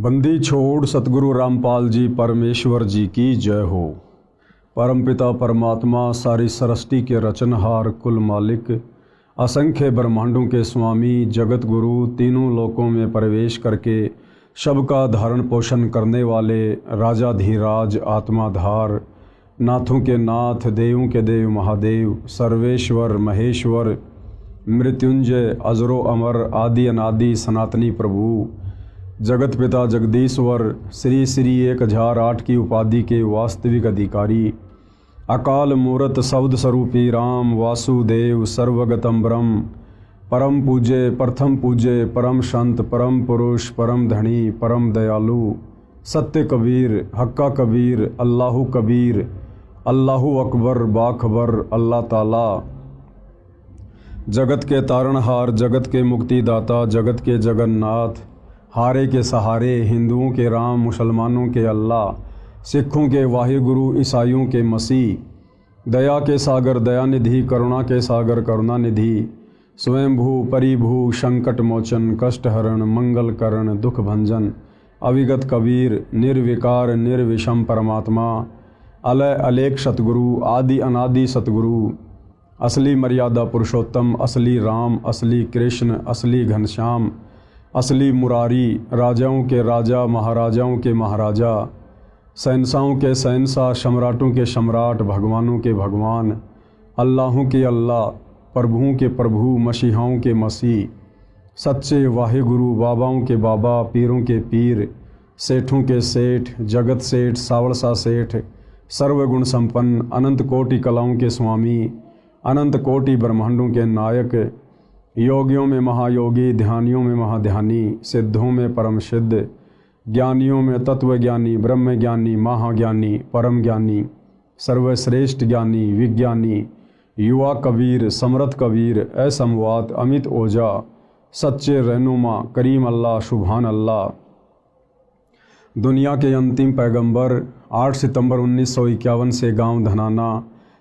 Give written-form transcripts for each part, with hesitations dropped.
बंदी छोड़ सतगुरु रामपाल जी परमेश्वर जी की जय हो। परमपिता परमात्मा सारी सृष्टि के रचनहार कुल मालिक असंख्य ब्रह्मांडों के स्वामी जगत गुरु तीनों लोकों में प्रवेश करके सबका धारण पोषण करने वाले राजाधीराज आत्माधार नाथों के नाथ देवों के देव महादेव सर्वेश्वर महेश्वर मृत्युंजय अजरो अमर आदि अनादि सनातनी प्रभु जगत पिता जगदीश्वर श्री श्री 1008 की उपाधि के वास्तविक अधिकारी अकाल मूरत शब्द स्वरूपी राम वासुदेव सर्वगतम ब्रह्म परम पूज्य प्रथम पूज्य परम संत परम पुरुष परम धनी परम दयालु सत्य कबीर हक्का कबीर अल्लाहु कबीर अल्लाहु अकबर बाखबर अल्लाह ताला जगत के तारणहार जगत के मुक्तिदाता जगत के जगन्नाथ हारे के सहारे हिंदुओं के राम मुसलमानों के अल्लाह सिखों के वाहिगुरु ईसाइयों के मसीह दया के सागर दयानिधि करुणा के सागर करुणानिधि स्वयंभू परिभू संकट मोचन कष्टहरण मंगल करण दुख भंजन अविगत कबीर निर्विकार निर्विषम परमात्मा अलय अलेख सतगुरु आदि अनादि सतगुरु असली मर्यादा पुरुषोत्तम असली राम असली कृष्ण असली घनश्याम असली मुरारी राजाओं के राजा महाराजाओं के महाराजा शहंशाहों के शहंशाह सम्राटों के सम्राट भगवानों के भगवान अल्लाहों के अल्लाह प्रभुओं के प्रभु मसीहाओं के मसीह सच्चे वाहिगुरु बाबाओं के बाबा पीरों के पीर सेठों के सेठ जगत सेठ सावड़सा सेठ सर्वगुण संपन्न अनंत कोटि कलाओं के स्वामी अनंत कोटि ब्रह्मांडों के नायक योगियों में महायोगी ध्यानियों में महाध्यानी सिद्धों में परम सिद्ध ज्ञानियों में तत्वज्ञानी ब्रह्म ज्ञानी महाज्ञानी परम ज्ञानी सर्वश्रेष्ठ ज्ञानी विज्ञानी युवा कबीर समर्थ कबीर असमवात अमित ओझा सच्चे रहनुमा करीम अल्लाह सुभान अल्लाह दुनिया के अंतिम पैगंबर 8 सितंबर 1951 से गांव धनाना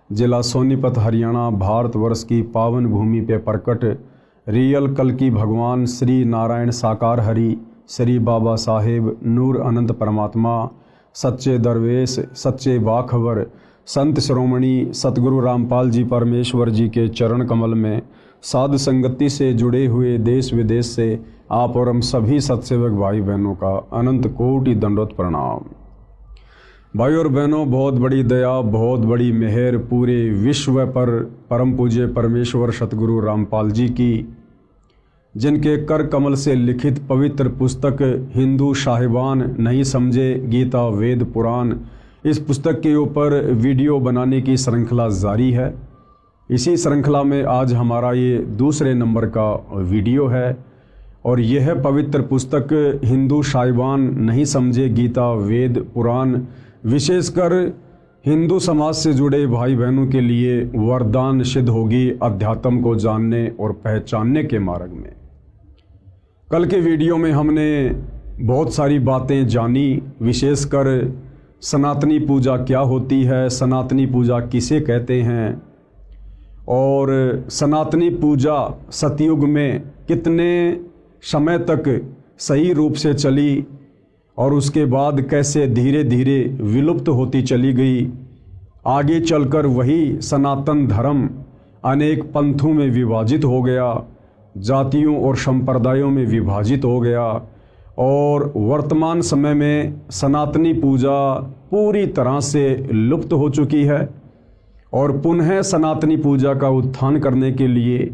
जिला सोनीपत हरियाणा भारतवर्ष की पावन भूमि पे प्रकट रियल कल की भगवान श्री नारायण साकार हरि श्री बाबा साहेब नूर अनंत परमात्मा सच्चे दरवेश सच्चे बाखबर संत श्रोमणी सतगुरु रामपाल जी परमेश्वर जी के चरण कमल में साध संगति से जुड़े हुए देश विदेश से आप और हम सभी सत्सेवक भाई बहनों का अनंत कोटि दंडोत प्रणाम। भाई और बहनों, बहुत बड़ी दया बहुत बड़ी मेहर पूरे विश्व पर परम पूज्य परमेश्वर सतगुरु रामपाल जी की, जिनके कर कमल से लिखित पवित्र पुस्तक हिंदू साहिबान नहीं समझे गीता वेद पुराण, इस पुस्तक के ऊपर वीडियो बनाने की श्रृंखला जारी है। इसी श्रृंखला में आज हमारा ये दूसरे नंबर का वीडियो है और यह पवित्र पुस्तक हिंदू साहिबान नहीं समझे गीता वेद पुराण विशेषकर हिंदू समाज से जुड़े भाई बहनों के लिए वरदान सिद्ध होगी अध्यात्म को जानने और पहचानने के मार्ग में। कल के वीडियो में हमने बहुत सारी बातें जानी, विशेषकर सनातनी पूजा क्या होती है, सनातनी पूजा किसे कहते हैं और सनातनी पूजा सतयुग में कितने समय तक सही रूप से चली और उसके बाद कैसे धीरे धीरे विलुप्त होती चली गई। आगे चलकर वही सनातन धर्म अनेक पंथों में विभाजित हो गया, जातियों और संप्रदायों में विभाजित हो गया और वर्तमान समय में सनातनी पूजा पूरी तरह से लुप्त हो चुकी है और पुनः सनातनी पूजा का उत्थान करने के लिए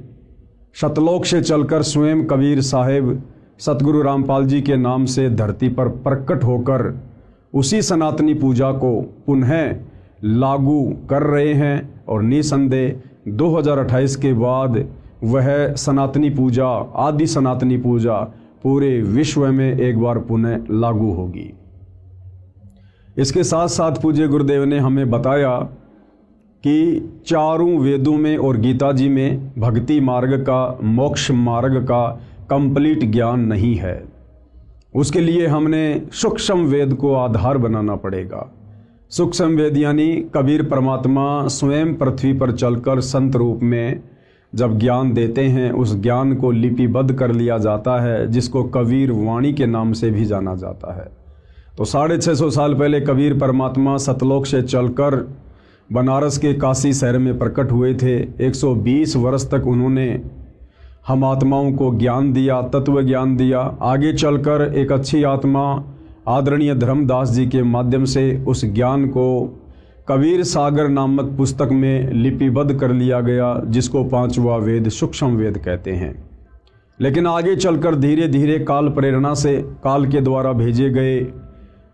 सतलोक से चलकर स्वयं कबीर साहेब सतगुरु रामपाल जी के नाम से धरती पर प्रकट होकर उसी सनातनी पूजा को पुनः लागू कर रहे हैं और निसंदेह 2028 के बाद वह सनातनी पूजा आदि सनातनी पूजा पूरे विश्व में एक बार पुनः लागू होगी। इसके साथ साथ पूज्य गुरुदेव ने हमें बताया कि चारों वेदों में और गीता जी में भक्ति मार्ग का मोक्ष मार्ग का कंप्लीट ज्ञान नहीं है। उसके लिए हमने सूक्ष्म वेद को आधार बनाना पड़ेगा। सूक्ष्म वेद यानी कबीर परमात्मा स्वयं पृथ्वी पर चलकर संत रूप में जब ज्ञान देते हैं उस ज्ञान को लिपिबद्ध कर लिया जाता है, जिसको कबीर वाणी के नाम से भी जाना जाता है। तो 650 साल पहले कबीर परमात्मा सतलोक से चलकर बनारस के काशी शहर में प्रकट हुए थे। 120 वर्ष तक उन्होंने हम आत्माओं को ज्ञान दिया, तत्व ज्ञान दिया। आगे चलकर एक अच्छी आत्मा आदरणीय धर्मदास जी के माध्यम से उस ज्ञान को कबीर सागर नामक पुस्तक में लिपिबद्ध कर लिया गया, जिसको 5वां वेद सूक्ष्म वेद कहते हैं। लेकिन आगे चलकर धीरे धीरे काल प्रेरणा से, काल के द्वारा भेजे गए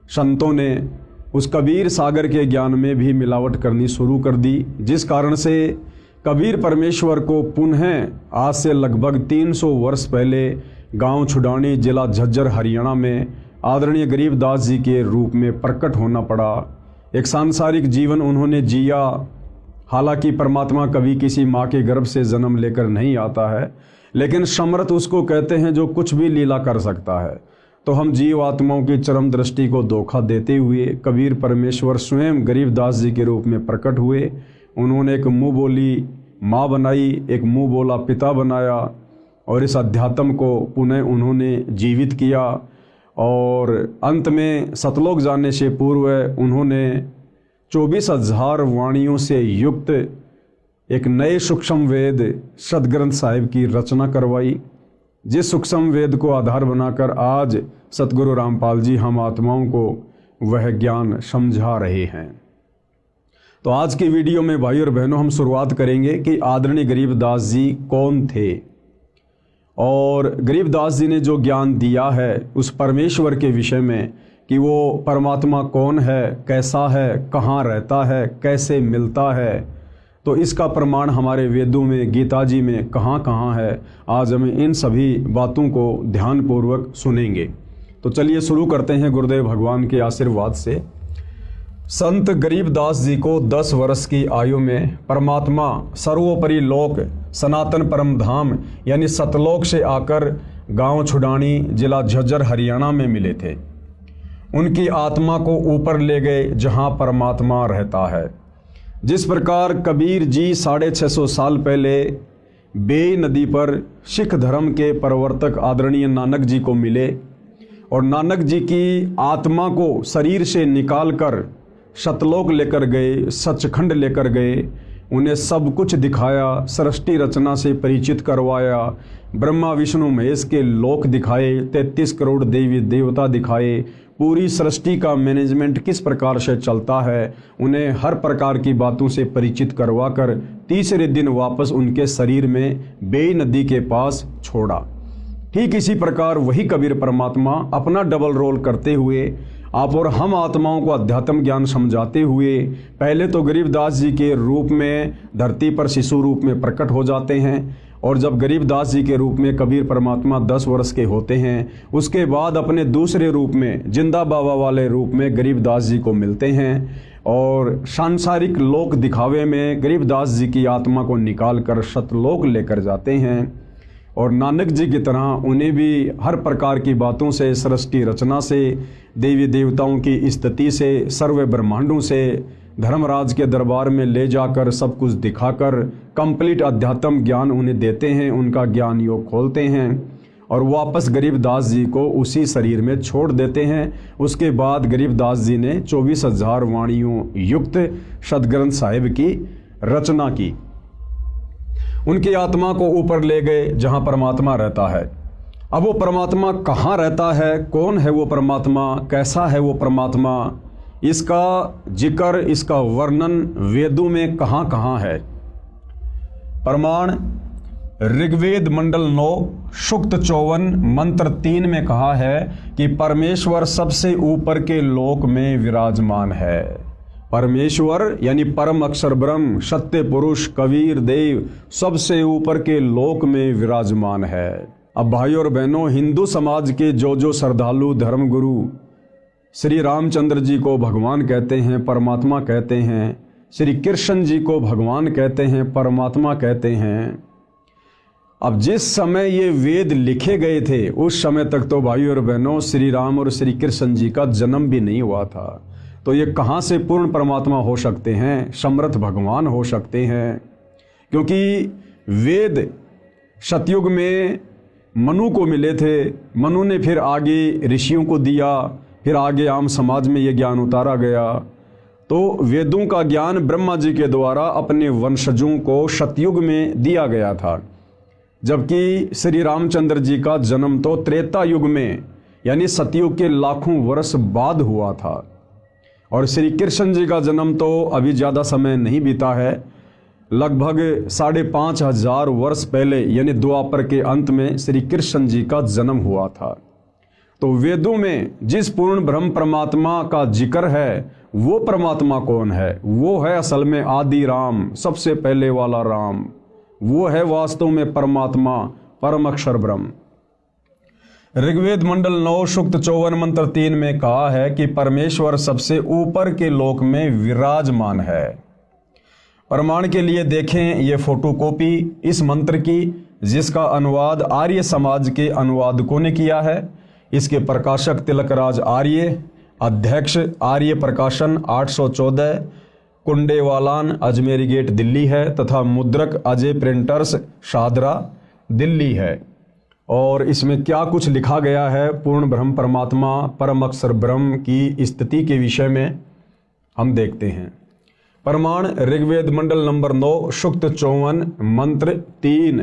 संतों ने उस कबीर सागर के ज्ञान में भी मिलावट करनी शुरू कर दी, जिस कारण से कबीर परमेश्वर को पुनः आज से लगभग 300 वर्ष पहले गांव छुडानी, जिला झज्जर, हरियाणा में आदरणीय गरीबदास जी के रूप में प्रकट होना पड़ा। एक सांसारिक जीवन उन्होंने जिया। हालांकि परमात्मा कभी किसी माँ के गर्भ से जन्म लेकर नहीं आता है, लेकिन समर्थ उसको कहते हैं जो कुछ भी लीला कर सकता है। तो हम जीव आत्माओं की चरम दृष्टि को धोखा देते हुए कबीर परमेश्वर स्वयं गरीबदास जी के रूप में प्रकट हुए। उन्होंने एक मुँह बोली माँ बनाई, एक मुँह बोला पिता बनाया, और इस अध्यात्म को पुनः उन्होंने जीवित किया। और अंत में सतलोक जाने से पूर्व उन्होंने 24,000 वाणियों से युक्त एक नए सूक्ष्म वेद सदग्रंथ साहिब की रचना करवाई, जिस सूक्ष्म वेद को आधार बनाकर आज सतगुरु रामपाल जी हम आत्माओं को वह ज्ञान समझा रहे हैं। तो आज की वीडियो में भाई और बहनों हम शुरुआत करेंगे कि आदरणीय गरीबदास जी कौन थे और गरीबदास जी ने जो ज्ञान दिया है उस परमेश्वर के विषय में कि वो परमात्मा कौन है, कैसा है, कहाँ रहता है, कैसे मिलता है। तो इसका प्रमाण हमारे वेदों में, गीता जी में कहाँ कहाँ है। आज हम इन सभी बातों को ध्यानपूर्वक सुनेंगे। तो चलिए शुरू करते हैं गुरुदेव भगवान के आशीर्वाद से। संत गरीबदास जी को 10 वर्ष की आयु में परमात्मा सर्वोपरि लोक सनातन परम धाम यानी सतलोक से आकर गांव छुडानी, जिला झज्जर, हरियाणा में मिले थे। उनकी आत्मा को ऊपर ले गए जहां परमात्मा रहता है। जिस प्रकार कबीर जी 650 साल पहले बेई नदी पर सिख धर्म के प्रवर्तक आदरणीय नानक जी को मिले और नानक जी की आत्मा को शरीर से निकालकर सतलोक लेकर गए, सचखंड लेकर गए, उन्हें सब कुछ दिखाया, सृष्टि रचना से परिचित करवाया, ब्रह्मा विष्णु महेश के लोक दिखाए, 33 करोड़ देवी देवता दिखाए, पूरी सृष्टि का मैनेजमेंट किस प्रकार से चलता है, उन्हें हर प्रकार की बातों से परिचित करवाकर तीसरे दिन वापस उनके शरीर में बेई नदी के पास छोड़ा। ठीक इसी प्रकार वही कबीर परमात्मा अपना डबल रोल करते हुए आप और हम आत्माओं को अध्यात्म ज्ञान समझाते हुए पहले तो गरीबदास जी के रूप में धरती पर शिशु रूप में प्रकट हो जाते हैं, और जब गरीबदास जी के रूप में कबीर परमात्मा 10 वर्ष के होते हैं, उसके बाद अपने दूसरे रूप में जिंदा बाबा वाले रूप में गरीबदास जी को मिलते हैं और सांसारिक लोक दिखावे में गरीबदास जी की आत्मा को निकाल कर सतलोक लेकर जाते हैं। और नानक जी की तरह उन्हें भी हर प्रकार की बातों से, सृष्टि रचना से, देवी देवताओं की स्थिति से, सर्व ब्रह्मांडों से धर्मराज के दरबार में ले जाकर सब कुछ दिखाकर कंप्लीट अध्यात्म ज्ञान उन्हें देते हैं। उनका ज्ञान योग खोलते हैं और वापस गरीबदास जी को उसी शरीर में छोड़ देते हैं। उसके बाद गरीबदास जी ने 24,000 वाणियों युक्त सदग्रंथ साहिब की रचना की। उनकी आत्मा को ऊपर ले गए जहां परमात्मा रहता है। अब वो परमात्मा कहाँ रहता है, कौन है वो परमात्मा, कैसा है वो परमात्मा, इसका जिक्र, इसका वर्णन वेदों में कहाँ कहाँ है। प्रमाण ऋग्वेद मंडल 9 सूक्त 54 मंत्र 3 में कहा है कि परमेश्वर सबसे ऊपर के लोक में विराजमान है। परमेश्वर यानी परम अक्षर ब्रह्म, सत्य पुरुष, कबीर देव सबसे ऊपर के लोक में विराजमान है। अब भाई और बहनों, हिंदू समाज के जो श्रद्धालु धर्मगुरु श्री रामचंद्र जी को भगवान कहते हैं, परमात्मा कहते हैं, श्री कृष्ण जी को भगवान कहते हैं, परमात्मा कहते हैं। अब जिस समय ये वेद लिखे गए थे उस समय तक तो भाई और बहनों श्री राम और श्री कृष्ण जी का जन्म भी नहीं हुआ था। तो ये कहाँ से पूर्ण परमात्मा हो सकते हैं, समर्थ भगवान हो सकते हैं? क्योंकि वेद सतयुग में मनु को मिले थे, मनु ने फिर आगे ऋषियों को दिया, फिर आगे आम समाज में ये ज्ञान उतारा गया। तो वेदों का ज्ञान ब्रह्मा जी के द्वारा अपने वंशजों को सतयुग में दिया गया था, जबकि श्री रामचंद्र जी का जन्म तो त्रेता युग में यानी सतयुग के लाखों वर्ष बाद हुआ था, और श्री कृष्ण जी का जन्म तो अभी ज़्यादा समय नहीं बीता है, लगभग 5,500 वर्ष पहले यानी द्वापर के अंत में श्री कृष्ण जी का जन्म हुआ था। तो वेदों में जिस पूर्ण ब्रह्म परमात्मा का जिक्र है वो परमात्मा कौन है? वो है असल में आदि राम, सबसे पहले वाला राम। वो है वास्तव में परमात्मा, परम अक्षर ब्रह्म। ऋग्वेद मंडल 9 सूक्त 54 मंत्र 3 में कहा है कि परमेश्वर सबसे ऊपर के लोक में विराजमान है। प्रमाण के लिए देखें ये फोटोकॉपी इस मंत्र की, जिसका अनुवाद आर्य समाज के अनुवादकों ने किया है। इसके प्रकाशक तिलकराज आर्य, अध्यक्ष आर्य प्रकाशन 814, कुंडेवालान अजमेरी गेट दिल्ली है, तथा मुद्रक अजय प्रिंटर्स शादरा दिल्ली है। और इसमें क्या कुछ लिखा गया है पूर्ण ब्रह्म परमात्मा परम अक्षर ब्रह्म की स्थिति के विषय में हम देखते हैं। प्रमाण ऋग्वेद मंडल नंबर 9 सूक्त 54 मंत्र 3।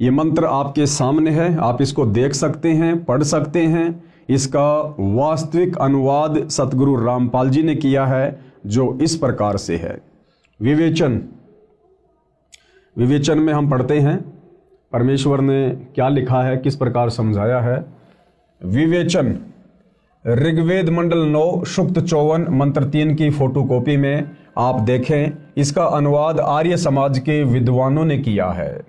ये मंत्र आपके सामने है, आप इसको देख सकते हैं, पढ़ सकते हैं। इसका वास्तविक अनुवाद सतगुरु रामपाल जी ने किया है, जो इस प्रकार से है। विवेचन में हम पढ़ते हैं परमेश्वर ने क्या लिखा है, किस प्रकार समझाया है। विवेचन ऋग्वेद मंडल 9 सूक्त 54 मंत्र 3 की फोटोकॉपी में आप देखें। इसका अनुवाद आर्य समाज के विद्वानों ने किया है,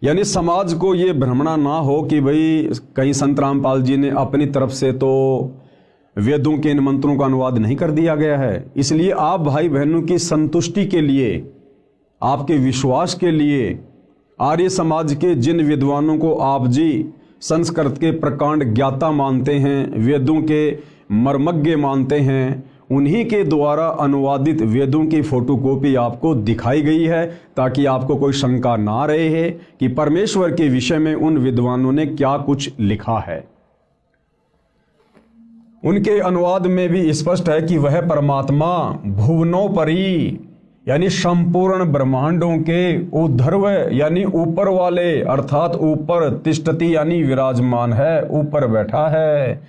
यानी समाज को ये भ्रमणा ना हो कि भाई कहीं संत रामपाल जी ने अपनी तरफ से तो वेदों के इन मंत्रों का अनुवाद नहीं कर दिया गया है। इसलिए आप भाई बहनों की संतुष्टि के लिए, आपके विश्वास के लिए, आर्य समाज के जिन विद्वानों को आप जी संस्कृत के प्रकांड ज्ञाता मानते हैं, वेदों के मर्मज्ञ मानते हैं, उन्हीं के द्वारा अनुवादित वेदों की फोटोकॉपी आपको दिखाई गई है, ताकि आपको कोई शंका ना रहे है कि परमेश्वर के विषय में उन विद्वानों ने क्या कुछ लिखा है। उनके अनुवाद में भी स्पष्ट है कि वह परमात्मा भुवनोपरि यानी संपूर्ण ब्रह्मांडों के ऊर्ध्व यानी ऊपर वाले, अर्थात ऊपर तिष्ठति यानी विराजमान है, ऊपर बैठा है,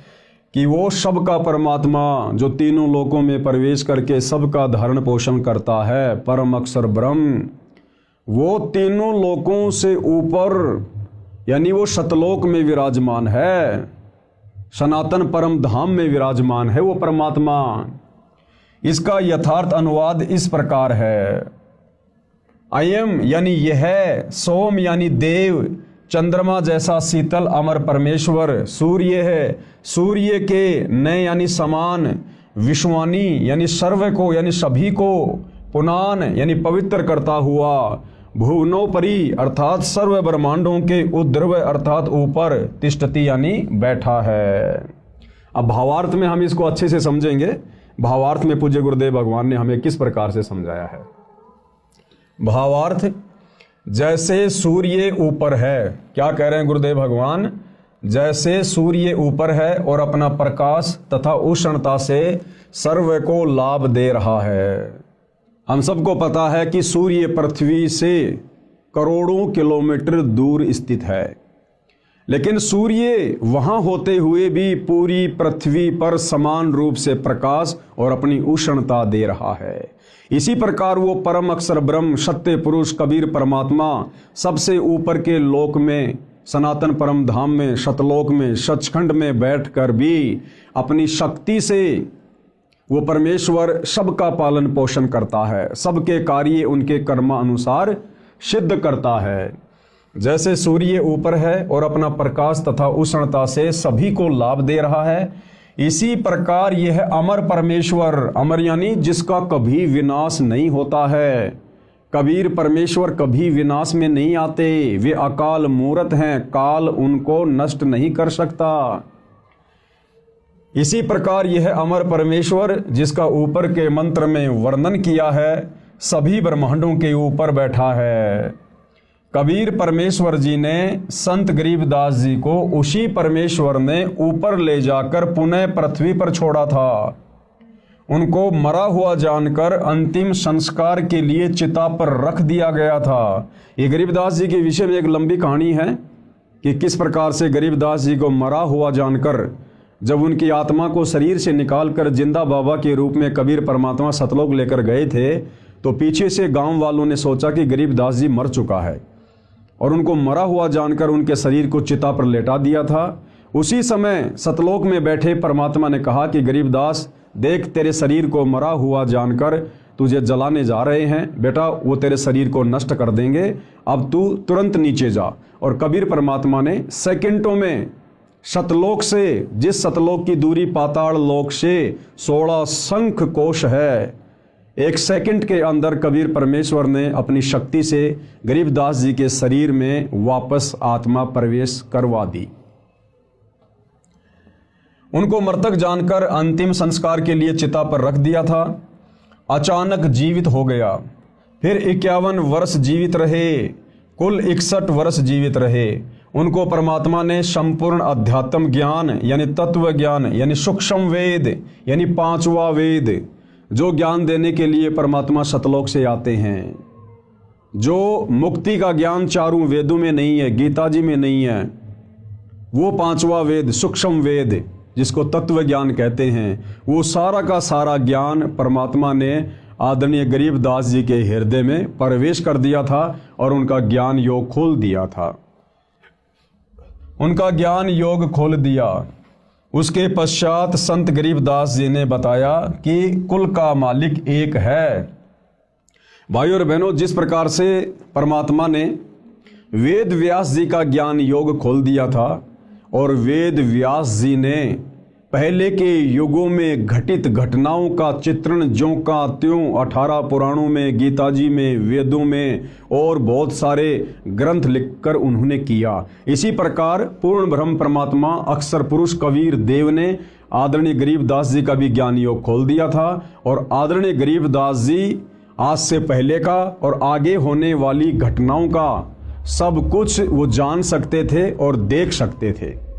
कि वो सबका परमात्मा जो तीनों लोकों में प्रवेश करके सबका धारण पोषण करता है, परम अक्षर ब्रह्म, वो तीनों लोकों से ऊपर यानी वो सतलोक में विराजमान है, सनातन परम धाम में विराजमान है वो परमात्मा। इसका यथार्थ अनुवाद इस प्रकार है। अयम यानी यह, सोम यानी देव, चंद्रमा जैसा शीतल अमर परमेश्वर, सूर्य है, सूर्य के नए यानी समान, विश्वानी यानी सर्व को यानी सभी को, पुनान यानी पवित्र करता हुआ, भुवनोपरि अर्थात सर्व ब्रह्मांडों के ऊर्ध्व अर्थात ऊपर, तिष्ठति यानी बैठा है। अब भावार्थ में हम इसको अच्छे से समझेंगे। भावार्थ में पूज्य गुरुदेव भगवान ने हमें किस प्रकार से समझाया है। भावार्थ, जैसे सूर्य ऊपर है, क्या कह रहे हैं गुरुदेव भगवान, जैसे सूर्य ऊपर है और अपना प्रकाश तथा उष्णता से सर्व को लाभ दे रहा है। हम सबको पता है कि सूर्य पृथ्वी से करोड़ों किलोमीटर दूर स्थित है, लेकिन सूर्य वहां होते हुए भी पूरी पृथ्वी पर समान रूप से प्रकाश और अपनी उष्णता दे रहा है। इसी प्रकार वो परम अक्षर ब्रह्म, सत्य पुरुष कबीर परमात्मा सबसे ऊपर के लोक में, सनातन परम धाम में, सतलोक में, सचखंड में बैठकर भी अपनी शक्ति से वो परमेश्वर सबका पालन पोषण करता है, सबके कार्य उनके कर्मानुसार सिद्ध करता है। जैसे सूर्य ऊपर है और अपना प्रकाश तथा उष्णता से सभी को लाभ दे रहा है, इसी प्रकार यह अमर परमेश्वर, अमर यानी जिसका कभी विनाश नहीं होता है, कबीर परमेश्वर कभी विनाश में नहीं आते, वे अकाल मूर्त हैं, काल उनको नष्ट नहीं कर सकता। इसी प्रकार यह अमर परमेश्वर जिसका ऊपर के मंत्र में वर्णन किया है, सभी ब्रह्मांडों के ऊपर बैठा है। कबीर परमेश्वर जी ने संत गरीबदास जी को उसी परमेश्वर ने ऊपर ले जाकर पुनः पृथ्वी पर छोड़ा था। उनको मरा हुआ जानकर अंतिम संस्कार के लिए चिता पर रख दिया गया था। ये गरीबदास जी के विषय में एक लंबी कहानी है कि किस प्रकार से गरीबदास जी को मरा हुआ जानकर जब उनकी आत्मा को शरीर से निकालकर जिंदा बाबा के रूप में कबीर परमात्मा सतलोक लेकर गए थे, तो पीछे से गांव वालों ने सोचा कि गरीबदास जी मर चुका है और उनको मरा हुआ जानकर उनके शरीर को चिता पर लेटा दिया था। उसी समय सतलोक में बैठे परमात्मा ने कहा कि गरीबदास देख, तेरे शरीर को मरा हुआ जानकर तुझे जलाने जा रहे हैं बेटा, वो तेरे शरीर को नष्ट कर देंगे, अब तू तुरंत नीचे जा। और कबीर परमात्मा ने सेकंडों में सतलोक से, जिस सतलोक की दूरी पाताल लोक से 16 शंख कोश है, एक सेकंड के अंदर कबीर परमेश्वर ने अपनी शक्ति से गरीबदास जी के शरीर में वापस आत्मा प्रवेश करवा दी। उनको मृतक जानकर अंतिम संस्कार के लिए चिता पर रख दिया था। अचानक जीवित हो गया। फिर 51 वर्ष जीवित रहे, कुल 61 वर्ष जीवित रहे। उनको परमात्मा ने संपूर्ण अध्यात्म ज्ञान यानी तत्व ज्ञान यानी सूक्ष्म वेद यानी 5वां वेद, जो ज्ञान देने के लिए परमात्मा सतलोक से आते हैं, जो मुक्ति का ज्ञान चारों वेदों में नहीं है, गीता जी में नहीं है, वो 5वां वेद सूक्ष्म वेद जिसको तत्व ज्ञान कहते हैं, वो सारा का सारा ज्ञान परमात्मा ने आदरणीय गरीबदास जी के हृदय में प्रवेश कर दिया था और उनका ज्ञान योग खोल दिया था। उनका ज्ञान योग खोल दिया। उसके पश्चात संत गरीबदास जी ने बताया कि कुल का मालिक एक है। भाइयों और बहनों, जिस प्रकार से परमात्मा ने वेद व्यास जी का ज्ञान योग खोल दिया था और वेद व्यास जी ने पहले के युगों में घटित घटनाओं का चित्रण ज्यों का त्यों 18 पुराणों में, गीता जी में, वेदों में और बहुत सारे ग्रंथ लिखकर उन्होंने किया, इसी प्रकार पूर्ण ब्रह्म परमात्मा अक्षर पुरुष कबीर देव ने आदरणीय गरीबदास जी का भी ज्ञान योग खोल दिया था। और आदरणीय गरीबदास जी आज से पहले का और आगे होने वाली घटनाओं का सब कुछ वो जान सकते थे और देख सकते थे।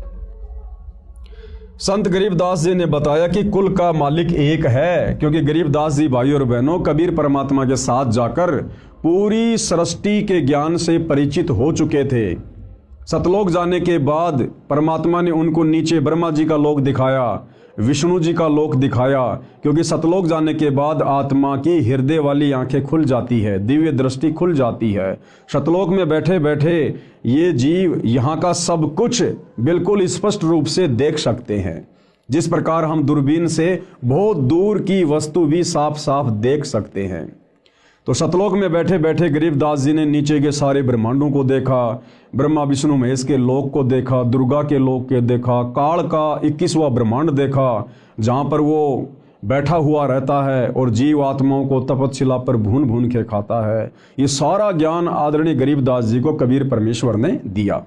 संत गरीबदास जी ने बताया कि कुल का मालिक एक है, क्योंकि गरीबदास जी भाइयों और बहनों कबीर परमात्मा के साथ जाकर पूरी सृष्टि के ज्ञान से परिचित हो चुके थे। सतलोक जाने के बाद परमात्मा ने उनको नीचे ब्रह्मा जी का लोक दिखाया, विष्णु जी का लोक दिखाया, क्योंकि सतलोक जाने के बाद आत्मा की हृदय वाली आंखें खुल जाती है, दिव्य दृष्टि खुल जाती है। सतलोक में बैठे बैठे ये जीव यहाँ का सब कुछ बिल्कुल स्पष्ट रूप से देख सकते हैं, जिस प्रकार हम दूरबीन से बहुत दूर की वस्तु भी साफ साफ देख सकते हैं। तो सतलोक में बैठे बैठे गरीबदास जी ने नीचे के सारे ब्रह्मांडों को देखा, ब्रह्मा विष्णु महेश के लोक को देखा, दुर्गा के लोक के देखा, काल का 21वां ब्रह्मांड देखा जहाँ पर वो बैठा हुआ रहता है और जीव आत्माओं को तपस्या पर भून भून के खाता है। ये सारा ज्ञान आदरणीय गरीबदास जी को कबीर परमेश्वर ने दिया।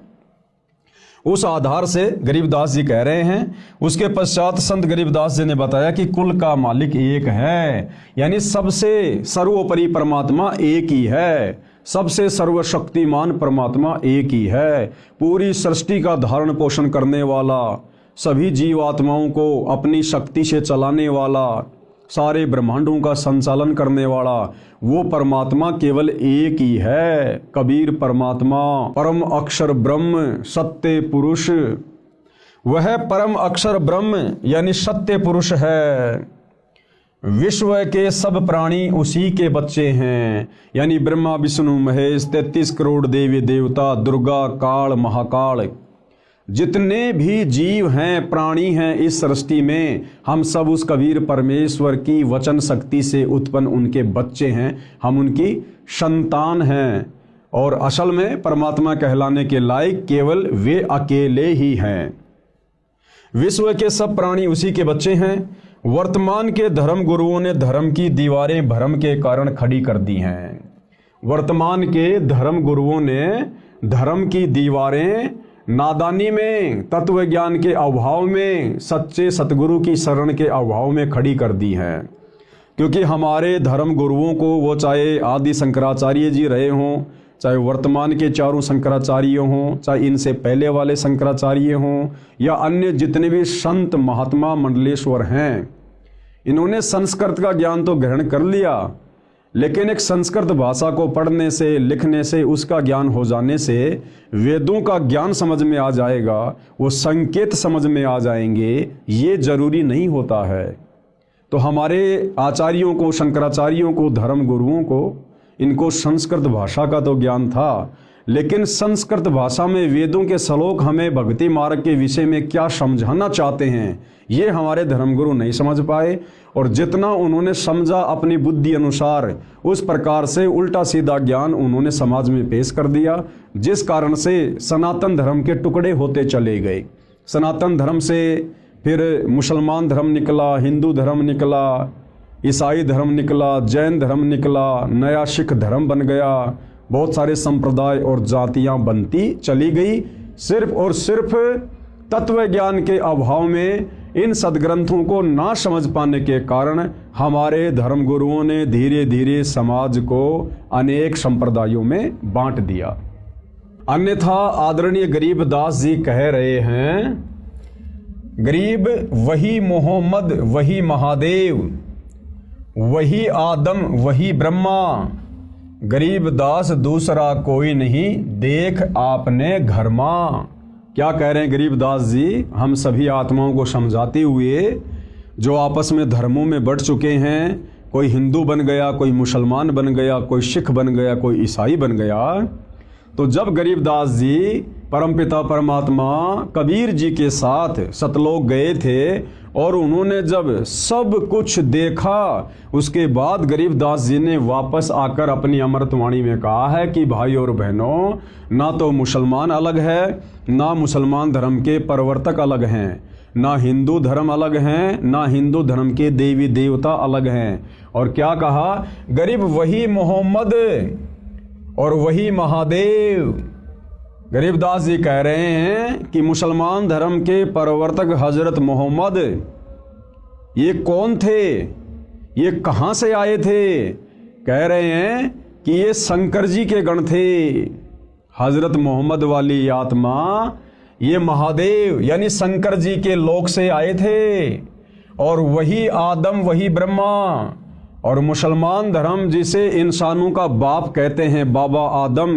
उस आधार से गरीबदास जी कह रहे हैं। उसके पश्चात संत गरीबदास जी ने बताया कि कुल का मालिक एक है, यानी सबसे सर्वोपरि परमात्मा एक ही है, सबसे सर्वशक्तिमान परमात्मा एक ही है, पूरी सृष्टि का धारण पोषण करने वाला, सभी जीवात्माओं को अपनी शक्ति से चलाने वाला, सारे ब्रह्मांडों का संचालन करने वाला वो परमात्मा केवल एक ही है, कबीर परमात्मा, परम अक्षर ब्रह्म, सत्य पुरुष। वह परम अक्षर ब्रह्म यानी सत्य पुरुष है। विश्व के सब प्राणी उसी के बच्चे हैं, यानी ब्रह्मा विष्णु महेश, 33 करोड़ देवी देवता, दुर्गा, काल, महाकाल, जितने भी जीव हैं, प्राणी हैं इस सृष्टि में, हम सब उस कबीर परमेश्वर की वचन शक्ति से उत्पन्न उनके बच्चे हैं, हम उनकी संतान हैं। और असल में परमात्मा कहलाने के लायक केवल वे अकेले ही हैं। विश्व के सब प्राणी उसी के बच्चे हैं। वर्तमान के धर्म गुरुओं ने धर्म की दीवारें भ्रम के कारण खड़ी कर दी हैं। वर्तमान के धर्म गुरुओं ने धर्म की दीवारें नादानी में, तत्व ज्ञान के अभाव में, सच्चे सतगुरु की शरण के अभाव में खड़ी कर दी हैं। क्योंकि हमारे धर्म गुरुओं को, वो चाहे आदि शंकराचार्य जी रहे हों, चाहे वर्तमान के चारों शंकराचार्य हों, चाहे इनसे पहले वाले शंकराचार्य हों, या अन्य जितने भी संत महात्मा मंडलेश्वर हैं, इन्होंने संस्कृत का ज्ञान तो ग्रहण कर लिया, लेकिन एक संस्कृत भाषा को पढ़ने से, लिखने से, उसका ज्ञान हो जाने से वेदों का ज्ञान समझ में आ जाएगा, वो संकेत समझ में आ जाएंगे, ये जरूरी नहीं होता है। तो हमारे आचार्यों को, शंकराचार्यों को, धर्म गुरुओं को, इनको संस्कृत भाषा का तो ज्ञान था, लेकिन संस्कृत भाषा में वेदों के श्लोक हमें भक्ति मार्ग के विषय में क्या समझाना चाहते हैं, ये हमारे धर्मगुरु नहीं समझ पाए। और जितना उन्होंने समझा अपनी बुद्धि अनुसार, उस प्रकार से उल्टा सीधा ज्ञान उन्होंने समाज में पेश कर दिया, जिस कारण से सनातन धर्म के टुकड़े होते चले गए। सनातन धर्म से फिर मुसलमान धर्म निकला, हिंदू धर्म निकला, ईसाई धर्म निकला, जैन धर्म निकला, नया सिख धर्म बन गया, बहुत सारे संप्रदाय और जातियां बनती चली गई, सिर्फ और सिर्फ तत्व ज्ञान के अभाव में, इन सदग्रंथों को ना समझ पाने के कारण हमारे धर्मगुरुओं ने धीरे धीरे समाज को अनेक संप्रदायों में बांट दिया। अन्यथा आदरणीय गरीबदास जी कह रहे हैं, गरीब वही मोहम्मद, वही महादेव, वही आदम, वही ब्रह्मा, गरीबदास दूसरा कोई नहीं, देख आपने घर मां। क्या कह रहे हैं गरीबदास जी? हम सभी आत्माओं को समझाते हुए, जो आपस में धर्मों में बढ़ चुके हैं, कोई हिंदू बन गया, कोई मुसलमान बन गया, कोई सिख बन गया, कोई ईसाई बन गया, तो जब गरीबदास जी परमपिता परमात्मा कबीर जी के साथ सतलोक गए थे और उन्होंने जब सब कुछ देखा, उसके बाद गरीबदास जी ने वापस आकर अपनी अमृतवाणी में कहा है कि भाई और बहनों, ना तो मुसलमान अलग है, ना मुसलमान धर्म के प्रवर्तक अलग हैं, ना हिंदू धर्म अलग हैं, ना हिंदू धर्म के देवी देवता अलग हैं। और क्या कहा? गरीब वही मोहम्मद और वही महादेव। गरीबदास जी कह रहे हैं कि मुसलमान धर्म के प्रवर्तक हजरत मोहम्मद, ये कौन थे, ये कहाँ से आए थे? कह रहे हैं कि ये शंकर जी के गण थे। हजरत मोहम्मद वाली आत्मा, ये महादेव यानी शंकर जी के लोक से आए थे, और वही आदम, वही ब्रह्मा। और मुसलमान धर्म जिसे इंसानों का बाप कहते हैं, बाबा आदम,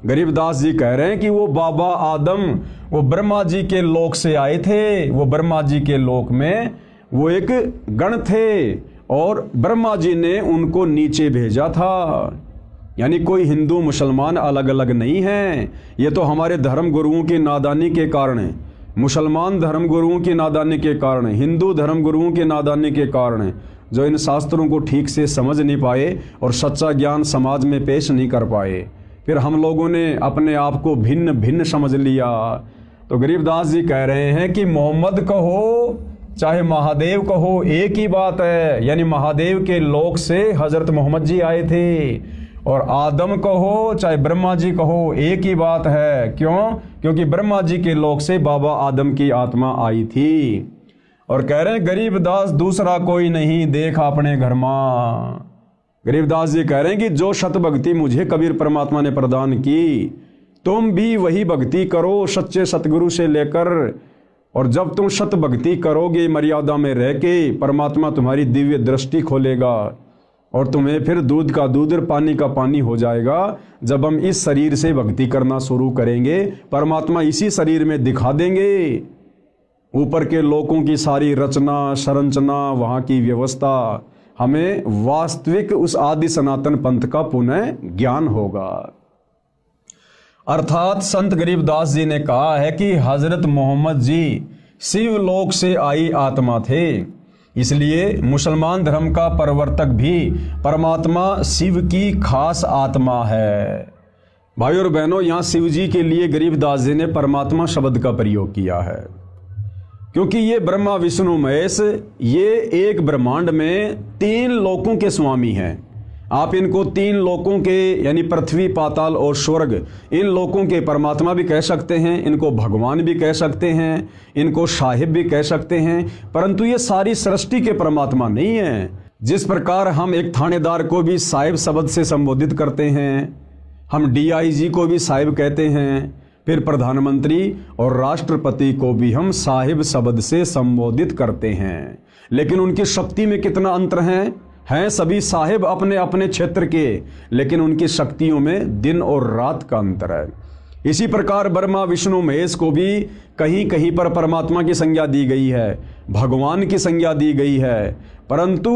गरीबदास जी कह रहे हैं कि वो बाबा आदम, वो ब्रह्मा जी के लोक से आए थे। वो ब्रह्मा जी के लोक में वो एक गण थे और ब्रह्मा जी ने उनको नीचे भेजा था। यानी कोई हिंदू मुसलमान अलग अलग नहीं है। ये तो हमारे धर्म गुरुओं की नादानी के कारण है, मुसलमान धर्म गुरुओं की नादानी के कारण, हिंदू धर्म गुरुओं की नादानी के कारण, जो इन शास्त्रों को ठीक से समझ नहीं पाए और सच्चा ज्ञान समाज में पेश नहीं कर पाए। फिर हम लोगों ने अपने आप को भिन्न भिन्न समझ लिया। तो गरीबदास जी कह रहे हैं कि मोहम्मद कहो चाहे महादेव कहो, एक ही बात है। यानी महादेव के लोक से हजरत मोहम्मद जी आए थे, और आदम कहो चाहे ब्रह्मा जी कहो, एक ही बात है। क्यों? क्योंकि ब्रह्मा जी के लोक से बाबा आदम की आत्मा आई थी। और कह रहे हैं गरीबदास दूसरा कोई नहीं, देख अपने घर मां। गरीबदास जी कह रहे हैं कि जो शत भक्ति मुझे कबीर परमात्मा ने प्रदान की, तुम भी वही भक्ति करो सच्चे सतगुरु से लेकर। और जब तुम शत भक्ति करोगे मर्यादा में रह के, परमात्मा तुम्हारी दिव्य दृष्टि खोलेगा और तुम्हें फिर दूध का दूध और पानी का पानी हो जाएगा। जब हम इस शरीर से भक्ति करना शुरू करेंगे, परमात्मा इसी शरीर में दिखा देंगे ऊपर के लोकों की सारी रचना संरचना, वहाँ की व्यवस्था। हमें वास्तविक उस आदि सनातन पंथ का पुनः ज्ञान होगा। अर्थात संत गरीबदास जी ने कहा है कि हजरत मोहम्मद जी शिव लोक से आई आत्मा थे, इसलिए मुसलमान धर्म का प्रवर्तक भी परमात्मा शिव की खास आत्मा है। भाई और बहनों, यहाँ शिव जी के लिए गरीबदास जी ने परमात्मा शब्द का प्रयोग किया है, क्योंकि ये ब्रह्मा विष्णु महेश, ये एक ब्रह्मांड में 3 लोकों के स्वामी हैं। आप इनको 3 लोकों के यानी पृथ्वी, पाताल और स्वर्ग, इन लोकों के परमात्मा भी कह सकते हैं, इनको भगवान भी कह सकते हैं, इनको साहिब भी कह सकते हैं, परंतु ये सारी सृष्टि के परमात्मा नहीं है। जिस प्रकार हम एक थानेदार को भी साहिब शब्द से संबोधित करते हैं, हम डीआईजी को भी साहिब कहते हैं, फिर प्रधानमंत्री और राष्ट्रपति को भी हम साहिब शब्द से संबोधित करते हैं। लेकिन उनकी शक्ति में कितना अंतर हैं सभी साहिब अपने अपने क्षेत्र के, लेकिन उनकी शक्तियों में दिन और रात का अंतर है। इसी प्रकार ब्रह्मा विष्णु महेश को भी कहीं कहीं पर परमात्मा की संज्ञा दी गई है, भगवान की संज्ञा दी गई है, परंतु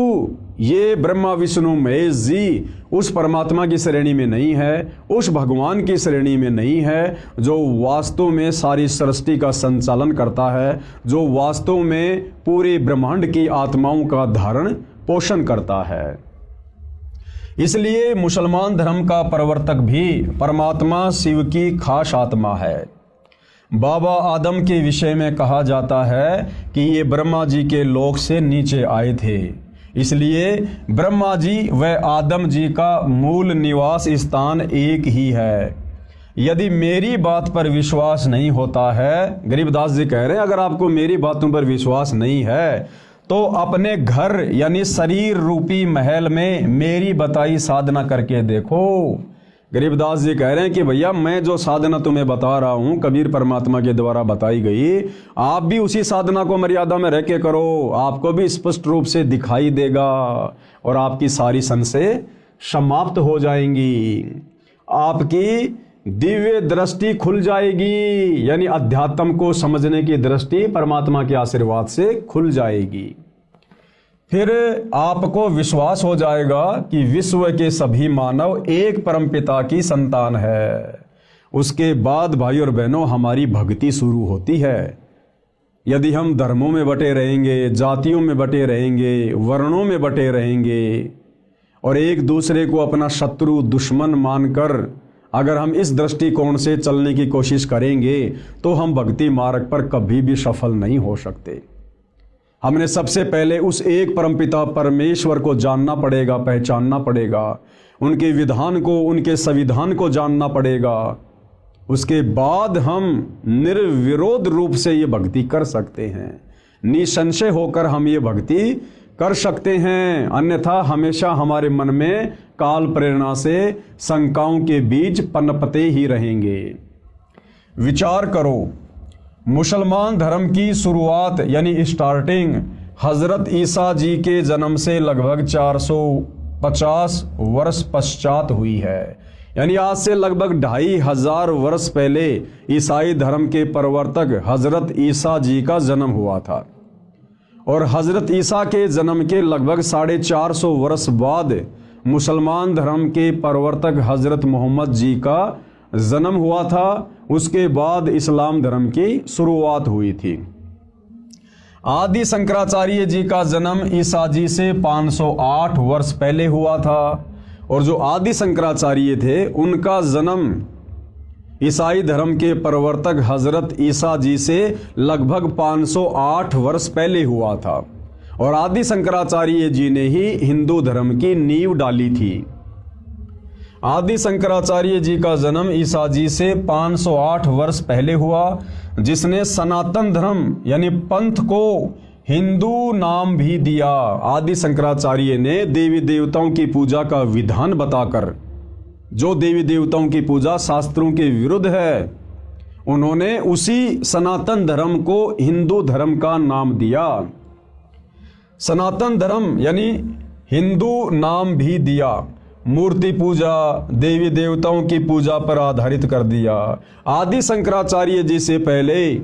ये ब्रह्मा विष्णु महेश जी उस परमात्मा की श्रेणी में नहीं है, उस भगवान की श्रेणी में नहीं है जो वास्तव में सारी सृष्टि का संचालन करता है, जो वास्तव में पूरे ब्रह्मांड की आत्माओं का धारण पोषण करता है। इसलिए मुसलमान धर्म का प्रवर्तक भी परमात्मा शिव की खास आत्मा है। बाबा आदम के विषय में कहा जाता है कि ये ब्रह्मा जी के लोक से नीचे आए थे, इसलिए ब्रह्मा जी व आदम जी का मूल निवास स्थान एक ही है। यदि मेरी बात पर विश्वास नहीं होता है, गरीबदास जी कह रहे हैं, अगर आपको मेरी बातों पर विश्वास नहीं है तो अपने घर यानी शरीर रूपी महल में मेरी बताई साधना करके देखो। गरीबदास जी कह रहे हैं कि भैया मैं जो साधना तुम्हें बता रहा हूं कबीर परमात्मा के द्वारा बताई गई, आप भी उसी साधना को मर्यादा में रह के करो, आपको भी स्पष्ट रूप से दिखाई देगा और आपकी सारी संशय समाप्त हो जाएंगी, आपकी दिव्य दृष्टि खुल जाएगी, यानी अध्यात्म को समझने की दृष्टि परमात्मा के आशीर्वाद से खुल जाएगी। फिर आपको विश्वास हो जाएगा कि विश्व के सभी मानव एक परमपिता की संतान है। उसके बाद भाई और बहनों हमारी भक्ति शुरू होती है। यदि हम धर्मों में बटे रहेंगे, जातियों में बटे रहेंगे, वर्णों में बटे रहेंगे और एक दूसरे को अपना शत्रु दुश्मन मानकर अगर हम इस दृष्टिकोण से चलने की कोशिश करेंगे तो हम भक्ति मार्ग पर कभी भी सफल नहीं हो सकते। हमने सबसे पहले उस एक परमपिता परमेश्वर को जानना पड़ेगा, पहचानना पड़ेगा, उनके विधान को, उनके संविधान को जानना पड़ेगा। उसके बाद हम निर्विरोध रूप से ये भक्ति कर सकते हैं, निसंशय होकर हम ये भक्ति कर सकते हैं। अन्यथा हमेशा हमारे मन में काल प्रेरणा से शंकाओं के बीज पनपते ही रहेंगे। विचार करो, मुसलमान धर्म की शुरुआत यानी स्टार्टिंग हजरत ईसा जी के जन्म से लगभग 450 वर्ष पश्चात हुई है, यानी आज से लगभग 2500 वर्ष पहले ईसाई धर्म के प्रवर्तक हजरत ईसा जी का जन्म हुआ था और हजरत ईसा के जन्म के लगभग 450 वर्ष बाद मुसलमान धर्म के प्रवर्तक हजरत मोहम्मद जी का जन्म हुआ था। उसके बाद इस्लाम धर्म की शुरुआत हुई थी। आदि शंकराचार्य जी का जन्म ईसा जी से 508 वर्ष पहले हुआ था और जो आदि शंकराचार्य थे उनका जन्म ईसाई धर्म के प्रवर्तक हजरत ईसा जी से लगभग 508 वर्ष पहले हुआ था और आदि शंकराचार्य जी ने ही हिंदू धर्म की नींव डाली थी। आदि शंकराचार्य जी का जन्म ईसा जी से 508 वर्ष पहले हुआ, जिसने सनातन धर्म यानी पंथ को हिंदू नाम भी दिया। आदि शंकराचार्य ने देवी देवताओं की पूजा का विधान बताकर, जो देवी देवताओं की पूजा शास्त्रों के विरुद्ध है, उन्होंने उसी सनातन धर्म को हिंदू धर्म का नाम दिया। सनातन धर्म यानी हिंदू नाम भी दिया। मूर्ति पूजा, देवी देवताओं की पूजा पर आधारित कर दिया। आदि शंकराचार्य जी से पहले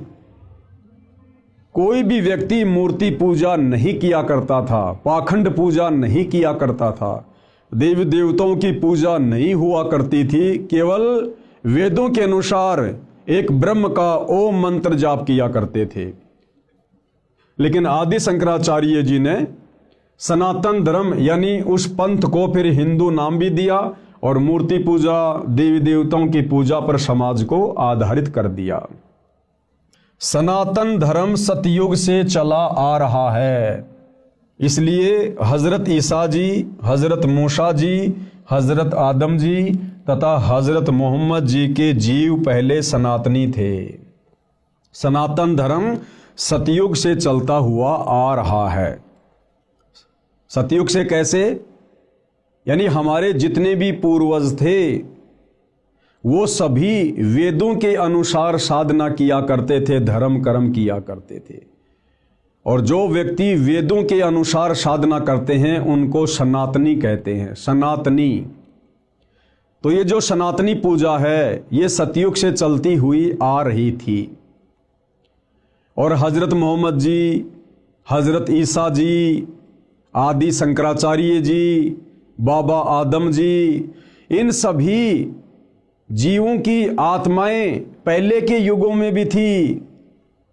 कोई भी व्यक्ति मूर्ति पूजा नहीं किया करता था, पाखंड पूजा नहीं किया करता था, देवी देवताओं की पूजा नहीं हुआ करती थी। केवल वेदों के अनुसार एक ब्रह्म का ओम मंत्र जाप किया करते थे। लेकिन आदि शंकराचार्य जी ने सनातन धर्म यानी उस पंथ को फिर हिंदू नाम भी दिया और मूर्ति पूजा, देवी देवताओं की पूजा पर समाज को आधारित कर दिया। सनातन धर्म सतयुग से चला आ रहा है, इसलिए हजरत ईसा जी, हजरत मूसा जी, हजरत आदम जी तथा हजरत मोहम्मद जी के जीव पहले सनातनी थे। सनातन धर्म सतयुग से चलता हुआ आ रहा है। सतयुग से कैसे? यानी हमारे जितने भी पूर्वज थे वो सभी वेदों के अनुसार साधना किया करते थे, धर्म कर्म किया करते थे। और जो व्यक्ति वेदों के अनुसार साधना करते हैं उनको सनातनी कहते हैं, सनातनी। तो ये जो सनातनी पूजा है ये सतयुग से चलती हुई आ रही थी। और हजरत मोहम्मद जी, हजरत ईसा जी, आदि शंकराचार्य जी, बाबा आदम जी, इन सभी जीवों की आत्माएं पहले के युगों में भी थी,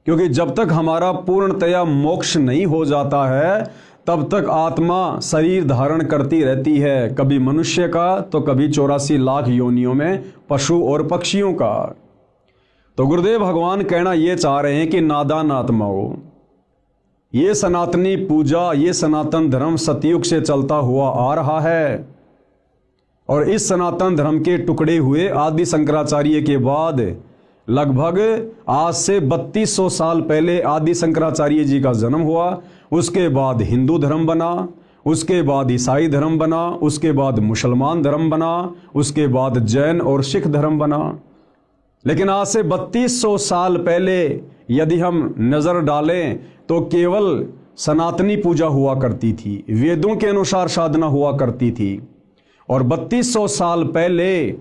क्योंकि जब तक हमारा पूर्णतया मोक्ष नहीं हो जाता है तब तक आत्मा शरीर धारण करती रहती है, कभी मनुष्य का तो कभी 84 लाख योनियों में पशु और पक्षियों का। तो गुरुदेव भगवान कहना ये चाह रहे हैं कि नादान आत्माओं, ये सनातनी पूजा, ये सनातन धर्म सतयुग से चलता हुआ आ रहा है। और इस सनातन धर्म के टुकड़े हुए आदि शंकराचार्य के बाद लगभग आज से 3200 साल पहले आदि शंकराचार्य जी का जन्म हुआ। उसके बाद हिंदू धर्म बना, उसके बाद ईसाई धर्म बना, उसके बाद मुसलमान धर्म बना, उसके बाद जैन और सिख धर्म बना। लेकिन आज से 3200 साल पहले यदि हम नज़र डालें तो केवल सनातनी पूजा हुआ करती थी, वेदों के अनुसार साधना हुआ करती थी। और 3200 साल पहले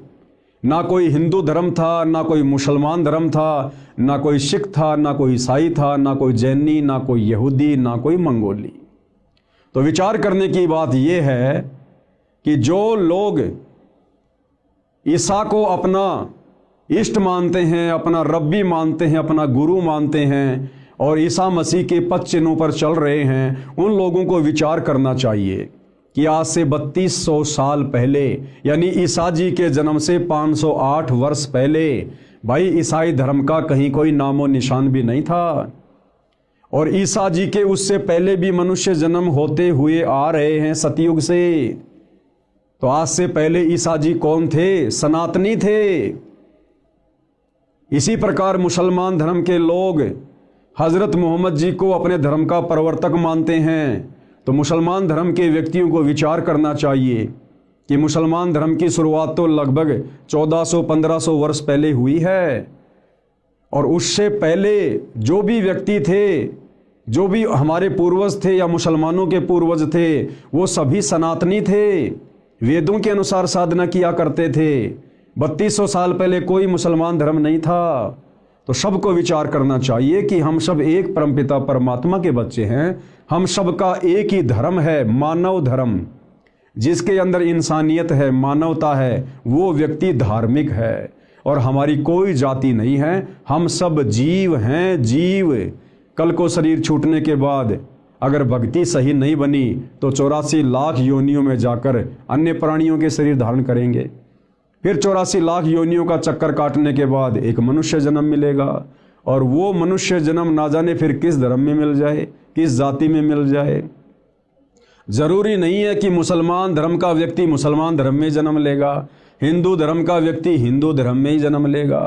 ना कोई हिंदू धर्म था, ना कोई मुसलमान धर्म था, ना कोई सिख था, ना कोई ईसाई था, ना कोई जैनी, ना कोई यहूदी, ना कोई मंगोली। तो विचार करने की बात यह है कि जो लोग ईसा को अपना इष्ट मानते हैं, अपना रब्बी मानते हैं, अपना गुरु मानते हैं और ईसा मसीह के पद चिन्हों पर चल रहे हैं, उन लोगों को विचार करना चाहिए कि आज से 3200 साल पहले, यानी ईसा जी के जन्म से 508 वर्ष पहले, भाई ईसाई धर्म का कहीं कोई नामो निशान भी नहीं था। और ईसा जी के उससे पहले भी मनुष्य जन्म होते हुए आ रहे हैं सतयुग से। तो आज से पहले ईसा जी कौन थे? सनातनी थे। इसी प्रकार मुसलमान धर्म के लोग हजरत मोहम्मद जी को अपने धर्म का प्रवर्तक मानते हैं। तो मुसलमान धर्म के व्यक्तियों को विचार करना चाहिए कि मुसलमान धर्म की शुरुआत तो लगभग 1400-1500 वर्ष पहले हुई है। और उससे पहले जो भी व्यक्ति थे, जो भी हमारे पूर्वज थे या मुसलमानों के पूर्वज थे, वो सभी सनातनी थे, वेदों के अनुसार साधना किया करते थे। 3200 साल पहले कोई मुसलमान धर्म नहीं था। तो सबको विचार करना चाहिए कि हम सब एक परमपिता परमात्मा के बच्चे हैं। हम सबका एक ही धर्म है, मानव धर्म, जिसके अंदर इंसानियत है, मानवता है, वो व्यक्ति धार्मिक है। और हमारी कोई जाति नहीं है, हम सब जीव हैं, जीव। कल को शरीर छूटने के बाद अगर भक्ति सही नहीं बनी तो 84 लाख योनियों में जाकर अन्य प्राणियों के शरीर धारण करेंगे। फिर 84 लाख योनियों का चक्कर काटने के बाद एक मनुष्य जन्म मिलेगा। और वो मनुष्य जन्म ना जाने फिर किस धर्म में मिल जाए, किस जाति में मिल जाए। जरूरी नहीं है कि मुसलमान धर्म का व्यक्ति मुसलमान धर्म में जन्म लेगा, हिंदू धर्म का व्यक्ति हिंदू धर्म में ही जन्म लेगा।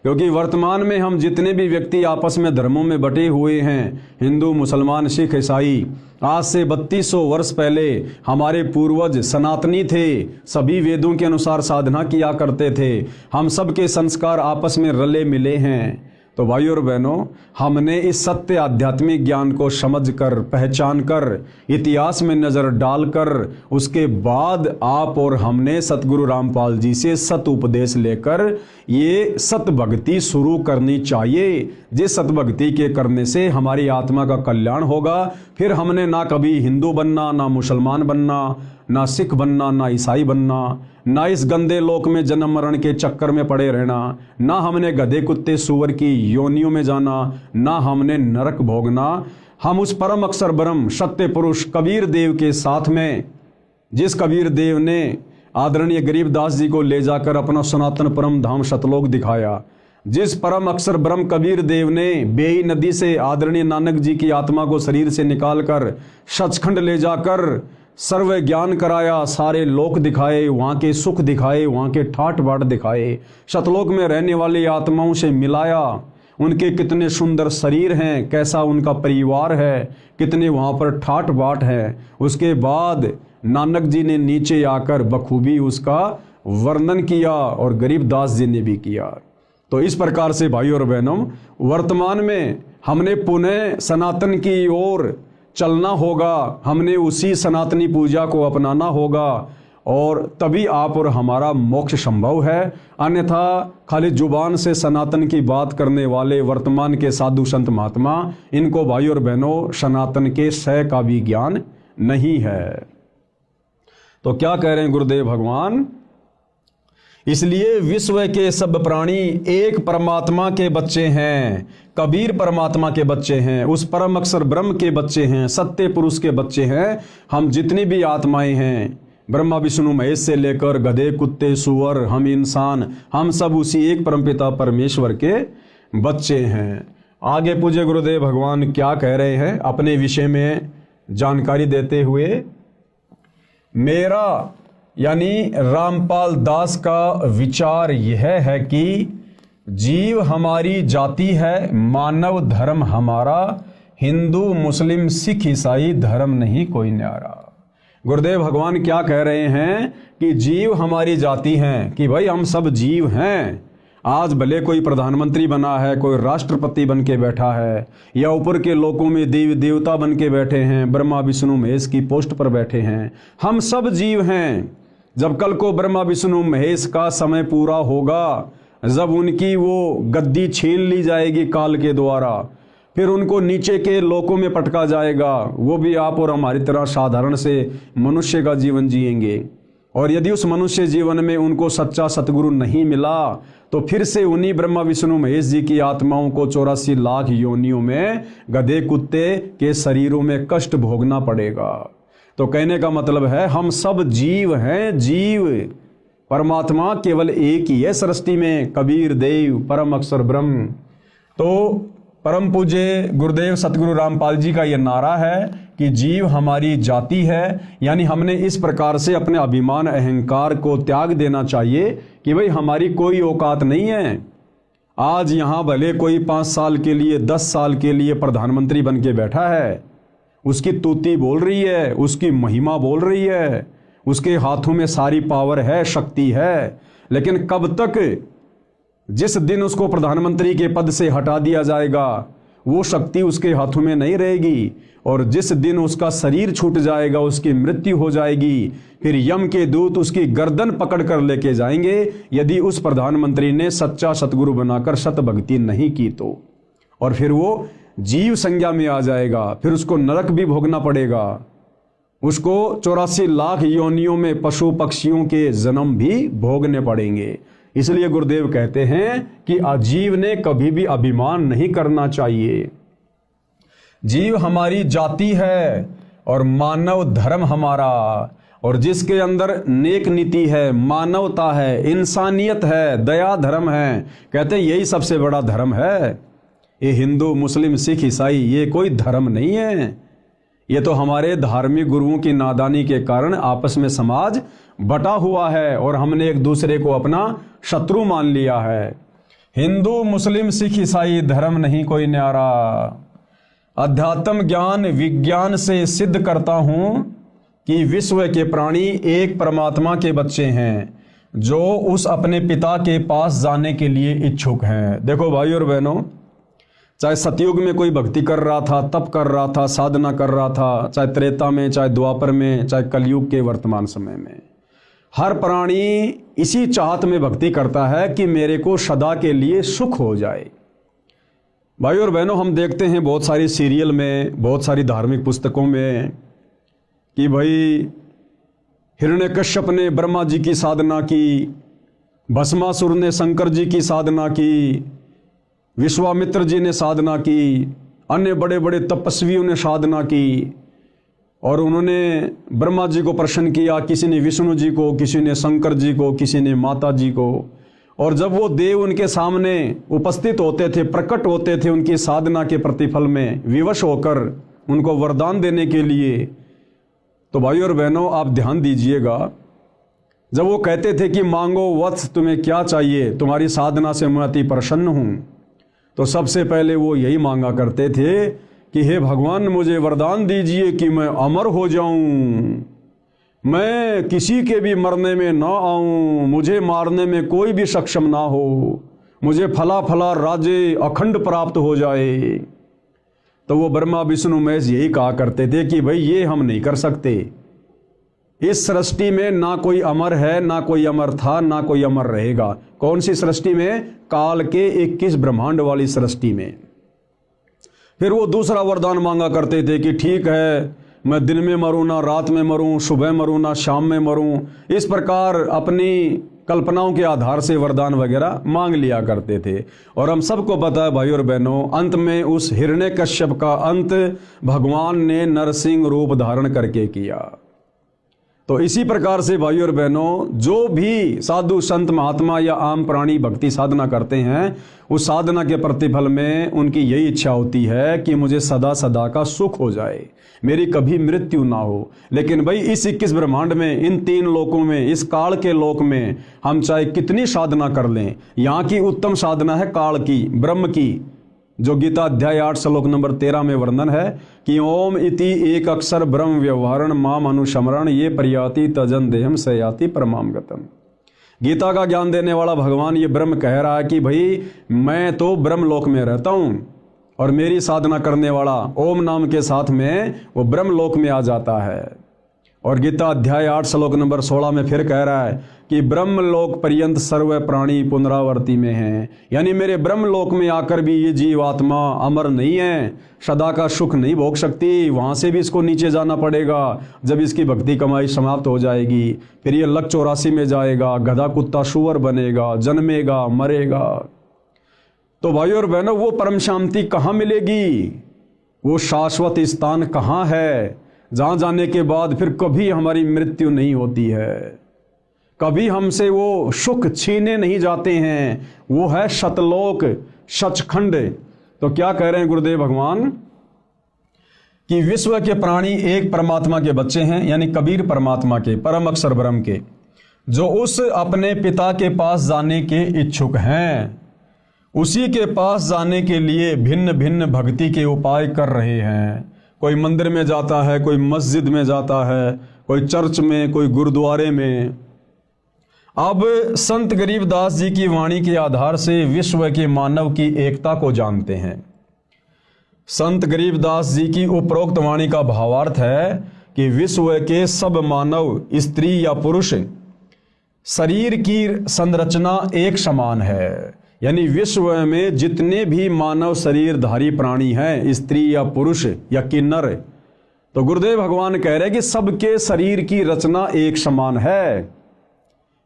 क्योंकि वर्तमान में हम जितने भी व्यक्ति आपस में धर्मों में बटे हुए हैं, हिंदू, मुसलमान, सिख, ईसाई, आज से 3200 वर्ष पहले हमारे पूर्वज सनातनी थे, सभी वेदों के अनुसार साधना किया करते थे। हम सब के संस्कार आपस में रले मिले हैं। तो भाइयों और बहनों, हमने इस सत्य आध्यात्मिक ज्ञान को समझकर, पहचान कर, इतिहास में नज़र डालकर, उसके बाद आप और हमने सतगुरु रामपाल जी से सत उपदेश लेकर ये सत भक्ति शुरू करनी चाहिए। जिस सत भक्ति के करने से हमारी आत्मा का कल्याण होगा। फिर हमने ना कभी हिंदू बनना, ना मुसलमान बनना, ना सिख बनना, ना ईसाई बनना, ना इस गंदे लोक में जन्म मरण के चक्कर में पड़े रहना, ना हमने गधे कुत्ते सूअर की योनियों में जाना, ना हमने नरक भोगना। हम उस परम अक्षर ब्रह्म सत्य पुरुष कबीर देव के साथ में, जिस कबीर देव ने आदरणीय गरीबदास जी को ले जाकर अपना सनातन परम धाम सतलोक दिखाया, जिस परम अक्षर ब्रह्म कबीर देव ने बेई नदी से आदरणीय नानक जी की आत्मा को शरीर से निकालकर सचखंड ले जाकर सर्व ज्ञान कराया, सारे लोक दिखाए, वहाँ के सुख दिखाए, वहाँ के ठाट बाट दिखाए, सतलोक में रहने वाली आत्माओं से मिलाया, उनके कितने सुंदर शरीर हैं, कैसा उनका परिवार है, कितने वहाँ पर ठाट बाट है। उसके बाद नानक जी ने नीचे आकर बखूबी उसका वर्णन किया और गरीबदास जी ने भी किया। तो इस प्रकार से भाई और बहनों, वर्तमान में हमने पुनः सनातन की ओर चलना होगा, हमने उसी सनातनी पूजा को अपनाना होगा और तभी आप और हमारा मोक्ष संभव है। अन्यथा खाली जुबान से सनातन की बात करने वाले वर्तमान के साधु संत महात्मा, इनको भाई और बहनों सनातन के सह का भी ज्ञान नहीं है। तो क्या कह रहे हैं गुरुदेव भगवान? इसलिए विश्व के सब प्राणी एक परमात्मा के बच्चे हैं, कबीर परमात्मा के बच्चे हैं, उस परम अक्षर ब्रह्म के बच्चे हैं, सत्य पुरुष के बच्चे हैं। हम जितनी भी आत्माएं हैं, ब्रह्मा विष्णु महेश से लेकर गधे कुत्ते सूअर, हम इंसान, हम सब उसी एक परमपिता परमेश्वर के बच्चे हैं। आगे पूज्य गुरुदेव भगवान क्या कह रहे हैं अपने विषय में जानकारी देते हुए? मेरा यानी रामपाल दास का विचार यह है कि जीव हमारी जाति है, मानव धर्म हमारा, हिंदू मुस्लिम सिख ईसाई धर्म नहीं कोई न्यारा। गुरुदेव भगवान क्या कह रहे हैं कि जीव हमारी जाति हैं, कि भाई हम सब जीव हैं। आज भले कोई प्रधानमंत्री बना है, कोई राष्ट्रपति बन के बैठा है, या ऊपर के लोकों में देवी देवता बन के बैठे हैं, ब्रह्मा विष्णु महेश की पोस्ट पर बैठे हैं, हम सब जीव हैं। जब कल को ब्रह्मा विष्णु महेश का समय पूरा होगा, जब उनकी वो गद्दी छीन ली जाएगी काल के द्वारा, फिर उनको नीचे के लोकों में पटका जाएगा, वो भी आप और हमारी तरह साधारण से मनुष्य का जीवन जिएंगे। और यदि उस मनुष्य जीवन में उनको सच्चा सतगुरु नहीं मिला, तो फिर से उन्हीं ब्रह्मा विष्णु महेश जी की आत्माओं को 84 लाख योनियों में गधे कुत्ते के शरीरों में कष्ट भोगना पड़ेगा। तो कहने का मतलब है हम सब जीव हैं, जीव। परमात्मा केवल एक ही है सृष्टि में, कबीर देव परम अक्षर ब्रह्म। तो परम पूज्य गुरुदेव सतगुरु रामपाल जी का यह नारा है कि जीव हमारी जाति है, यानी हमने इस प्रकार से अपने अभिमान अहंकार को त्याग देना चाहिए कि भाई हमारी कोई औकात नहीं है। आज यहाँ भले कोई 5 साल के लिए 10 साल के लिए प्रधानमंत्री बन के बैठा है, उसकी तूती बोल रही है, उसकी महिमा बोल रही है, उसके हाथों में सारी पावर है, शक्ति है, लेकिन कब तक? जिस दिन उसको प्रधानमंत्री के पद से हटा दिया जाएगा, वो शक्ति उसके हाथों में नहीं रहेगी। और जिस दिन उसका शरीर छूट जाएगा, उसकी मृत्यु हो जाएगी, फिर यम के दूत उसकी गर्दन पकड़ कर लेके जाएंगे, यदि उस प्रधानमंत्री ने सच्चा सतगुरु बनाकर सत भक्ति नहीं की तो। और फिर वो जीव संज्ञा में आ जाएगा, फिर उसको नरक भी भोगना पड़ेगा, उसको 84 लाख योनियों में पशु पक्षियों के जन्म भी भोगने पड़ेंगे। इसलिए गुरुदेव कहते हैं कि अजीव ने कभी भी अभिमान नहीं करना चाहिए। जीव हमारी जाति है और मानव धर्म हमारा, और जिसके अंदर नेक नीति है, मानवता है, इंसानियत है, दया धर्म है, कहते हैं यही सबसे बड़ा धर्म है। ये हिंदू मुस्लिम सिख ईसाई ये कोई धर्म नहीं है, ये तो हमारे धार्मिक गुरुओं की नादानी के कारण आपस में समाज बटा हुआ है और हमने एक दूसरे को अपना शत्रु मान लिया है। हिंदू मुस्लिम सिख ईसाई धर्म नहीं कोई न्यारा। अध्यात्म ज्ञान विज्ञान से सिद्ध करता हूं कि विश्व के प्राणी एक परमात्मा के बच्चे हैं, जो उस अपने पिता के पास जाने के लिए इच्छुक हैं। देखो भाई और बहनों, चाहे सतयुग में कोई भक्ति कर रहा था, तप कर रहा था, साधना कर रहा था, चाहे त्रेता में, चाहे द्वापर में, चाहे कलयुग के वर्तमान समय में, हर प्राणी इसी चाहत में भक्ति करता है कि मेरे को सदा के लिए सुख हो जाए। भाई और बहनों, हम देखते हैं बहुत सारी सीरियल में, बहुत सारी धार्मिक पुस्तकों में कि भाई हिरण्यकश्यप ने ब्रह्मा जी की साधना की, भस्मासुर ने शंकर जी की साधना की, विश्वामित्र जी ने साधना की, अन्य बड़े बड़े तपस्वियों ने साधना की, और उन्होंने ब्रह्मा जी को प्रसन्न किया, किसी ने विष्णु जी को, किसी ने शंकर जी को, किसी ने माता जी को। और जब वो देव उनके सामने उपस्थित होते थे, प्रकट होते थे उनकी साधना के प्रतिफल में विवश होकर उनको वरदान देने के लिए, तो भाई और बहनों आप ध्यान दीजिएगा, जब वो कहते थे कि मांगो वत्स तुम्हें क्या चाहिए, तुम्हारी साधना से मैं अति प्रसन्न हूँ, तो सबसे पहले वो यही मांगा करते थे कि हे भगवान मुझे वरदान दीजिए कि मैं अमर हो जाऊं, मैं किसी के भी मरने में ना आऊं, मुझे मारने में कोई भी सक्षम ना हो, मुझे फला फला राज्य अखंड प्राप्त हो जाए। तो वो ब्रह्मा विष्णु महेश यही कहा करते थे कि भाई ये हम नहीं कर सकते। इस सृष्टि में ना कोई अमर है, ना कोई अमर था, ना कोई अमर रहेगा। कौन सी सृष्टि में? काल के 21 ब्रह्मांड वाली सृष्टि में। फिर वो दूसरा वरदान मांगा करते थे कि ठीक है, मैं दिन में मरूं ना रात में मरूं, सुबह मरूं ना शाम में मरूं। इस प्रकार अपनी कल्पनाओं के आधार से वरदान वगैरह मांग लिया करते थे। और हम सबको पता है भाई और बहनों, अंत में उस हिरण्यकश्यप का अंत भगवान ने नरसिंह रूप धारण करके किया। तो इसी प्रकार से भाई और बहनों, जो भी साधु संत महात्मा या आम प्राणी भक्ति साधना करते हैं, उस साधना के प्रतिफल में उनकी यही इच्छा होती है कि मुझे सदा सदा का सुख हो जाए, मेरी कभी मृत्यु ना हो। लेकिन भाई इस 21 ब्रह्मांड में, इन 3 लोकों में, इस काल के लोक में हम चाहे कितनी साधना कर लें, यहाँ की उत्तम साधना है काल की, ब्रह्म की, जो गीता अध्याय 8 श्लोक नंबर 13 में वर्णन है कि ओम इति एक अक्षर ब्रह्म व्यवहारण माम अनुशमरण ये प्रयाति तजन देहम सयाति परमाम गतम। गीता का ज्ञान देने वाला भगवान ये ब्रह्म कह रहा है कि भाई मैं तो ब्रह्म लोक में रहता हूँ, और मेरी साधना करने वाला ओम नाम के साथ में वो ब्रह्म लोक में आ जाता है। और गीता अध्याय 8 श्लोक नंबर 16 में फिर कह रहा है कि ब्रह्म लोक पर्यंत सर्व प्राणी पुनरावर्ती में हैं। यानी मेरे ब्रह्म लोक में आकर भी ये जीवात्मा अमर नहीं है, सदा का सुख नहीं भोग सकती, वहाँ से भी इसको नीचे जाना पड़ेगा। जब इसकी भक्ति कमाई समाप्त हो जाएगी, फिर ये लक 84 में जाएगा, गधा कुत्ता सुअर बनेगा, जन्मेगा, मरेगा। तो भाई और बहनों, वो परम शांति कहाँ मिलेगी? वो शाश्वत स्थान कहाँ है जहाँ जाने के बाद फिर कभी हमारी मृत्यु नहीं होती है, कभी हमसे वो सुख छीने नहीं जाते हैं? वो है सतलोक, सचखंड। तो क्या कह रहे हैं गुरुदेव भगवान कि विश्व के प्राणी एक परमात्मा के बच्चे हैं, यानी कबीर परमात्मा के, परम अक्षर ब्रह्म के, जो उस अपने पिता के पास जाने के इच्छुक हैं। उसी के पास जाने के लिए भिन्न भिन्न भक्ति के उपाय कर रहे हैं। कोई मंदिर में जाता है, कोई मस्जिद में जाता है, कोई चर्च में, कोई गुरुद्वारे में। अब संत गरीबदास जी की वाणी के आधार से विश्व के मानव की एकता को जानते हैं। संत गरीबदास जी की उपरोक्त वाणी का भावार्थ है कि विश्व के सब मानव, स्त्री या पुरुष, शरीर की संरचना एक समान है। यानी विश्व में जितने भी मानव शरीरधारी प्राणी हैं, स्त्री या पुरुष या किन्नर, तो गुरुदेव भगवान कह रहे हैं कि सबके शरीर की रचना एक समान है।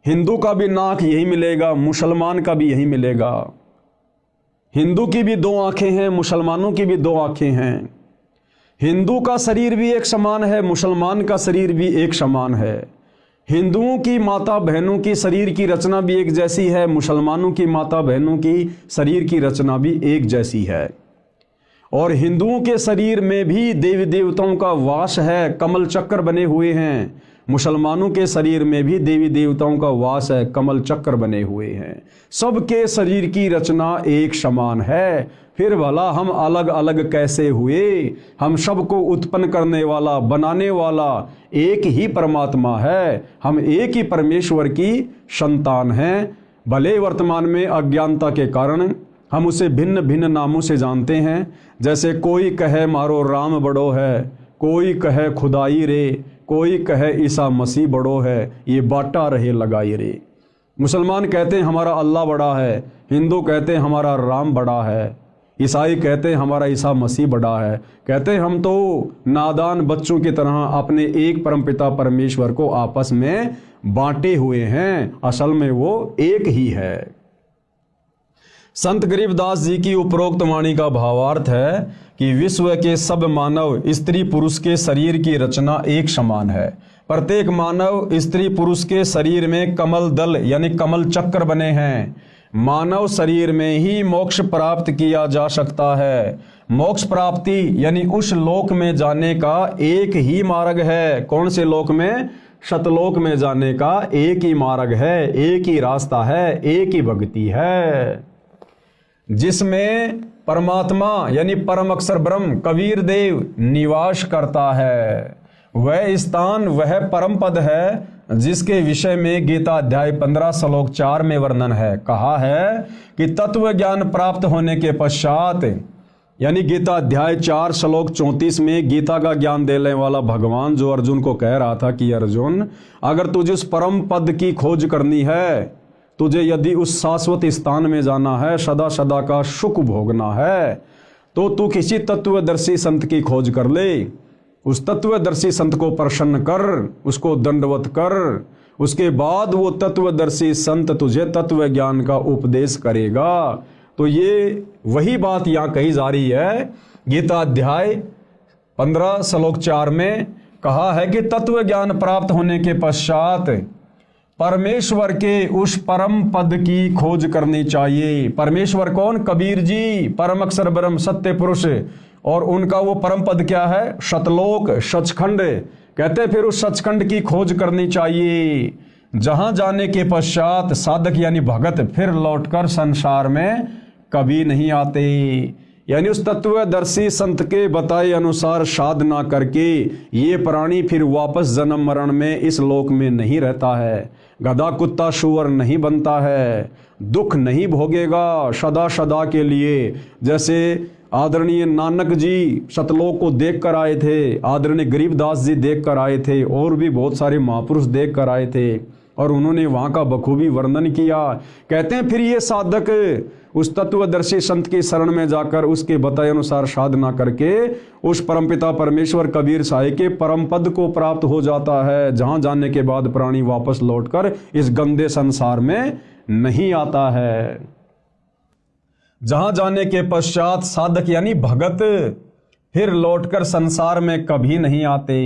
हिंदू का भी नाक यही मिलेगा, मुसलमान का भी यही मिलेगा। हिंदू की भी 2 आंखें हैं, मुसलमानों की भी 2 आंखें हैं। हिंदू का शरीर भी एक समान है, मुसलमान का शरीर भी एक समान है। हिंदुओं की माता बहनों की शरीर की रचना भी एक जैसी है, मुसलमानों की माता बहनों की शरीर की रचना भी एक जैसी है। और हिंदुओं के शरीर में भी देवी देवताओं का वास है, कमल चक्र बने हुए हैं। मुसलमानों के शरीर में भी देवी देवताओं का वास है, कमल चक्र बने हुए हैं। सबके शरीर की रचना एक समान है। फिर भला हम अलग अलग कैसे हुए? हम सबको उत्पन्न करने वाला, बनाने वाला एक ही परमात्मा है। हम एक ही परमेश्वर की संतान हैं। भले वर्तमान में अज्ञानता के कारण हम उसे भिन्न भिन्न नामों से जानते हैं। जैसे कोई कहे मारो राम बड़ो है, कोई कहे खुदाई रे, कोई कहे ईसा मसीह बड़ो है, ये बाटा रहे लगाई रे। मुसलमान कहते हैं हमारा अल्लाह बड़ा है, हिंदू कहते हैं हमारा राम बड़ा है, ईसाई कहते हैं हमारा ईसा मसीह बड़ा है। कहते हैं हम तो नादान बच्चों की तरह अपने एक परमपिता परमेश्वर को आपस में बांटे हुए हैं, असल में वो एक ही है। संत गरीबदास जी की उपरोक्त वाणी का भावार्थ है कि विश्व के सब मानव, स्त्री पुरुष के शरीर की रचना एक समान है। प्रत्येक मानव, स्त्री पुरुष के शरीर में कमल दल यानी कमल चक्र बने हैं। मानव शरीर में ही मोक्ष प्राप्त किया जा सकता है। मोक्ष प्राप्ति यानी उस लोक में जाने का एक ही मार्ग है। कौन से लोक में? सतलोक में जाने का एक ही मार्ग है, एक ही रास्ता है, एक ही भक्ति है, जिसमें परमात्मा यानी परम अक्षर ब्रह्म कबीर देव निवास करता है। वह स्थान वह परम पद है जिसके विषय में गीता अध्याय 15 श्लोक 4 में वर्णन है। कहा है कि तत्व ज्ञान प्राप्त होने के पश्चात, यानी गीता अध्याय 4 श्लोक 34 में गीता का ज्ञान देने वाला भगवान जो अर्जुन को कह रहा था कि अर्जुन, अगर तुझे उस परम पद की खोज करनी है, तुझे यदि उस शाश्वत स्थान में जाना है, सदा सदा का सुख भोगना है, तो तू किसी तत्वदर्शी संत की खोज कर ले। उस तत्वदर्शी संत को प्रसन्न कर, उसको दंडवत कर, उसके बाद वो तत्वदर्शी संत तुझे तत्व ज्ञान का उपदेश करेगा। तो ये वही बात यहाँ कही जा रही है। गीता अध्याय 15 श्लोक 4 में कहा है कि तत्व ज्ञान प्राप्त होने के पश्चात परमेश्वर के उस परम पद की खोज करनी चाहिए। परमेश्वर कौन? कबीर जी, परम अक्षर ब्रह्म सत्य पुरुष। और उनका वो परम पद क्या है? सतलोक, सचखंड। कहते फिर उस सचखंड की खोज करनी चाहिए, जहां जाने के पश्चात साधक यानी भगत फिर लौटकर संसार में कभी नहीं आते। यानी उस तत्वदर्शी संत के बताए अनुसार साधना करके ये प्राणी फिर वापस जन्म मरण में इस लोक में नहीं रहता है, गधा कुत्ता सुअर नहीं बनता है, दुख नहीं भोगेगा सदा सदा के लिए। जैसे आदरणीय नानक जी सतलोक को देख कर आए थे, आदरणीय गरीबदास जी देख कर आए थे, और भी बहुत सारे महापुरुष देख कर आए थे, और उन्होंने वहाँ का बखूबी वर्णन किया। कहते हैं फिर ये साधक उस तत्वदर्शी संत की शरण में जाकर उसके बताए अनुसार साधना करके उस परमपिता परमेश्वर कबीर साहिब के परम पद को प्राप्त हो जाता है, जहां जाने के बाद प्राणी वापस लौटकर इस गंदे संसार में नहीं आता है। जहां जाने के पश्चात साधक यानी भगत फिर लौटकर संसार में कभी नहीं आते।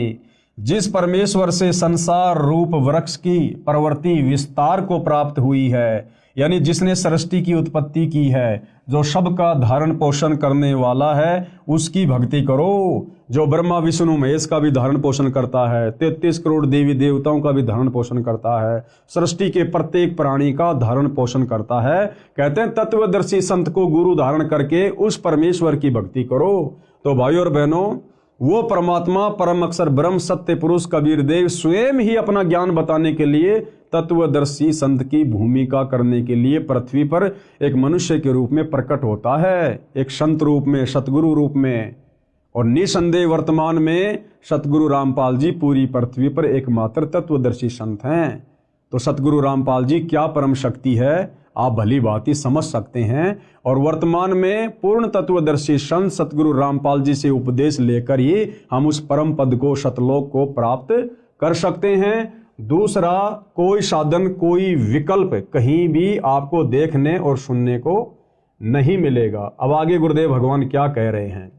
जिस परमेश्वर से संसार रूप वृक्ष की प्रवृत्ति विस्तार को प्राप्त हुई है, यानी जिसने सृष्टि की उत्पत्ति की है, जो सबका धारण पोषण करने वाला है, उसकी भक्ति करो। जो ब्रह्मा विष्णु महेश का भी धारण पोषण करता है, 33 करोड़ देवी देवताओं का भी धारण पोषण करता है, सृष्टि के प्रत्येक प्राणी का धारण पोषण करता है। कहते हैं तत्वदर्शी संत को गुरु धारण करके उस परमेश्वर की भक्ति करो। तो भाइयों और बहनों, वो परमात्मा परम अक्षर ब्रह्म सत्य पुरुष कबीर देव स्वयं ही अपना ज्ञान बताने के लिए तत्वदर्शी संत की भूमिका करने के लिए पृथ्वी पर एक मनुष्य के रूप में प्रकट होता है, एक संत रूप में, सतगुरु रूप में। और निसंदेह वर्तमान में सतगुरु रामपाल जी पूरी पृथ्वी पर एकमात्र तत्वदर्शी संत हैं। तो सतगुरु रामपाल जी क्या परम शक्ति है, आप भली बात ही समझ सकते हैं। और वर्तमान में पूर्ण तत्वदर्शी संत सतगुरु रामपाल जी से उपदेश लेकर ही हम उस परम पद को, सतलोक को प्राप्त कर सकते हैं। दूसरा कोई साधन, कोई विकल्प कहीं भी आपको देखने और सुनने को नहीं मिलेगा। अब आगे गुरुदेव भगवान क्या कह रहे हैं।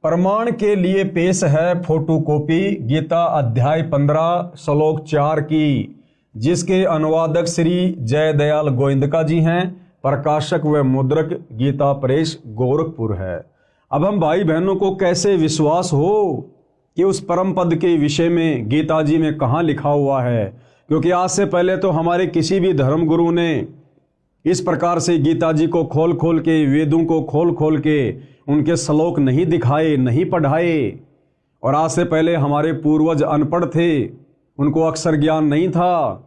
प्रमाण के लिए पेश है फोटोकॉपी गीता अध्याय 15 श्लोक 4 की, जिसके अनुवादक श्री जय दयाल गोविंदका जी हैं, प्रकाशक व मुद्रक गीता प्रेस गोरखपुर है। अब हम भाई बहनों को कैसे विश्वास हो कि उस परम पद के विषय में गीता जी में कहाँ लिखा हुआ है, क्योंकि आज से पहले तो हमारे किसी भी धर्म गुरु ने इस प्रकार से गीता जी को खोल खोल के, वेदों को खोल खोल के उनके श्लोक नहीं दिखाए, नहीं पढ़ाए। और आज से पहले हमारे पूर्वज अनपढ़ थे, उनको अक्षर ज्ञान नहीं था,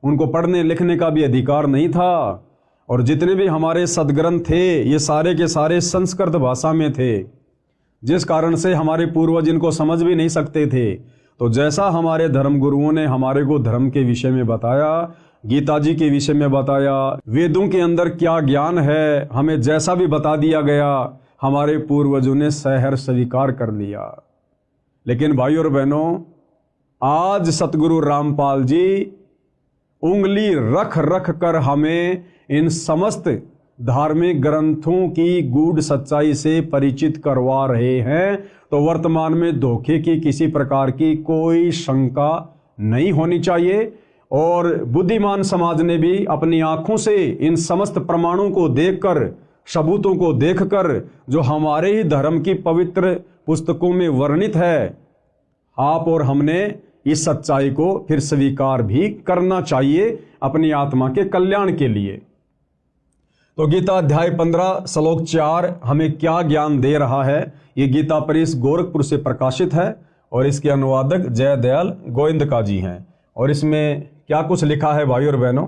उनको पढ़ने लिखने का भी अधिकार नहीं था। और जितने भी हमारे सदग्रंथ थे ये सारे के सारे संस्कृत भाषा में थे, जिस कारण से हमारे पूर्वज इनको समझ भी नहीं सकते थे। तो जैसा हमारे धर्म गुरुओं ने हमारे को धर्म के विषय में बताया, गीता जी के विषय में बताया, वेदों के अंदर क्या ज्ञान है हमें जैसा भी बता दिया गया, हमारे पूर्वजों ने सहर्ष स्वीकार कर लिया। लेकिन भाइयों और बहनों, आज सतगुरु रामपाल जी उंगली रख रख कर हमें इन समस्त धार्मिक ग्रंथों की गूढ़ सच्चाई से परिचित करवा रहे हैं। तो वर्तमान में धोखे की किसी प्रकार की कोई शंका नहीं होनी चाहिए। और बुद्धिमान समाज ने भी अपनी आंखों से इन समस्त प्रमाणों को देखकर, सबूतों को देखकर, जो हमारे ही धर्म की पवित्र पुस्तकों में वर्णित है, आप और हमने इस सच्चाई को फिर स्वीकार भी करना चाहिए अपनी आत्मा के कल्याण के लिए। तो गीता अध्याय 15 श्लोक 4 हमें क्या ज्ञान दे रहा है, ये गीता प्रेस गोरखपुर से प्रकाशित है और इसके अनुवादक जयदयाल गोविंदका जी हैं। और इसमें क्या कुछ लिखा है भाई और बहनों,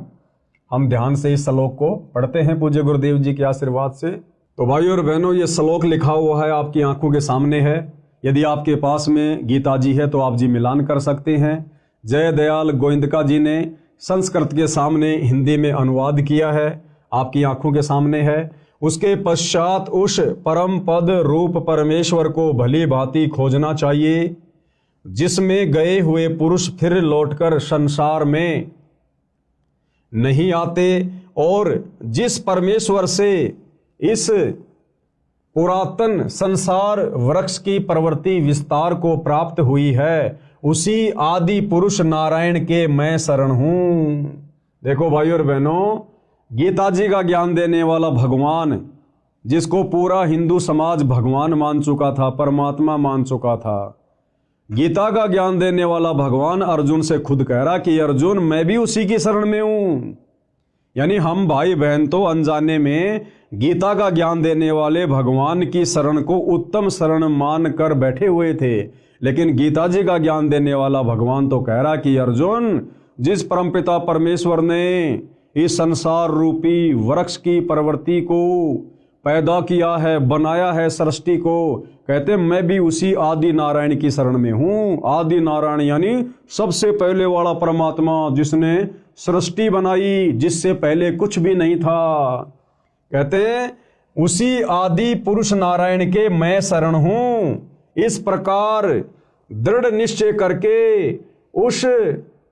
हम ध्यान से इस श्लोक को पढ़ते हैं पूज्य गुरुदेव जी के आशीर्वाद से। तो भाई और बहनों, ये श्लोक लिखा हुआ है, आपकी आंखों के सामने है। यदि आपके पास में गीता जी है तो आप जी मिलान कर सकते हैं। जयदयाल गोविंदका जी ने संस्कृत के सामने हिंदी में अनुवाद किया है, आपकी आंखों के सामने है। उसके पश्चात उस परम पद रूप परमेश्वर को भली भांति खोजना चाहिए, जिसमें गए हुए पुरुष फिर लौटकर संसार में नहीं आते, और जिस परमेश्वर से इस पुरातन संसार वृक्ष की प्रवृत्ति विस्तार को प्राप्त हुई है, उसी आदि पुरुष नारायण के मैं शरण हूं। देखो भाई और बहनों, गीता जी का ज्ञान देने वाला भगवान, जिसको पूरा हिंदू समाज भगवान मान चुका था, परमात्मा मान चुका था, गीता का ज्ञान देने वाला भगवान अर्जुन से खुद कह रहा कि अर्जुन मैं भी उसी की शरण में हूं। यानी हम भाई बहन तो अनजाने में गीता का ज्ञान देने वाले भगवान की शरण को उत्तम शरण मान कर बैठे हुए थे, लेकिन गीता जी का ज्ञान देने वाला भगवान तो कह रहा कि अर्जुन, जिस परमपिता परमेश्वर ने इस संसार रूपी वृक्ष की प्रवृत्ति को पैदा किया है, बनाया है सृष्टि को, कहते मैं भी उसी आदि नारायण की शरण में हूं। आदि नारायण यानी सबसे पहले वाला परमात्मा, जिसने सृष्टि बनाई, जिससे पहले कुछ भी नहीं था। कहते उसी आदि पुरुष नारायण के मैं शरण हूं। इस प्रकार दृढ़ निश्चय करके उस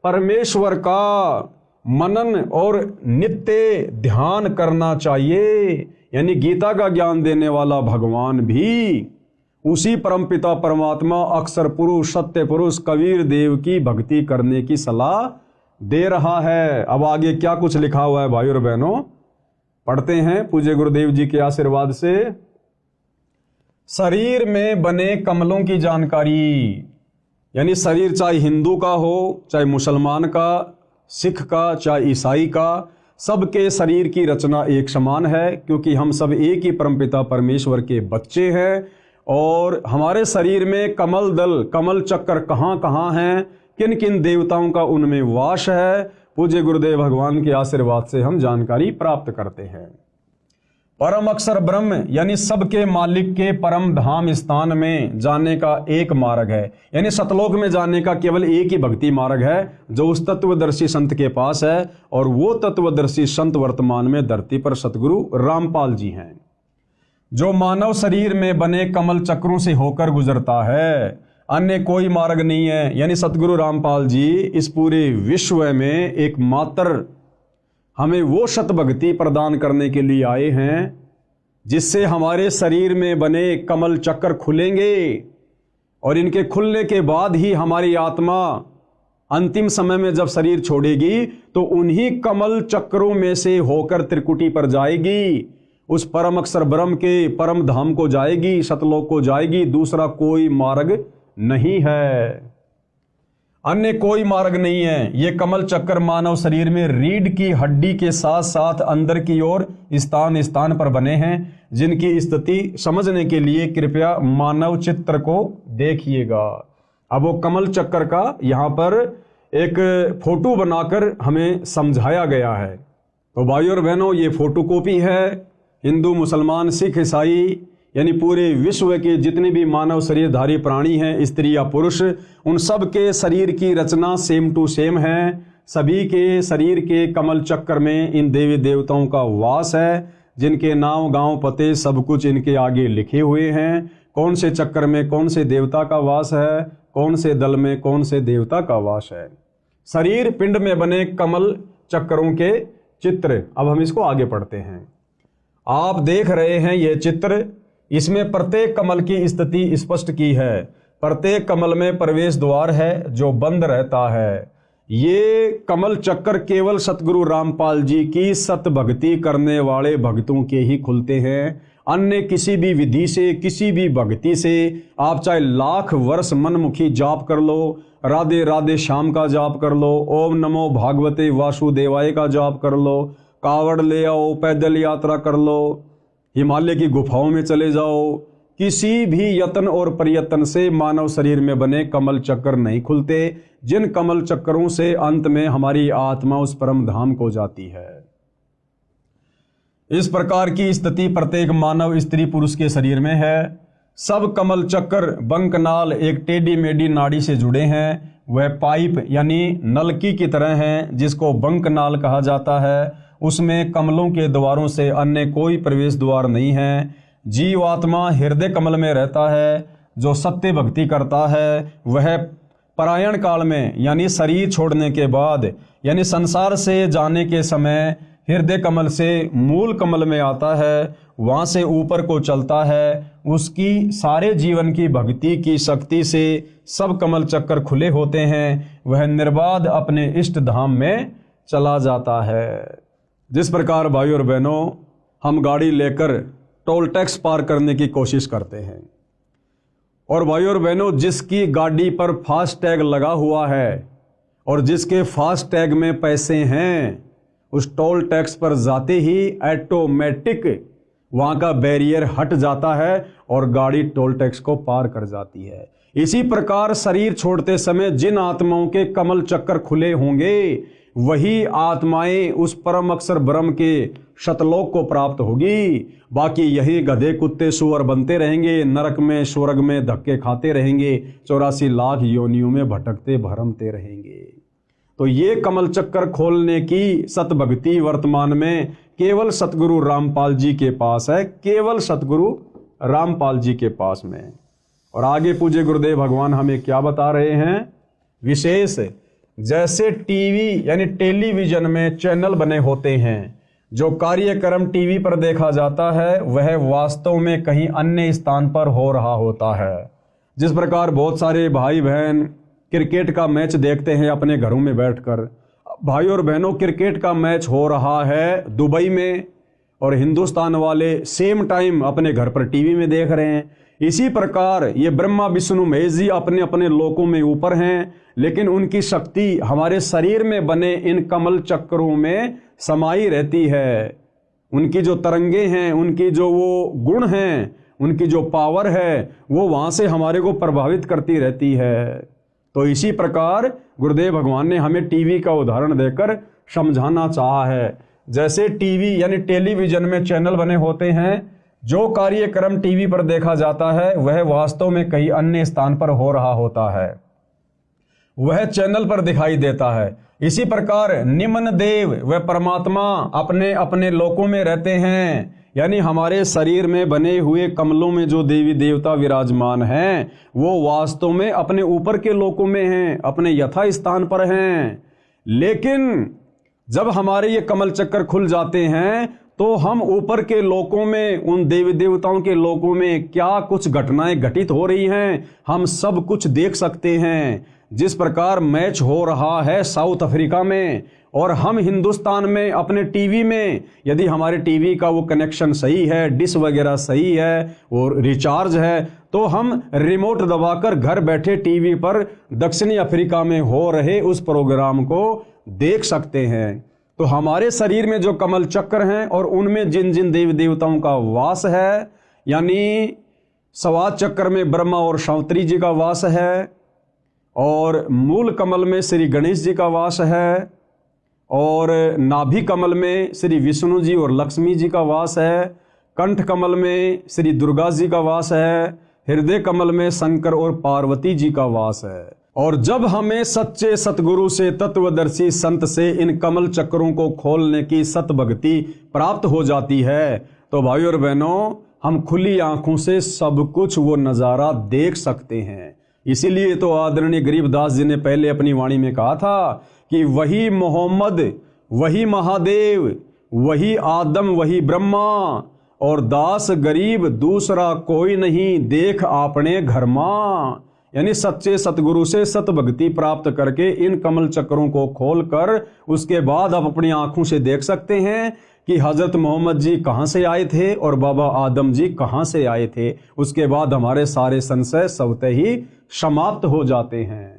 परमेश्वर का मनन और नित्य ध्यान करना चाहिए। यानी गीता का ज्ञान देने वाला भगवान भी उसी परमपिता परमात्मा अक्षर पुरुष सत्य पुरुष कबीर देव की भक्ति करने की सलाह दे रहा है। अब आगे क्या कुछ लिखा हुआ है भाई और बहनों, पढ़ते हैं पूज्य गुरुदेव जी के आशीर्वाद से। शरीर में बने कमलों की जानकारी, यानी शरीर चाहे हिंदू का हो, चाहे मुसलमान का, सिख का, चाहे ईसाई का, सबके शरीर की रचना एक समान है, क्योंकि हम सब एक ही परमपिता परमेश्वर के बच्चे हैं। और हमारे शरीर में कमल दल, कमल चक्कर कहाँ कहाँ हैं, किन किन देवताओं का उनमें वास है, पूज्य गुरुदेव भगवान के आशीर्वाद से हम जानकारी प्राप्त करते हैं। परम अक्षर ब्रह्म यानी सबके मालिक के परम धाम स्थान में जाने का एक मार्ग है, यानी सतलोक में जाने का केवल एक ही भक्ति मार्ग है, जो उस तत्वदर्शी संत के पास है। और वो तत्वदर्शी संत वर्तमान में धरती पर सतगुरु रामपाल जी हैं, जो मानव शरीर में बने कमल चक्रों से होकर गुजरता है, अन्य कोई मार्ग नहीं है। यानी सतगुरु रामपाल जी इस पूरे विश्व में एकमात्र हमें वो सत भक्ति प्रदान करने के लिए आए हैं, जिससे हमारे शरीर में बने कमल चक्र खुलेंगे, और इनके खुलने के बाद ही हमारी आत्मा अंतिम समय में जब शरीर छोड़ेगी तो उन्हीं कमल चक्रों में से होकर त्रिकुटी पर जाएगी, उस परम अक्षर ब्रह्म के परम धाम को जाएगी, सतलोक को जाएगी। दूसरा कोई मार्ग नहीं है, अन्य कोई मार्ग नहीं है। ये कमल चक्कर मानव शरीर में रीढ़ की हड्डी के साथ साथ अंदर की ओर स्थान स्थान पर बने हैं, जिनकी स्थिति समझने के लिए कृपया मानव चित्र को देखिएगा। अब वो कमल चक्कर का यहाँ पर एक फोटो बनाकर हमें समझाया गया है। तो भाइयों और बहनों, ये फोटोकॉपी है। हिंदू, मुसलमान, सिख, ईसाई यानी पूरे विश्व के जितने भी मानव शरीरधारी प्राणी हैं, स्त्री या पुरुष, उन सब के शरीर की रचना सेम टू सेम है। सभी के शरीर के कमल चक्र में इन देवी देवताओं का वास है, जिनके नाम, गांव, पते सब कुछ इनके आगे लिखे हुए हैं। कौन से चक्र में कौन से देवता का वास है, कौन से दल में कौन से देवता का वास है। शरीर पिंड में बने कमल चक्रों के चित्र। अब हम इसको आगे पढ़ते हैं। आप देख रहे हैं यह चित्र, इसमें प्रत्येक कमल की स्थिति स्पष्ट की है। प्रत्येक कमल में प्रवेश द्वार है जो बंद रहता है। ये कमल चक्कर केवल सतगुरु रामपाल जी की सत भक्ति करने वाले भक्तों के ही खुलते हैं। अन्य किसी भी विधि से, किसी भी भक्ति से आप चाहे लाख वर्ष मनमुखी जाप कर लो, राधे राधे श्याम का जाप कर लो, ओम नमो भागवते वासुदेवाय का जाप कर लो, कावड़ ले आओ, पैदल यात्रा कर लो, हिमालय की गुफाओं में चले जाओ, किसी भी यत्न और प्रयत्न से मानव शरीर में बने कमल चक्र नहीं खुलते, जिन कमल चक्रों से अंत में हमारी आत्मा उस परम धाम को जाती है। इस प्रकार की स्थिति प्रत्येक मानव स्त्री पुरुष के शरीर में है। सब कमल चक्र बंकनाल एक टेढ़ी मेढ़ी नाड़ी से जुड़े हैं। वह पाइप यानी नलकी की तरह हैं, जिसको बंकनाल कहा जाता है। उसमें कमलों के द्वारों से अन्य कोई प्रवेश द्वार नहीं है। जीवात्मा हृदय कमल में रहता है। जो सत्य भक्ति करता है वह परायण काल में यानी शरीर छोड़ने के बाद यानी संसार से जाने के समय हृदय कमल से मूल कमल में आता है, वहाँ से ऊपर को चलता है। उसकी सारे जीवन की भक्ति की शक्ति से सब कमल चक्कर खुले होते हैं। वह निर्बाध अपने इष्ट धाम में चला जाता है। जिस प्रकार भाई और बहनों हम गाड़ी लेकर टोल टैक्स पार करने की कोशिश करते हैं, और भाई और बहनों जिसकी गाड़ी पर फास्ट टैग लगा हुआ है और जिसके फास्ट टैग में पैसे हैं, उस टोल टैक्स पर जाते ही ऑटोमेटिक वहाँ का बैरियर हट जाता है और गाड़ी टोल टैक्स को पार कर जाती है। इसी प्रकार शरीर छोड़ते समय जिन आत्माओं के कमल चक्कर खुले होंगे वही आत्माएं उस परम अक्षर ब्रह्म के शतलोक को प्राप्त होगी। बाकी यही गधे कुत्ते सुअर बनते रहेंगे, नरक में स्वर्ग में धक्के खाते रहेंगे, 84 लाख योनियों में भटकते भरमते रहेंगे। तो ये कमल चक्कर खोलने की सतभक्ति वर्तमान में केवल सतगुरु रामपाल जी के पास है, केवल सतगुरु रामपाल जी के पास में। और आगे पूज्य गुरुदेव भगवान हमें क्या बता रहे हैं विशेष, जैसे टीवी यानी टेलीविजन में चैनल बने होते हैं, जो कार्यक्रम टीवी पर देखा जाता है वह वास्तव में कहीं अन्य स्थान पर हो रहा होता है। जिस प्रकार बहुत सारे भाई बहन क्रिकेट का मैच देखते हैं अपने घरों में बैठकर। भाई और बहनों क्रिकेट का मैच हो रहा है दुबई में और हिंदुस्तान वाले सेम टाइम अपने घर पर टीवी में देख रहे हैं। इसी प्रकार ये ब्रह्मा विष्णु महेश जी अपने अपने लोकों में ऊपर हैं, लेकिन उनकी शक्ति हमारे शरीर में बने इन कमल चक्रों में समाई रहती है। उनकी जो तरंगे हैं, उनकी जो वो गुण हैं, उनकी जो पावर है वो वहाँ से हमारे को प्रभावित करती रहती है। तो इसी प्रकार गुरुदेव भगवान ने हमें टीवी का उदाहरण देकर समझाना चाहा है। जैसे टीवी यानी टेलीविजन में चैनल बने होते हैं, जो कार्यक्रम टीवी पर देखा जाता है वह वास्तव में कहीं अन्य स्थान पर हो रहा होता है, वह चैनल पर दिखाई देता है। इसी प्रकार निम्न देव व परमात्मा अपने अपने लोकों में रहते हैं, यानी हमारे शरीर में बने हुए कमलों में जो देवी देवता विराजमान हैं वो वास्तव में अपने ऊपर के लोकों में हैं, अपने यथा स्थान पर हैं। लेकिन जब हमारे ये कमल चक्कर खुल जाते हैं तो हम ऊपर के लोकों में, उन देवी देवताओं के लोकों में क्या कुछ घटनाएं घटित हो रही हैं हम सब कुछ देख सकते हैं। जिस प्रकार मैच हो रहा है साउथ अफ्रीका में और हम हिंदुस्तान में अपने टीवी में, यदि हमारे टीवी का वो कनेक्शन सही है, डिश वगैरह सही है और रिचार्ज है, तो हम रिमोट दबाकर घर बैठे टीवी पर दक्षिणी अफ्रीका में हो रहे उस प्रोग्राम को देख सकते हैं। तो हमारे शरीर में जो कमल चक्र हैं और उनमें जिन जिन देवी देवताओं का वास है, यानी स्वाद चक्र में ब्रह्मा और शांत्री जी का वास है, और मूल कमल में श्री गणेश जी का वास है, और नाभि कमल में श्री विष्णु जी और लक्ष्मी जी का वास है, कंठ कमल में श्री दुर्गा जी का वास है, हृदय कमल में शंकर और पार्वती जी का वास है। और जब हमें सच्चे सतगुरु से, तत्वदर्शी संत से इन कमल चक्रों को खोलने की सतभक्ति प्राप्त हो जाती है तो भाई और बहनों हम खुली आंखों से सब कुछ वो नज़ारा देख सकते हैं। इसीलिए तो आदरणीय गरीबदास जी ने पहले अपनी वाणी में कहा था कि वही मोहम्मद, वही महादेव, वही आदम, वही ब्रह्मा, और दास गरीब दूसरा कोई नहीं, देख आपने घर मां। यानी सच्चे सतगुरु से सतभक्ति प्राप्त करके इन कमल चक्रों को खोलकर उसके बाद आप अपनी आंखों से देख सकते हैं कि हजरत मोहम्मद जी कहाँ से आए थे और बाबा आदम जी कहाँ से आए थे। उसके बाद हमारे सारे संशय स्वतः ही समाप्त हो जाते हैं।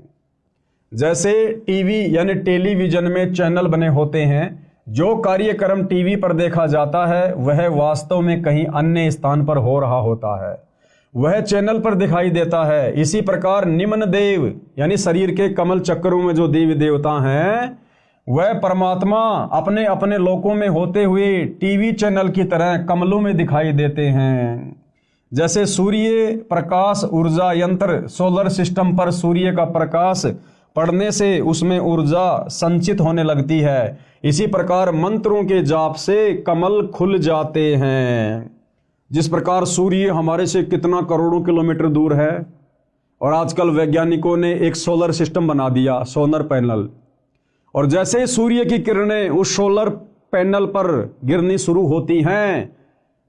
जैसे टीवी यानी टेलीविजन में चैनल बने होते हैं, जो कार्यक्रम टीवी पर देखा जाता है वह वास्तव में कहीं अन्य स्थान पर हो रहा होता है। वह चैनल पर दिखाई देता है। इसी प्रकार निम्न देव यानी शरीर के कमल चक्रों में जो देवी देवता हैं वह परमात्मा अपने अपने लोकों में होते हुए टीवी चैनल की तरह कमलों में दिखाई देते हैं। जैसे सूर्य प्रकाश ऊर्जा यंत्र सोलर सिस्टम पर सूर्य का प्रकाश पड़ने से उसमें ऊर्जा संचित होने लगती है, इसी प्रकार मंत्रों के जाप से कमल खुल जाते हैं। जिस प्रकार सूर्य हमारे से कितना करोड़ों किलोमीटर दूर है और आजकल वैज्ञानिकों ने एक सोलर सिस्टम बना दिया, सोलर पैनल, और जैसे सूर्य की किरणें उस सोलर पैनल पर गिरनी शुरू होती हैं,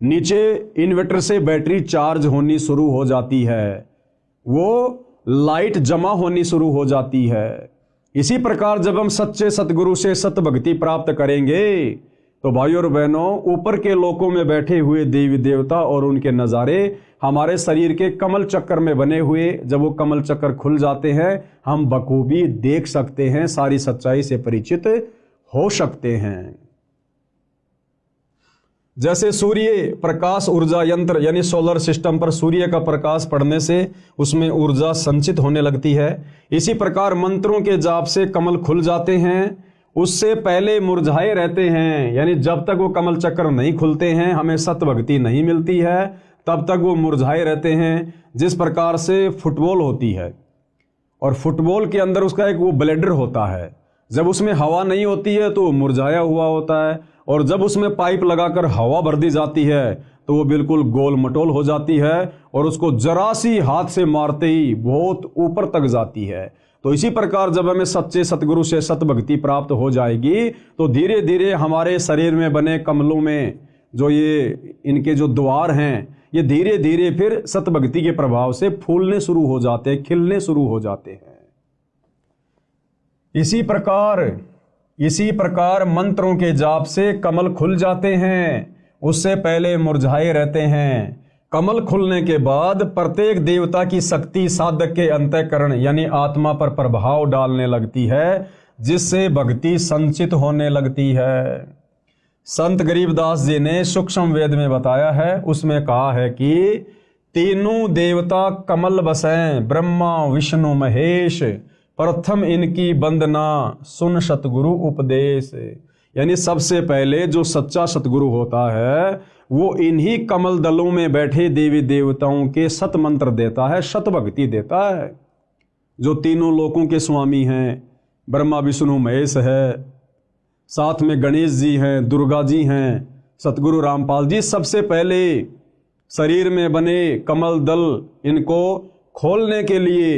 नीचे इन्वर्टर से बैटरी चार्ज होनी शुरू हो जाती है, वो लाइट जमा होनी शुरू हो जाती है। इसी प्रकार जब हम सच्चे सतगुरु से सत भक्ति प्राप्त करेंगे तो भाइयों और बहनों, ऊपर के लोकों में बैठे हुए देवी देवता और उनके नज़ारे हमारे शरीर के कमल चक्कर में बने हुए, जब वो कमल चक्कर खुल जाते हैं हम बखूबी देख सकते हैं, सारी सच्चाई से परिचित हो सकते हैं। जैसे सूर्य प्रकाश ऊर्जा यंत्र यानी सोलर सिस्टम पर सूर्य का प्रकाश पड़ने से उसमें ऊर्जा संचित होने लगती है, इसी प्रकार मंत्रों के जाप से कमल खुल जाते हैं। उससे पहले मुरझाए रहते हैं, यानी जब तक वो कमल चक्र नहीं खुलते हैं, हमें सत भक्ति नहीं मिलती है, तब तक वो मुरझाए रहते हैं। जिस प्रकार से फुटबॉल होती है और फुटबॉल के अंदर उसका एक वो ब्लेडर होता है, जब उसमें हवा नहीं होती है तो मुरझाया हुआ होता है, और जब उसमें पाइप लगाकर हवा भर दी जाती है तो वो बिल्कुल गोल मटोल हो जाती है और उसको जरा सी हाथ से मारते ही बहुत ऊपर तक जाती है। तो इसी प्रकार जब हमें सच्चे सतगुरु से सत भक्ति प्राप्त हो जाएगी तो धीरे धीरे हमारे शरीर में बने कमलों में जो ये इनके जो द्वार हैं ये धीरे धीरे फिर सत भक्ति के प्रभाव से फूलने शुरू हो जाते हैं, खिलने शुरू हो जाते हैं। इसी प्रकार मंत्रों के जाप से कमल खुल जाते हैं, उससे पहले मुरझाए रहते हैं। कमल खुलने के बाद प्रत्येक देवता की शक्ति साधक के अंतःकरण यानी आत्मा पर प्रभाव डालने लगती है, जिससे भक्ति संचित होने लगती है। संत गरीबदास जी ने सूक्ष्म वेद में बताया है, उसमें कहा है कि तीनों देवता कमल बसें ब्रह्मा विष्णु महेश, प्रथम इनकी वंदना सुन सतगुरु उपदेश। यानी सबसे पहले जो सच्चा सतगुरु होता है वो इन्हीं कमल दलों में बैठे देवी देवताओं के सत मंत्र देता है, सत भक्ति देता है। जो तीनों लोकों के स्वामी हैं, ब्रह्मा विष्णु महेश है, साथ में गणेश जी हैं, दुर्गा जी हैं, सतगुरु रामपाल जी, सबसे पहले शरीर में बने कमल दल इनको खोलने के लिए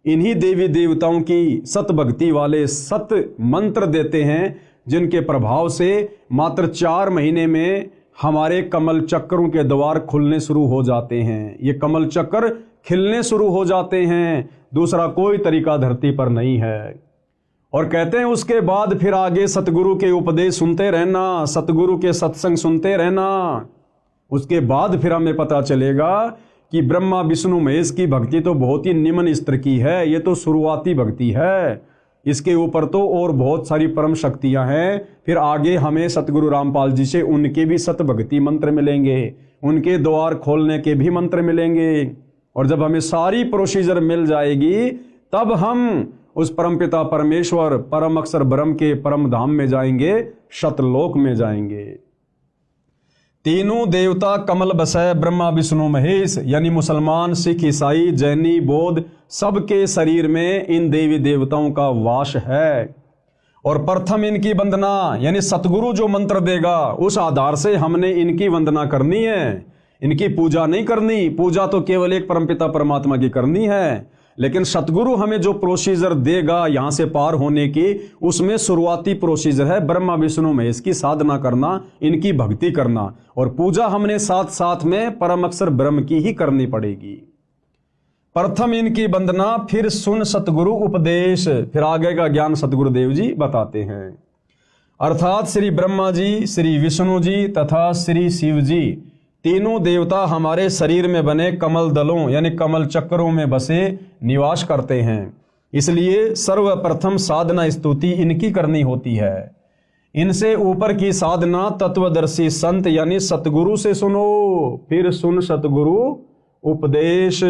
इन्हीं देवी देवताओं की सत भक्ति वाले सत मंत्र देते हैं, जिनके प्रभाव से मात्र 4 महीने में हमारे कमल चक्रों के द्वार खुलने शुरू हो जाते हैं। ये कमल चक्र खिलने शुरू हो जाते हैं, दूसरा कोई तरीका धरती पर नहीं है। और कहते हैं उसके बाद फिर आगे सतगुरु के उपदेश सुनते रहना, सतगुरु के सत्संग सुनते रहना। उसके बाद फिर हमें पता चलेगा कि ब्रह्मा विष्णु महेश की भक्ति तो बहुत ही निम्न स्तर की है, ये तो शुरुआती भक्ति है, इसके ऊपर तो और बहुत सारी परम शक्तियां हैं। फिर आगे हमें सतगुरु रामपाल जी से उनके भी सत भक्ति मंत्र मिलेंगे, उनके द्वार खोलने के भी मंत्र मिलेंगे, और जब हमें सारी प्रोसीजर मिल जाएगी तब हम उस परमपिता परमेश्वर परम अक्षर ब्रह्म के परम धाम में जाएंगे, शतलोक में जाएंगे। तीनों देवता कमल बसै ब्रह्मा विष्णु महेश, यानी मुसलमान सिख ईसाई जैनी बौद्ध सबके शरीर में इन देवी देवताओं का वास है। और प्रथम इनकी वंदना यानी सतगुरु जो मंत्र देगा उस आधार से हमने इनकी वंदना करनी है, इनकी पूजा नहीं करनी। पूजा तो केवल एक परमपिता परमात्मा की करनी है, लेकिन सतगुरु हमें जो प्रोसीजर देगा यहाँ से पार होने की, उसमें शुरुआती प्रोसीजर है ब्रह्मा विष्णु महेश की साधना करना, इनकी भक्ति करना, और पूजा हमने साथ साथ में परम अक्षर ब्रह्म की ही करनी पड़ेगी। प्रथम इनकी वंदना, फिर सुन सतगुरु उपदेश, फिर आगे का ज्ञान सतगुरुदेव जी बताते हैं। अर्थात श्री ब्रह्मा जी, श्री विष्णु जी तथा श्री शिव जी तीनों देवता हमारे शरीर में बने कमल दलों यानी कमल चक्रों में बसे निवास करते हैं। इसलिए सर्वप्रथम साधना स्तुति इनकी करनी होती है। इनसे ऊपर की साधना तत्वदर्शी संत यानी सतगुरु से सुनो, फिर सुन सतगुरु उपदेश।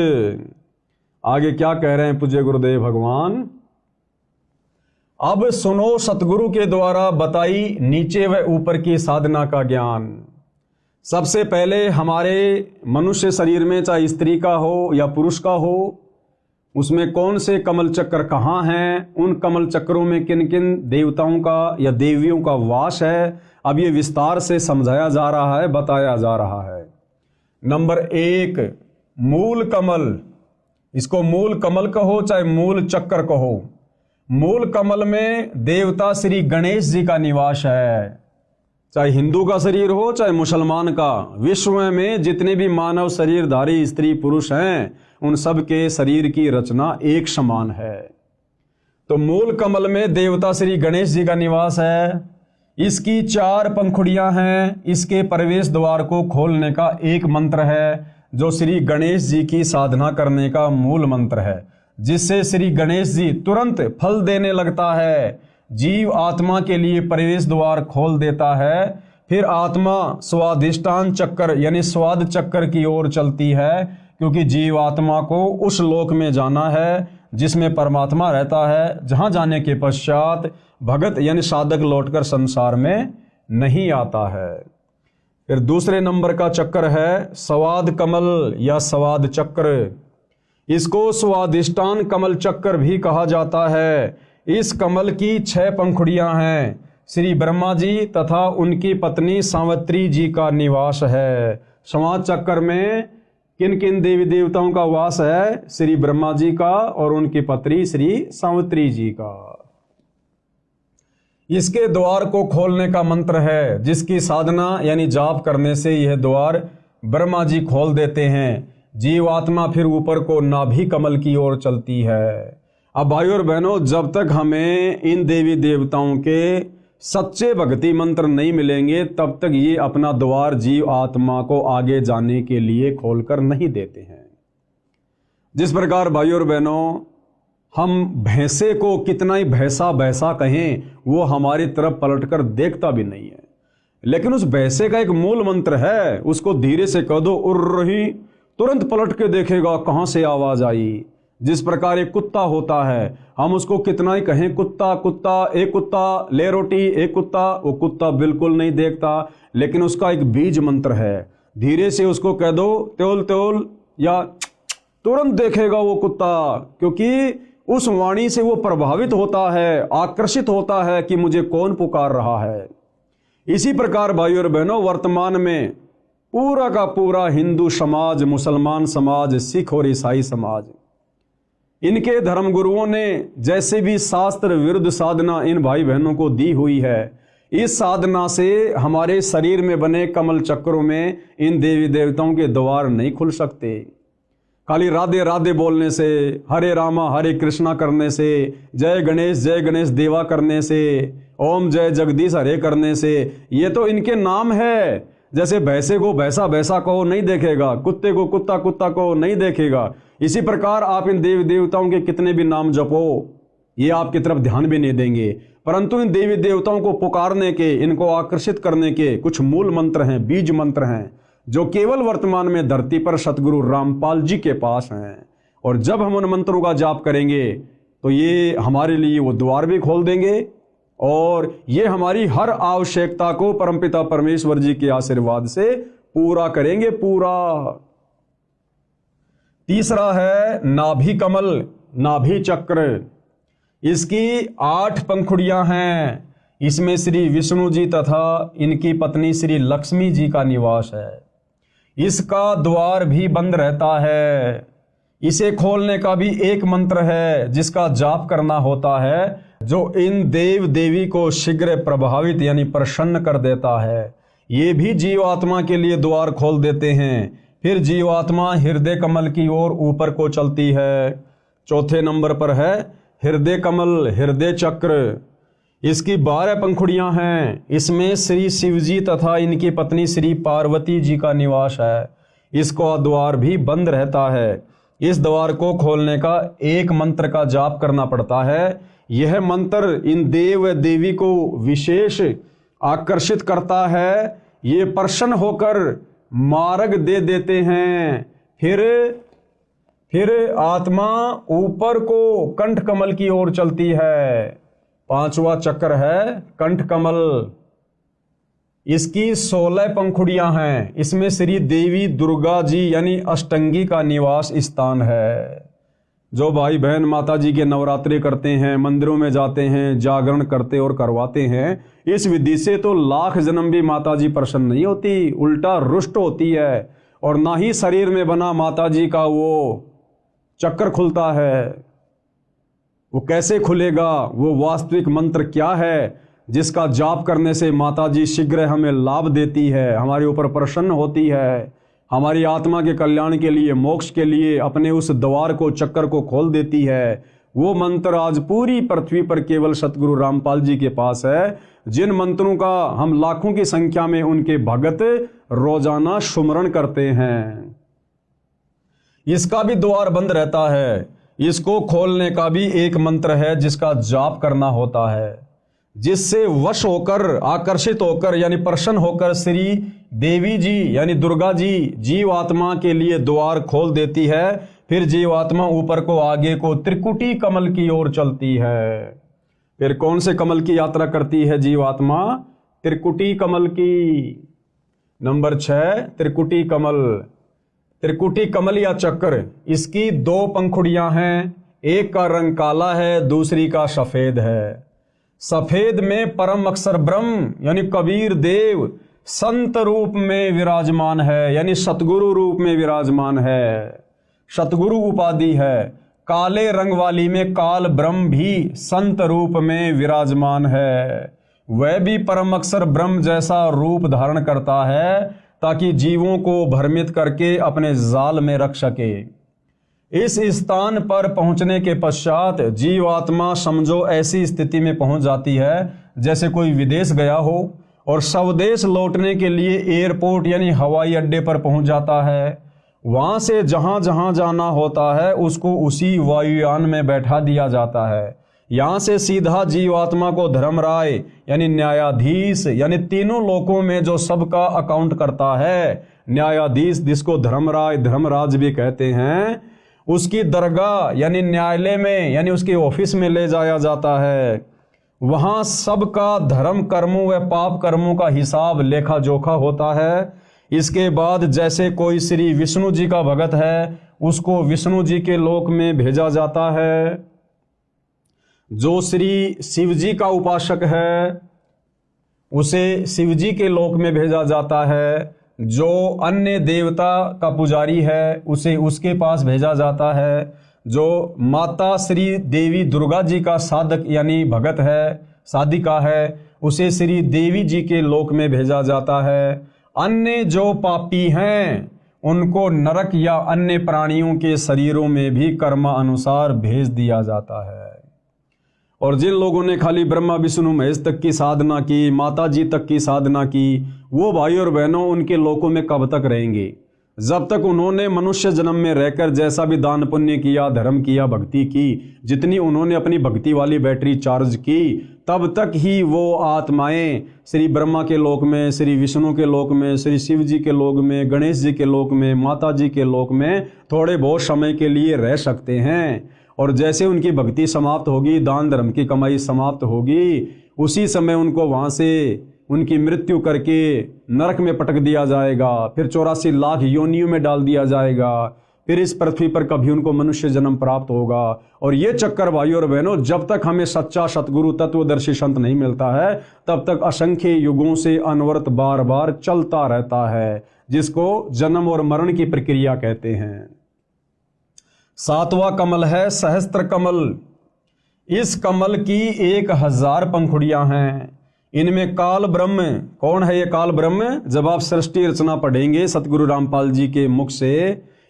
आगे क्या कह रहे हैं पूज्य गुरुदेव भगवान? अब सुनो सतगुरु के द्वारा बताई नीचे व ऊपर की साधना का ज्ञान। सबसे पहले हमारे मनुष्य शरीर में, चाहे स्त्री का हो या पुरुष का हो, उसमें कौन से कमल चक्र कहाँ हैं, उन कमल चक्रों में किन किन देवताओं का या देवियों का वास है, अब ये विस्तार से समझाया जा रहा है, बताया जा रहा है। नंबर 1, मूल कमल। इसको मूल कमल कहो चाहे मूल चक्र कहो। मूल कमल में देवता श्री गणेश जी का निवास है। चाहे हिंदू का शरीर हो चाहे मुसलमान का, विश्व में जितने भी मानव शरीरधारी स्त्री पुरुष हैं, उन सब के शरीर की रचना एक समान है। तो मूल कमल में देवता श्री गणेश जी का निवास है। इसकी 4 पंखुड़ियां हैं। इसके प्रवेश द्वार को खोलने का एक मंत्र है, जो श्री गणेश जी की साधना करने का मूल मंत्र है, जिससे श्री गणेश जी तुरंत फल देने लगता है। जीव आत्मा के लिए प्रवेश द्वार खोल देता है। फिर आत्मा स्वादिष्टान चक्र यानी स्वाद चक्र की ओर चलती है, क्योंकि जीव आत्मा को उस लोक में जाना है जिसमें परमात्मा रहता है, जहां जाने के पश्चात भगत यानी साधक लौटकर संसार में नहीं आता है। फिर दूसरे नंबर का चक्र है स्वाद कमल या स्वाद चक्र। इसको स्वादिष्टान कमल चक्र भी कहा जाता है। इस कमल की 6 पंखुड़ियां हैं। श्री ब्रह्मा जी तथा उनकी पत्नी सावित्री जी का निवास है। स्वाद चक्र में किन किन देवी देवताओं का वास है? श्री ब्रह्मा जी का और उनकी पत्नी श्री सावित्री जी का। इसके द्वार को खोलने का मंत्र है, जिसकी साधना यानी जाप करने से यह द्वार ब्रह्मा जी खोल देते हैं। जीवात्मा फिर ऊपर को नाभि कमल की ओर चलती है। अब भाइयों और बहनों, जब तक हमें इन देवी देवताओं के सच्चे भक्ति मंत्र नहीं मिलेंगे, तब तक ये अपना द्वार जीव आत्मा को आगे जाने के लिए खोलकर नहीं देते हैं। जिस प्रकार भाइयों और बहनों, हम भैंसे को कितना ही भैंसा भैंसा कहें, वो हमारी तरफ पलटकर देखता भी नहीं है। लेकिन उस भैंसे का एक मूल मंत्र है, उसको धीरे से कह दो उड़ रही, तुरंत पलट के देखेगा कहां से आवाज आई। जिस प्रकार एक कुत्ता होता है, हम उसको कितना ही कहें कुत्ता कुत्ता, एक कुत्ता ले रोटी, एक कुत्ता, वो कुत्ता बिल्कुल नहीं देखता। लेकिन उसका एक बीज मंत्र है, धीरे से उसको कह दो त्योल त्योल या तुरंत देखेगा वो कुत्ता, क्योंकि उस वाणी से वो प्रभावित होता है, आकर्षित होता है कि मुझे कौन पुकार रहा है। इसी प्रकार भाइयों और बहनों, वर्तमान में पूरा का पूरा हिंदू समाज, मुसलमान समाज, सिख और ईसाई समाज, इनके धर्म गुरुओं ने जैसे भी शास्त्र विरुद्ध साधना इन भाई बहनों को दी हुई है, इस साधना से हमारे शरीर में बने कमल चक्रों में इन देवी देवताओं के द्वार नहीं खुल सकते। खाली राधे राधे बोलने से, हरे रामा हरे कृष्णा करने से, जय गणेश देवा करने से, ओम जय जगदीश हरे करने से, ये तो इनके नाम है। जैसे भैंसे को भैंसा भैंसा को नहीं देखेगा, कुत्ते को कुत्ता कुत्ता को नहीं देखेगा, इसी प्रकार आप इन देवी देवताओं के कितने भी नाम जपो, ये आपकी तरफ ध्यान भी नहीं देंगे। परंतु इन देवी देवताओं को पुकारने के, इनको आकर्षित करने के कुछ मूल मंत्र हैं, बीज मंत्र हैं, जो केवल वर्तमान में धरती पर सतगुरु रामपाल जी के पास हैं। और जब हम उन मंत्रों का जाप करेंगे तो ये हमारे लिए वो द्वार भी खोल देंगे और ये हमारी हर आवश्यकता को परमपिता परमेश्वर जी के आशीर्वाद से पूरा करेंगे, पूरा। तीसरा है नाभि कमल, नाभि चक्र। इसकी 8 पंखुड़ियां हैं। इसमें श्री विष्णु जी तथा इनकी पत्नी श्री लक्ष्मी जी का निवास है। इसका द्वार भी बंद रहता है। इसे खोलने का भी एक मंत्र है, जिसका जाप करना होता है, जो इन देव देवी को शीघ्र प्रभावित यानी प्रसन्न कर देता है। ये भी जीवात्मा के लिए द्वार खोल देते हैं। फिर जीवात्मा हृदय कमल की ओर ऊपर को चलती है। चौथे नंबर पर है हृदय कमल, हृदय चक्र। इसकी 12 पंखुड़ियां हैं। इसमें श्री शिव जी तथा इनकी पत्नी श्री पार्वती जी का निवास है। इसका द्वार भी बंद रहता है। इस द्वार को खोलने का एक मंत्र का जाप करना पड़ता है। यह मंत्र इन देव देवी को विशेष आकर्षित करता है। ये प्रसन्न होकर मार्ग दे देते हैं। फिर आत्मा ऊपर को कंठ कमल की ओर चलती है। पांचवा चक्र है कंठ कमल। इसकी 16 पंखुड़ियां हैं। इसमें श्री देवी दुर्गा जी यानी अष्टंगी का निवास स्थान है। जो भाई बहन माता जी के नवरात्रि करते हैं, मंदिरों में जाते हैं, जागरण करते और करवाते हैं, इस विधि से तो लाख जन्म भी माता जी प्रसन्न नहीं होती, उल्टा रुष्ट होती है। और ना ही शरीर में बना माता जी का वो चक्र खुलता है। वो कैसे खुलेगा? वो वास्तविक मंत्र क्या है जिसका जाप करने से माता जी शीघ्र हमें लाभ देती है, हमारे ऊपर प्रसन्न होती है, हमारी आत्मा के कल्याण के लिए, मोक्ष के लिए अपने उस द्वार को, चक्कर को खोल देती है। वो मंत्र आज पूरी पृथ्वी पर केवल सतगुरु रामपाल जी के पास है, जिन मंत्रों का हम लाखों की संख्या में उनके भगत रोजाना सुमरण करते हैं। इसका भी द्वार बंद रहता है। इसको खोलने का भी एक मंत्र है जिसका जाप करना होता है, जिससे वश होकर, आकर्षित होकर यानी प्रसन्न होकर श्री देवी जी यानी दुर्गा जी जीवात्मा के लिए द्वार खोल देती है। फिर जीवात्मा ऊपर को, आगे को त्रिकुटी कमल की ओर चलती है। फिर कौन से कमल की यात्रा करती है जीवात्मा? त्रिकुटी कमल की। नंबर 6 त्रिकुटी कमल। त्रिकुटी कमल या चक्र, इसकी 2 पंखुड़ियां हैं। एक का रंग काला है, दूसरी का सफेद है। सफेद में परम अक्षर ब्रह्म यानी कबीर देव संत रूप में विराजमान है, यानी सतगुरु रूप में विराजमान है, सतगुरु उपाधि है। काले रंग वाली में काल ब्रह्म भी संत रूप में विराजमान है। वह भी परम अक्षर ब्रह्म जैसा रूप धारण करता है ताकि जीवों को भ्रमित करके अपने जाल में रख सके। इस स्थान पर पहुंचने के पश्चात जीवात्मा समझो ऐसी स्थिति में पहुंच जाती है जैसे कोई विदेश गया हो और स्वदेश लौटने के लिए एयरपोर्ट यानी हवाई अड्डे पर पहुंच जाता है। वहां से जहां जहां जाना होता है उसको उसी वायुयान में बैठा दिया जाता है। यहां से सीधा जीवात्मा को धर्मराय यानी न्यायाधीश यानी तीनों लोकों में जो सबका अकाउंट करता है, न्यायाधीश जिसको धर्मराय धर्मराज भी कहते हैं, उसकी दरगाह यानी न्यायालय में यानी उसके ऑफिस में ले जाया जाता है। वहां सबका धर्म कर्मों व पाप कर्मों का हिसाब लेखा जोखा होता है। इसके बाद जैसे कोई श्री विष्णु जी का भगत है उसको विष्णु जी के लोक में भेजा जाता है। जो श्री शिव जी का उपासक है उसे शिव जी के लोक में भेजा जाता है। जो अन्य देवता का पुजारी है उसे उसके पास भेजा जाता है। जो माता श्री देवी दुर्गा जी का साधक यानी भगत है, साधिका है, उसे श्री देवी जी के लोक में भेजा जाता है। अन्य जो पापी हैं उनको नरक या अन्य प्राणियों के शरीरों में भी कर्मानुसार भेज दिया जाता है। और जिन लोगों ने खाली ब्रह्मा विष्णु महेश तक की साधना की, माता जी तक की साधना की, वो भाई और बहनों उनके लोकों में कब तक रहेंगे? जब तक उन्होंने मनुष्य जन्म में रहकर जैसा भी दान पुण्य किया, धर्म किया, भक्ति की, जितनी उन्होंने अपनी भक्ति वाली बैटरी चार्ज की, तब तक ही वो आत्माएं श्री ब्रह्मा के लोक में, श्री विष्णु के लोक में, श्री शिव जी के लोक में, गणेश जी के लोक में, माता जी के लोक में थोड़े बहुत समय के लिए रह सकते हैं। और जैसे उनकी भक्ति समाप्त होगी, दान धर्म की कमाई समाप्त होगी, उसी समय उनको वहाँ से उनकी मृत्यु करके नरक में पटक दिया जाएगा। फिर 84 लाख योनियों में डाल दिया जाएगा। फिर इस पृथ्वी पर कभी उनको मनुष्य जन्म प्राप्त होगा। और ये चक्कर भाइयों और बहनों, जब तक हमें सच्चा सतगुरु तत्वदर्शी संत नहीं मिलता है तब तक असंख्य युगों से अनवरत बार बार चलता रहता है, जिसको जन्म और मरण की प्रक्रिया कहते हैं। 7वां कमल है सहस्त्र कमल। इस कमल की 1000 पंखुड़ियां हैं। इनमें काल ब्रह्म, कौन है ये काल ब्रह्म? जब आप सृष्टि रचना पढ़ेंगे सतगुरु रामपाल जी के मुख से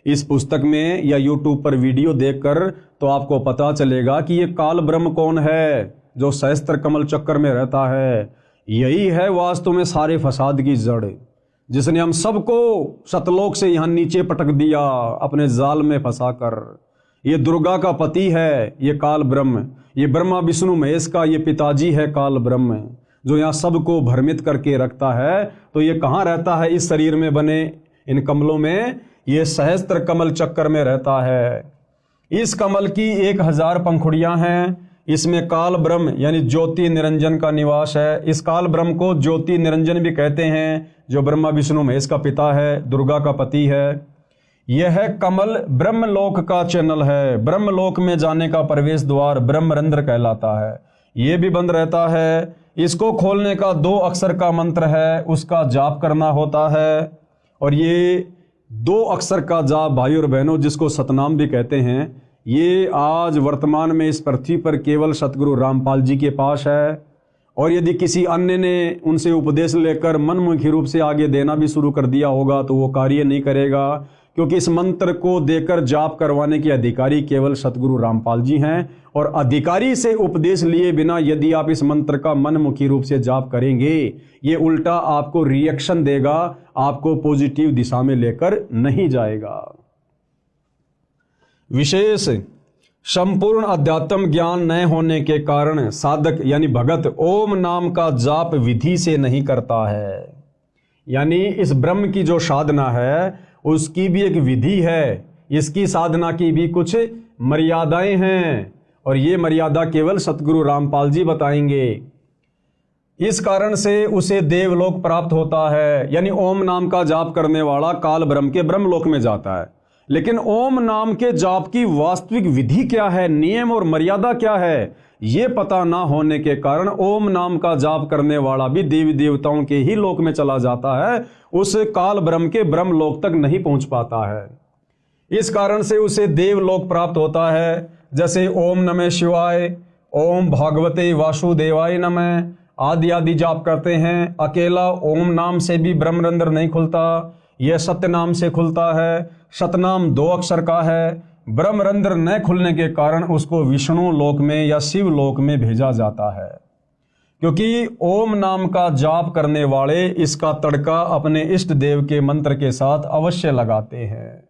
इस पुस्तक में या यूट्यूब पर वीडियो देखकर, तो आपको पता चलेगा कि ये काल ब्रह्म कौन है जो सहस्त्र कमल चक्कर में रहता है। यही है वास्तव में सारे फसाद की जड़, जिसने हम सबको सतलोक से यहाँ नीचे पटक दिया अपने जाल में फंसाकर। ये दुर्गा का पति है ये काल ब्रह्म, ये ब्रह्मा विष्णु महेश का ये पिताजी है काल ब्रह्म, जो यहाँ सबको भ्रमित करके रखता है। तो ये कहाँ रहता है? इस शरीर में बने इन कमलों में। ये सहस्त्र कमल चक्कर में रहता है। इस कमल की 1000 पंखुड़ियां हैं। इसमें काल ब्रह्म यानी ज्योति निरंजन का निवास है। इस काल ब्रह्म को ज्योति निरंजन भी कहते हैं, जो ब्रह्मा विष्णु महेश का पिता है, दुर्गा का पति है। यह कमल ब्रह्मलोक का चैनल है। ब्रह्मलोक में जाने का प्रवेश द्वार ब्रह्मरंध्र कहलाता है। ये भी बंद रहता है। इसको खोलने का 2 अक्षर का मंत्र है, उसका जाप करना होता है। और ये 2 अक्षर का जाप भाई और बहनों, जिसको सतनाम भी कहते हैं, ये आज वर्तमान में इस पृथ्वी पर केवल सतगुरु रामपाल जी के पास है। और यदि किसी अन्य ने उनसे उपदेश लेकर मनमुखी रूप से आगे देना भी शुरू कर दिया होगा तो वो कार्य नहीं करेगा, क्योंकि इस मंत्र को देकर जाप करवाने के अधिकारी केवल सतगुरु रामपाल जी हैं। और अधिकारी से उपदेश लिए बिना यदि आप इस मंत्र का मनमुखी रूप से जाप करेंगे, ये उल्टा आपको रिएक्शन देगा, आपको पॉजिटिव दिशा में लेकर नहीं जाएगा। विशेष संपूर्ण अध्यात्म ज्ञान न होने के कारण साधक यानी भगत ओम नाम का जाप विधि से नहीं करता है। यानी इस ब्रह्म की जो साधना है उसकी भी एक विधि है, इसकी साधना की भी कुछ मर्यादाएं हैं, और ये मर्यादा केवल सतगुरु रामपाल जी बताएंगे। इस कारण से उसे देवलोक प्राप्त होता है। यानी ओम नाम का जाप करने वाला काल ब्रह्म के ब्रह्मलोक में जाता है। लेकिन ओम नाम के जाप की वास्तविक विधि क्या है, नियम और मर्यादा क्या है, ये पता ना होने के कारण ओम नाम का जाप करने वाला भी देवी देवताओं के ही लोक में चला जाता है, उस काल ब्रह्म के ब्रह्मलोक तक नहीं पहुंच पाता है। इस कारण से उसे देवलोक प्राप्त होता है। जैसे ओम नमः शिवाय, ओम भागवते वासुदेवाय नमः आदि आदि जाप करते हैं। अकेला ओम नाम से भी ब्रह्मरंध्र नहीं खुलता, यह सत्य नाम से खुलता है। सतनाम 2 अक्षर का है। ब्रह्मरंध्र न खुलने के कारण उसको विष्णु लोक में या शिव लोक में भेजा जाता है, क्योंकि ओम नाम का जाप करने वाले इसका तड़का अपने इष्ट देव के मंत्र के साथ अवश्य लगाते हैं।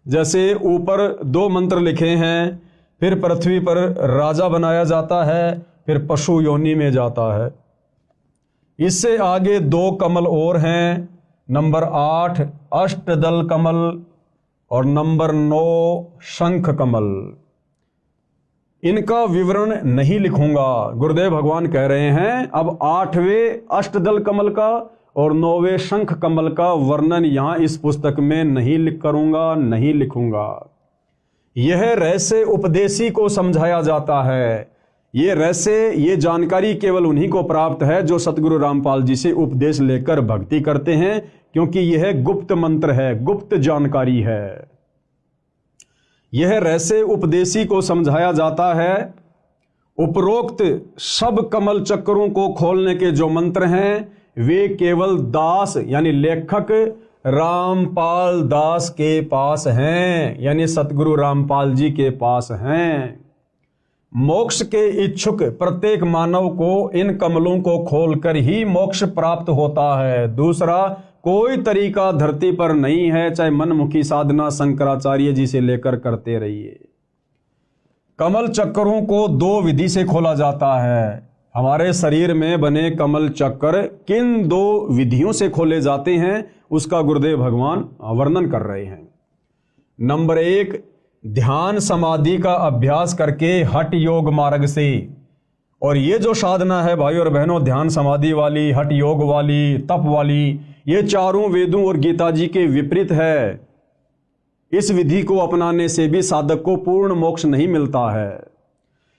जैसे ऊपर 2 मंत्र लिखे हैं, फिर पृथ्वी पर राजा बनाया जाता है, फिर पशु योनि में जाता है। इससे आगे 2 कमल और हैं, नंबर 8 अष्टदल कमल और नंबर 9 शंख कमल। इनका विवरण नहीं लिखूंगा, गुरुदेव भगवान कह रहे हैं अब 8वें अष्टदल कमल का और 9वें शंख कमल का वर्णन यहां इस पुस्तक में नहीं लिखूंगा। यह रहस्य उपदेशी को समझाया जाता है। ये रहस्य, ये जानकारी केवल उन्हीं को प्राप्त है जो सतगुरु रामपाल जी से उपदेश लेकर भक्ति करते हैं, क्योंकि यह गुप्त मंत्र है, गुप्त जानकारी है। यह रहस्य उपदेशी को समझाया जाता है। उपरोक्त सब कमल चक्रों को खोलने के जो मंत्र हैं वे केवल दास यानी लेखक रामपाल दास के पास हैं, यानी सतगुरु रामपाल जी के पास हैं। मोक्ष के इच्छुक प्रत्येक मानव को इन कमलों को खोलकर ही मोक्ष प्राप्त होता है। दूसरा कोई तरीका धरती पर नहीं है, चाहे मनमुखी साधना शंकराचार्य जी से लेकर करते रहिए। कमल चक्रों को 2 विधि से खोला जाता है। हमारे शरीर में बने कमल चक्र किन 2 विधियों से खोले जाते हैं उसका गुरुदेव भगवान वर्णन कर रहे हैं। नंबर 1 ध्यान समाधि का अभ्यास करके हठ योग मार्ग से। और ये जो साधना है भाई और बहनों, ध्यान समाधि वाली, हठ योग वाली, तप वाली, ये चारों वेदों और गीता जी के विपरीत है। इस विधि को अपनाने से भी साधक को पूर्ण मोक्ष नहीं मिलता है।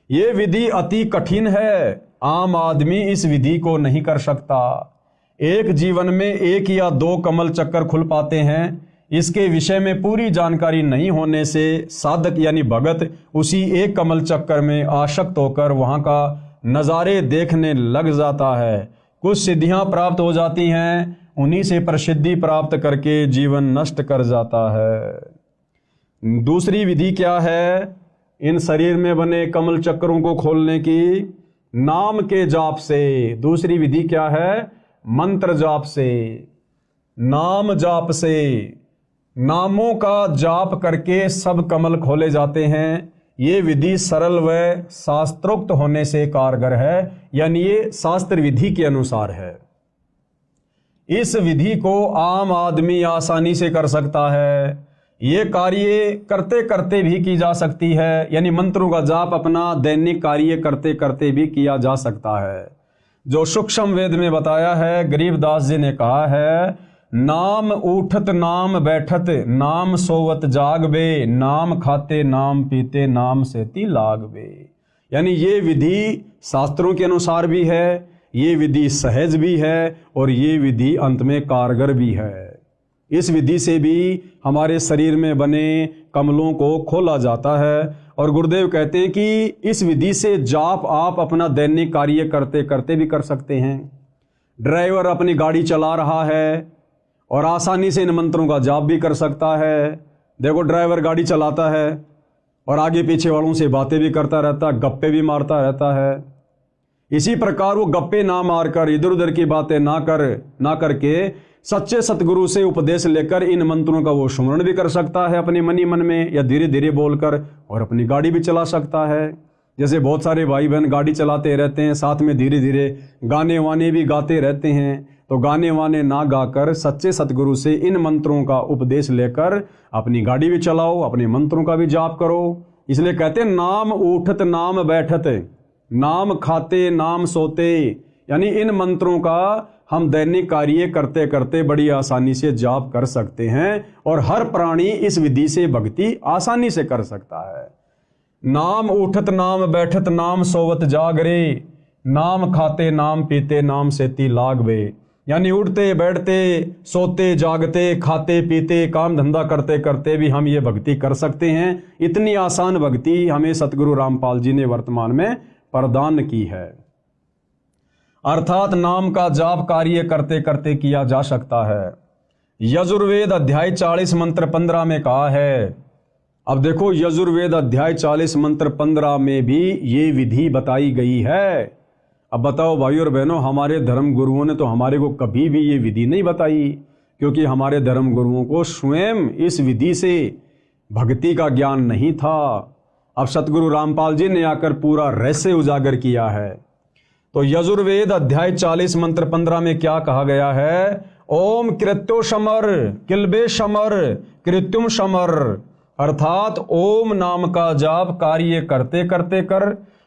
ये विधि अति कठिन है, आम आदमी इस विधि को नहीं कर सकता। एक जीवन में 1 या 2 कमल चक्कर खुल पाते हैं। इसके विषय में पूरी जानकारी नहीं होने से साधक यानी भगत उसी एक कमल चक्कर में आसक्त होकर वहां का नज़ारे देखने लग जाता है। कुछ सिद्धियां प्राप्त हो जाती हैं, उन्हीं से प्रसिद्धि प्राप्त करके जीवन नष्ट कर जाता है। दूसरी विधि क्या है? इन शरीर में बने कमल चक्रों को खोलने की नाम के जाप से। दूसरी विधि क्या है? मंत्र जाप से, नाम जाप से। नामों का जाप करके सब कमल खोले जाते हैं। ये विधि सरल व शास्त्रोक्त होने से कारगर है, यानी ये शास्त्र विधि के अनुसार है। इस विधि को आम आदमी आसानी से कर सकता है। ये कार्य करते करते भी की जा सकती है, यानी मंत्रों का जाप अपना दैनिक कार्य करते करते भी किया जा सकता है। जो सूक्ष्म वेद में बताया है, गरीबदास जी ने कहा है, नाम उठत नाम बैठत नाम सोवत जागबे, नाम खाते नाम पीते नाम सेती लागबे। यानी ये विधि शास्त्रों के अनुसार भी है, ये विधि सहज भी है और ये विधि अंत में कारगर भी है। इस विधि से भी हमारे शरीर में बने कमलों को खोला जाता है और गुरुदेव कहते हैं कि इस विधि से जाप आप अपना दैनिक कार्य करते करते भी कर सकते हैं। ड्राइवर अपनी गाड़ी चला रहा है और आसानी से इन मंत्रों का जाप भी कर सकता है। देखो, ड्राइवर गाड़ी चलाता है और आगे पीछे वालों से बातें भी करता रहता है, गप्पे भी मारता रहता है। इसी प्रकार वो गप्पे ना मारकर, इधर उधर की बातें ना करके सच्चे सतगुरु से उपदेश लेकर इन मंत्रों का वो स्मरण भी कर सकता है अपने मन ही मन में, या धीरे धीरे बोलकर, और अपनी गाड़ी भी चला सकता है। जैसे बहुत सारे भाई बहन गाड़ी चलाते रहते हैं, साथ में धीरे धीरे गाने वाने भी गाते रहते हैं। तो गाने वाने ना गाकर सच्चे सतगुरु से इन मंत्रों का उपदेश लेकर अपनी गाड़ी भी चलाओ, अपने मंत्रों का भी जाप करो। इसलिए कहते हैं, नाम उठत नाम बैठत नाम खाते नाम सोते, यानी इन मंत्रों का हम दैनिक कार्य करते करते बड़ी आसानी से जाप कर सकते हैं और हर प्राणी इस विधि से भक्ति आसानी से कर सकता है। नाम उठत नाम बैठत नाम सोवत जागरे, नाम खाते नाम पीते नाम सेती लागबे। यानी उठते बैठते सोते जागते खाते पीते काम धंधा करते करते भी हम ये भक्ति कर सकते हैं। इतनी आसान भक्ति हमें सतगुरु रामपाल जी ने वर्तमान में प्रदान की है। अर्थात नाम का जाप कार्य करते करते किया जा सकता है। यजुर्वेद अध्याय 40 मंत्र 15 में कहा है। अब देखो, यजुर्वेद अध्याय 40 मंत्र 15 में भी ये विधि बताई गई है। अब बताओ भाई और बहनों, हमारे धर्म गुरुओं ने तो हमारे को कभी भी ये विधि नहीं बताई, क्योंकि हमारे धर्म गुरुओं को स्वयं इस विधि से भक्ति का ज्ञान नहीं था। अब सतगुरु रामपाल जी ने आकर पूरा रहस्य उजागर किया है। तो यजुर्वेद अध्याय 40 मंत्र 15 में क्या कहा गया है? ओम कृत्यो समर किलबे समर कृत्युम समर, अर्थात ओम नाम का जाप कार्य करते करते कर,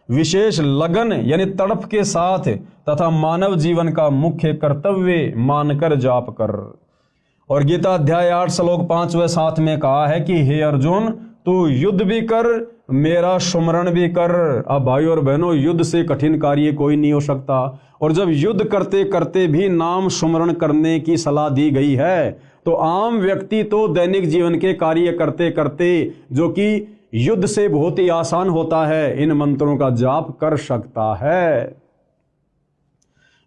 विशेष लगन यानी तड़प के साथ तथा मानव जीवन का मुख्य कर्तव्य मानकर जाप कर। और गीता अध्याय 8 श्लोक 5 व 7 में कहा है कि हे अर्जुन, तू युद्ध भी कर मेरा सुमरण भी कर। अब भाई और बहनों, युद्ध से कठिन कार्य कोई नहीं हो सकता, और जब युद्ध करते करते भी नाम सुमरण करने की सलाह दी गई है, तो आम व्यक्ति तो दैनिक जीवन के कार्य करते करते, जो कि युद्ध से बहुत ही आसान होता है, इन मंत्रों का जाप कर सकता है।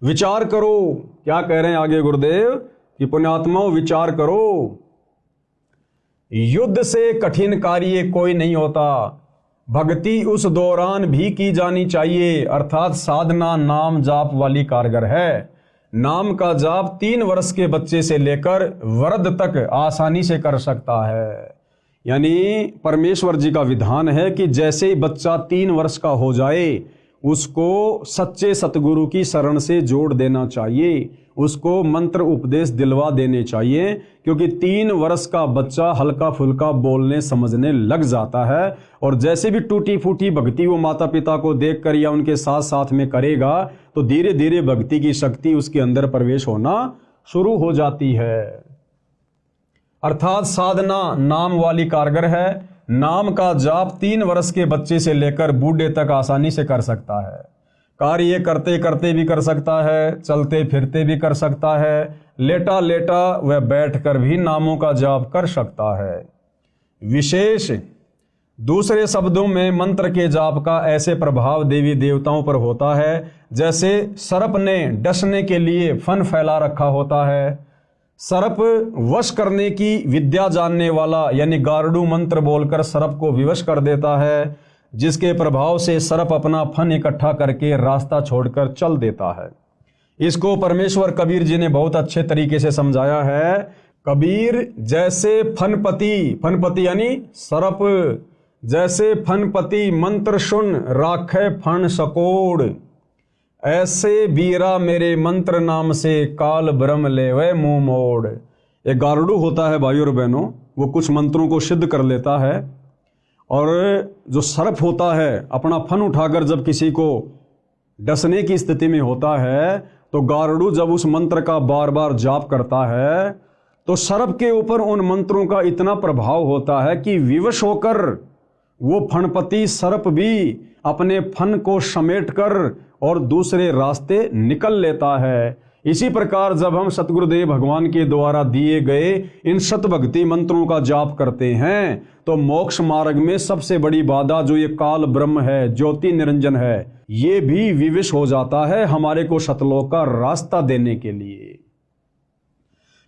विचार करो, क्या कह रहे हैं आगे गुरुदेव कि पुण्यात्माओं विचार करो, युद्ध से कठिन कार्य कोई नहीं होता। भक्ति उस दौरान भी की जानी चाहिए, अर्थात साधना नाम जाप वाली कारगर है। नाम का जाप 3 वर्ष के बच्चे से लेकर वृद्ध तक आसानी से कर सकता है। यानी परमेश्वर जी का विधान है कि जैसे ही बच्चा 3 वर्ष का हो जाए, उसको सच्चे सतगुरु की शरण से जोड़ देना चाहिए, उसको मंत्र उपदेश दिलवा देने चाहिए, क्योंकि 3 वर्ष का बच्चा हल्का फुल्का बोलने समझने लग जाता है, और जैसे भी टूटी फूटी भक्ति वो माता पिता को देखकर या उनके साथ साथ में करेगा, तो धीरे धीरे भक्ति की शक्ति उसके अंदर प्रवेश होना शुरू हो जाती है। अर्थात साधना नाम वाली कारगर है। नाम का जाप 3 वर्ष के बच्चे से लेकर बूढ़े तक आसानी से कर सकता है। कार्य करते करते भी कर सकता है, चलते फिरते भी कर सकता है, लेटा लेटा व बैठकर भी नामों का जाप कर सकता है। विशेष दूसरे शब्दों में मंत्र के जाप का ऐसे प्रभाव देवी देवताओं पर होता है जैसे सर्प ने डसने के लिए फन फैला रखा होता है। सर्प वश करने की विद्या जानने वाला यानी गारुड़ मंत्र बोलकर सर्प को विवश कर देता है, जिसके प्रभाव से सर्प अपना फन इकट्ठा करके रास्ता छोड़कर चल देता है। इसको परमेश्वर कबीर जी ने बहुत अच्छे तरीके से समझाया है। कबीर जैसे फनपति यानी सर्प, जैसे फनपति मंत्र सुन राखे फन सकोड़, ऐसे बीरा मेरे मंत्र नाम से काल ब्रह्म लेवे मुंह मोड़। एक गारुड़ होता है भाइयों और बहनों, वो कुछ मंत्रों को सिद्ध कर लेता है, और जो सर्प होता है अपना फन उठाकर जब किसी को डसने की स्थिति में होता है, तो गारुड़ जब उस मंत्र का बार बार जाप करता है तो सर्प के ऊपर उन मंत्रों का इतना प्रभाव होता है कि विवश होकर वो फणपति सर्प भी अपने फन को समेटकर और दूसरे रास्ते निकल लेता है। इसी प्रकार जब हम सतगुरुदेव भगवान के द्वारा दिए गए इन शतभक्ति मंत्रों का जाप करते हैं तो मोक्ष मार्ग में सबसे बड़ी बाधा जो ये काल ब्रह्म है, ज्योति निरंजन है, ये भी विवश हो जाता है हमारे को सतलोक का रास्ता देने के लिए।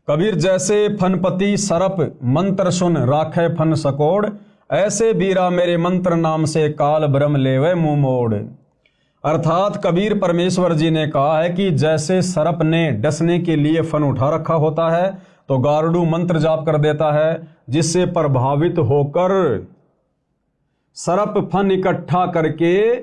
कबीर जैसे फनपति सरप मंत्र सुन राखे फन सकोड़, ऐसे बीरा मेरे मंत्र नाम से काल ब्रह्म लेवे मुंह मोड़। अर्थात कबीर परमेश्वर जी ने कहा है कि जैसे सरप ने डसने के लिए फन उठा रखा होता है तो गारुड़ मंत्र जाप कर देता है, जिससे प्रभावित होकर सरप फन इकट्ठा करके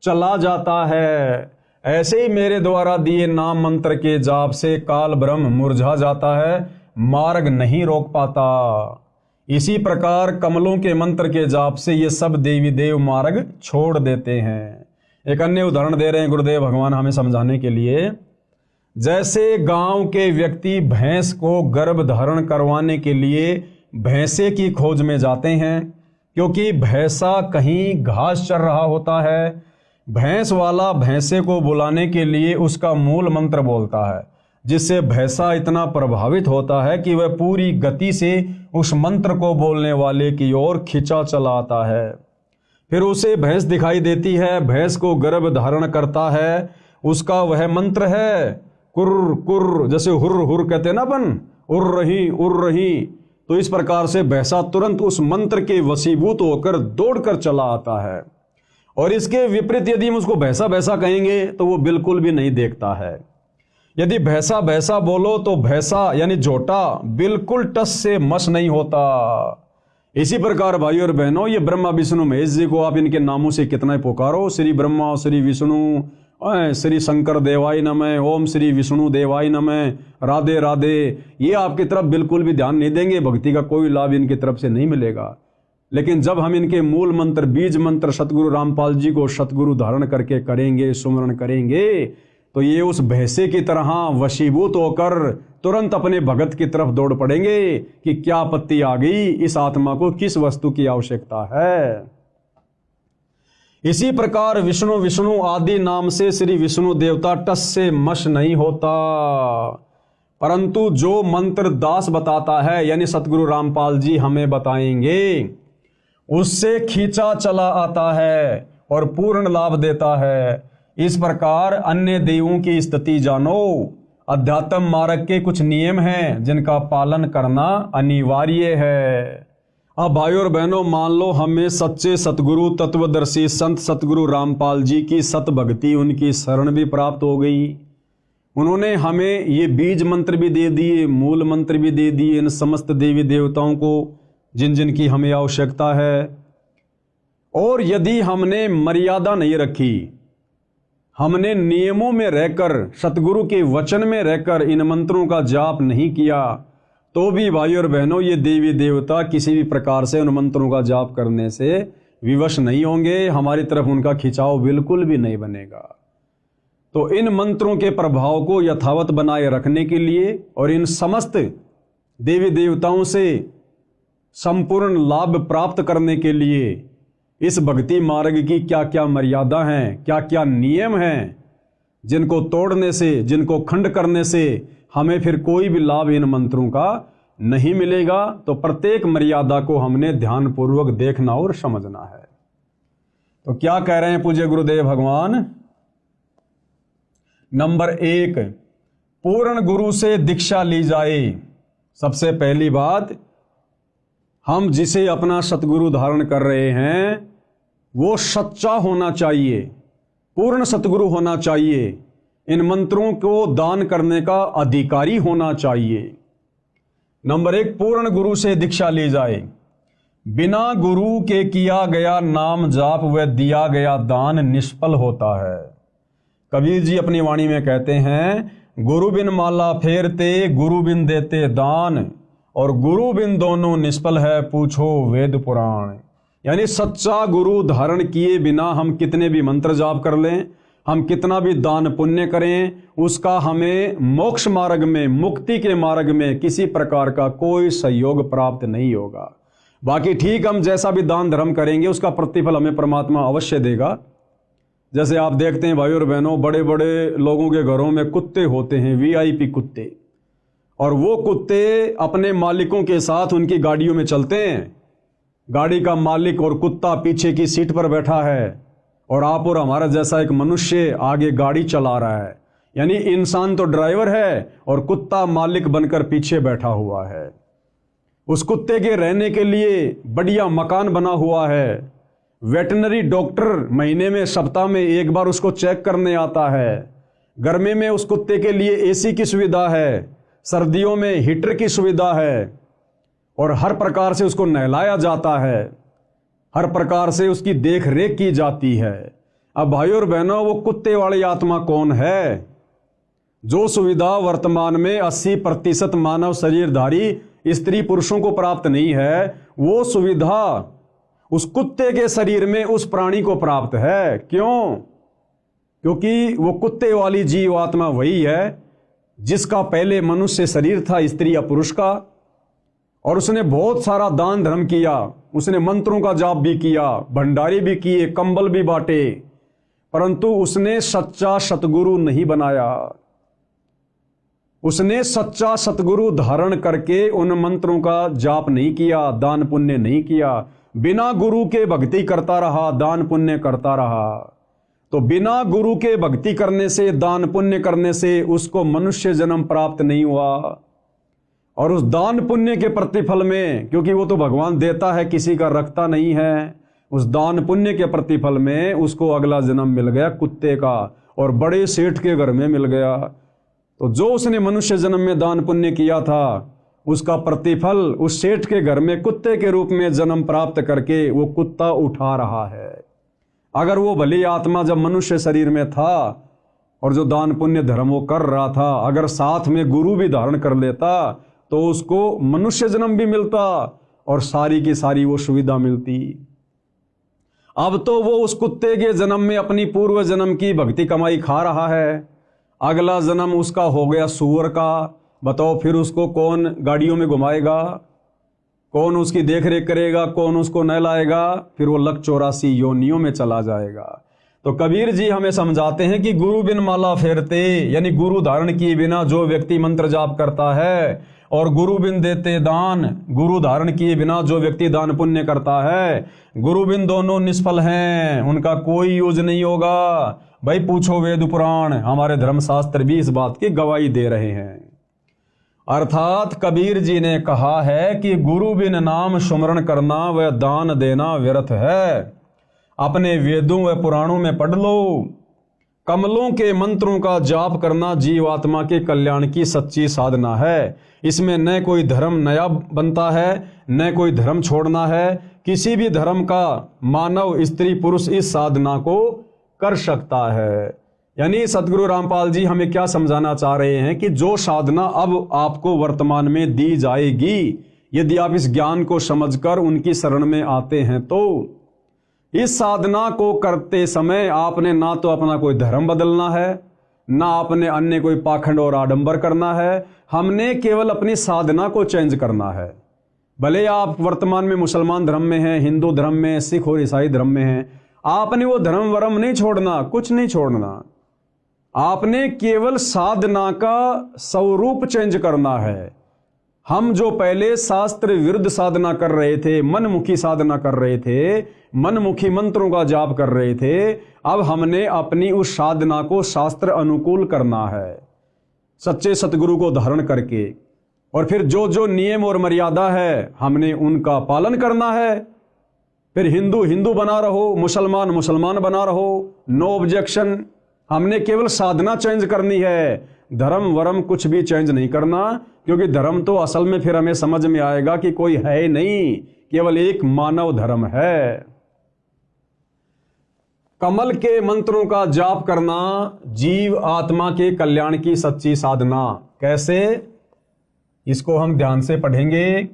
चला जाता है। ऐसे ही मेरे द्वारा दिए नाम मंत्र के जाप से काल ब्रह्म मुरझा जाता है, मार्ग नहीं रोक पाता। इसी प्रकार कमलों के मंत्र के जाप से ये सब देवी देव मार्ग छोड़ देते हैं। एक अन्य उदाहरण दे रहे हैं गुरुदेव भगवान हमें समझाने के लिए। जैसे गांव के व्यक्ति भैंस को गर्भ धारण करवाने के लिए भैंसे की खोज में जाते हैं, क्योंकि भैंसा कहीं घास चर रहा होता है। भैंस वाला भैंसे को बुलाने के लिए उसका मूल मंत्र बोलता है, जिससे भैंसा इतना प्रभावित होता है कि वह पूरी गति से उस मंत्र को बोलने वाले की ओर खिंचा चला आता है। फिर उसे भैंस दिखाई देती है, भैंस को गर्भ धारण करता है, उसका वह मंत्र है कुर्र कुर्र, जैसे हुर्र हुर्र कहते हैं ना अपन, उर्र रही। तो इस प्रकार से भैंसा तुरंत उस मंत्र के वशीभूत होकर दौड़कर चला आता है। और इसके विपरीत यदि हम उसको भैंसा भैंसा कहेंगे तो वो बिल्कुल भी नहीं देखता है। यदि भैंसा भैंसा बोलो तो भैंसा यानी झोटा बिल्कुल टस से मस नहीं होता। इसी प्रकार भाई और बहनों, ये ब्रह्मा विष्णु महेश जी को आप इनके नामों से कितना ही पुकारो, श्री ब्रह्मा, श्री विष्णु, श्री शंकर देवाय नमः, ओम श्री विष्णु देवाय नमः, राधे राधे, ये आपकी तरफ बिल्कुल भी ध्यान नहीं देंगे, भक्ति का कोई लाभ इनकी तरफ से नहीं मिलेगा। लेकिन जब हम इनके मूल मंत्र, बीज मंत्र सतगुरु रामपाल जी को सतगुरु धारण करके करेंगे, सुमरण करेंगे, तो ये उस भैंसे की तरह वशीभूत होकर तुरंत अपने भगत की तरफ दौड़ पड़ेंगे कि क्या आपत्ति आ गई, इस आत्मा को किस वस्तु की आवश्यकता है। इसी प्रकार विष्णु विष्णु आदि नाम से श्री विष्णु देवता टस से मश नहीं होता, परंतु जो मंत्र दास बताता है यानी सतगुरु रामपाल जी हमें बताएंगे, उससे खींचा चला आता है और पूर्ण लाभ देता है। इस प्रकार अन्य देवों की स्थिति जानो। अध्यात्म मार्ग के कुछ नियम हैं जिनका पालन करना अनिवार्य है। अब भाइयों और बहनों, मान लो हमें सच्चे सतगुरु तत्वदर्शी संत सतगुरु रामपाल जी की सत भक्ति, उनकी शरण भी प्राप्त हो गई। उन्होंने हमें ये बीज मंत्र भी दे दिए, मूल मंत्र भी दे दिए इन समस्त देवी देवताओं को जिन जिन की हमें आवश्यकता है। और यदि हमने मर्यादा नहीं रखी, हमने नियमों में रहकर, सतगुरु के वचन में रहकर इन मंत्रों का जाप नहीं किया, तो भी भाई और बहनों ये देवी देवता किसी भी प्रकार से उन मंत्रों का जाप करने से विवश नहीं होंगे, हमारी तरफ उनका खिंचाव बिल्कुल भी नहीं बनेगा। तो इन मंत्रों के प्रभाव को यथावत बनाए रखने के लिए और इन समस्त देवी देवताओं से संपूर्ण लाभ प्राप्त करने के लिए इस भक्ति मार्ग की क्या क्या मर्यादा हैं, क्या क्या नियम हैं, जिनको तोड़ने से, जिनको खंड करने से हमें फिर कोई भी लाभ इन मंत्रों का नहीं मिलेगा, तो प्रत्येक मर्यादा को हमने ध्यानपूर्वक देखना और समझना है। तो क्या कह रहे हैं पूज्य गुरुदेव भगवान? नंबर 1, पूर्ण गुरु से दीक्षा ली जाए। सबसे पहली बात, हम जिसे अपना सतगुरु धारण कर रहे हैं वो सच्चा होना चाहिए, पूर्ण सतगुरु होना चाहिए, इन मंत्रों को दान करने का अधिकारी होना चाहिए। नंबर 1, पूर्ण गुरु से दीक्षा ली जाए। बिना गुरु के किया गया नाम जाप व दिया गया दान निष्फल होता है। कबीर जी अपनी वाणी में कहते हैं, गुरु बिन माला फेरते, गुरु बिन देते दान, और गुरु बिन दोनों निष्फल है, पूछो वेद पुराण। यानी सच्चा गुरु धारण किए बिना हम कितने भी मंत्र जाप कर लें, हम कितना भी दान पुण्य करें, उसका हमें मोक्ष मार्ग में, मुक्ति के मार्ग में किसी प्रकार का कोई सहयोग प्राप्त नहीं होगा। बाकी ठीक, हम जैसा भी दान धर्म करेंगे उसका प्रतिफल हमें परमात्मा अवश्य देगा। जैसे आप देखते हैं भाइयों और बहनों, बड़े बड़े लोगों के घरों में कुत्ते होते हैं, वीआईपी कुत्ते, और वो कुत्ते अपने मालिकों के साथ उनकी गाड़ियों में चलते हैं। गाड़ी का मालिक और कुत्ता पीछे की सीट पर बैठा है और आप और हमारा जैसा एक मनुष्य आगे गाड़ी चला रहा है। यानी इंसान तो ड्राइवर है और कुत्ता मालिक बनकर पीछे बैठा हुआ है। उस कुत्ते के रहने के लिए बढ़िया मकान बना हुआ है। वेटनरी डॉक्टर महीने में, सप्ताह में एक बार उसको चेक करने आता है। गर्मी में उस कुत्ते के लिए एसी की सुविधा है, सर्दियों में हीटर की सुविधा है, और हर प्रकार से उसको नहलाया जाता है, हर प्रकार से उसकी देख रेख की जाती है। अब भाइयों और बहनों, वो कुत्ते वाली आत्मा कौन है? जो सुविधा वर्तमान में 80% मानव शरीरधारी स्त्री पुरुषों को प्राप्त नहीं है, वो सुविधा उस कुत्ते के शरीर में उस प्राणी को प्राप्त है। क्यों? क्योंकि वो कुत्ते वाली जीव आत्मा वही है जिसका पहले मनुष्य शरीर था, स्त्री या पुरुष का, और उसने बहुत सारा दान धर्म किया, उसने मंत्रों का जाप भी किया, भंडारे भी किए, कंबल भी बांटे, परंतु उसने सच्चा सतगुरु नहीं बनाया। उसने सच्चा सतगुरु धारण करके उन मंत्रों का जाप नहीं किया, दान पुण्य नहीं किया, बिना गुरु के भक्ति करता रहा, दान पुण्य करता रहा। तो बिना गुरु के भक्ति करने से, दान पुण्य करने से उसको मनुष्य जन्म प्राप्त नहीं हुआ। और उस दान पुण्य के प्रतिफल में, क्योंकि वो तो भगवान देता है, किसी का रखता नहीं है, उस दान पुण्य के प्रतिफल में उसको अगला जन्म मिल गया कुत्ते का, और बड़े सेठ के घर में मिल गया। तो जो उसने मनुष्य जन्म में दान पुण्य किया था, उसका प्रतिफल उस सेठ के घर में कुत्ते के रूप में जन्म प्राप्त करके वो कुत्ता उठा रहा है। अगर वो भली आत्मा जब मनुष्य शरीर में था और जो दान पुण्य धर्म वो कर रहा था, अगर साथ में गुरु भी धारण कर लेता तो उसको मनुष्य जन्म भी मिलता और सारी की सारी वो सुविधा मिलती। अब तो वो उस कुत्ते के जन्म में अपनी पूर्व जन्म की भक्ति कमाई खा रहा है, अगला जन्म उसका हो गया सूअर का। बताओ फिर उसको कौन गाड़ियों में घुमाएगा, कौन उसकी देख रेख करेगा, कौन उसको नहलाएगा? फिर वो लक 84 योनियों में चला जाएगा। तो कबीर जी हमें समझाते हैं कि गुरु बिन माला फेरते, यानी गुरु धारण किए बिना जो व्यक्ति मंत्र जाप करता है, और गुरु बिन देते दान, गुरु धारण किए बिना जो व्यक्ति दान पुण्य करता है, गुरु बिन दोनों निष्फल हैं, उनका कोई यूज नहीं होगा। भाई पूछो वेद पुराण, हमारे धर्मशास्त्र भी इस बात की गवाही दे रहे हैं। अर्थात कबीर जी ने कहा है कि गुरु बिन नाम सुमरण करना व दान देना व्यर्थ है। अपने वेदों व पुराणों में पढ़ लो, कमलों के मंत्रों का जाप करना जीवात्मा के कल्याण की सच्ची साधना है। इसमें न कोई धर्म नया बनता है, न कोई धर्म छोड़ना है। किसी भी धर्म का मानव, स्त्री पुरुष इस साधना को कर सकता है। यानी सतगुरु रामपाल जी हमें क्या समझाना चाह रहे हैं कि जो साधना अब आपको वर्तमान में दी जाएगी, यदि आप इस ज्ञान को समझकर उनकी शरण में आते हैं, तो इस साधना को करते समय आपने ना तो अपना कोई धर्म बदलना है, ना आपने अन्य कोई पाखंड और आडंबर करना है। हमने केवल अपनी साधना को चेंज करना है। भले आप वर्तमान में मुसलमान धर्म में हैं, हिंदू धर्म में, सिख और ईसाई धर्म में हैं, आपने वो धर्म वरम नहीं छोड़ना, कुछ नहीं छोड़ना। आपने केवल साधना का स्वरूप चेंज करना है। हम जो पहले शास्त्र विरुद्ध साधना कर रहे थे, मनमुखी साधना कर रहे थे, मनमुखी मंत्रों का जाप कर रहे थे, अब हमने अपनी उस साधना को शास्त्र अनुकूल करना है, सच्चे सतगुरु को धारण करके। और फिर जो जो नियम और मर्यादा है हमने उनका पालन करना है। फिर हिंदू हिंदू बना रहो, मुसलमान मुसलमान बना रहो, नो ऑब्जेक्शन। हमने केवल साधना चेंज करनी है, धर्म वरम कुछ भी चेंज नहीं करना, क्योंकि धर्म तो असल में फिर हमें समझ में आएगा कि कोई है ही नहीं, केवल एक मानव धर्म है। कमल के मंत्रों का जाप करना जीव आत्मा के कल्याण की सच्ची साधना। कैसे? इसको हम ध्यान से पढ़ेंगे।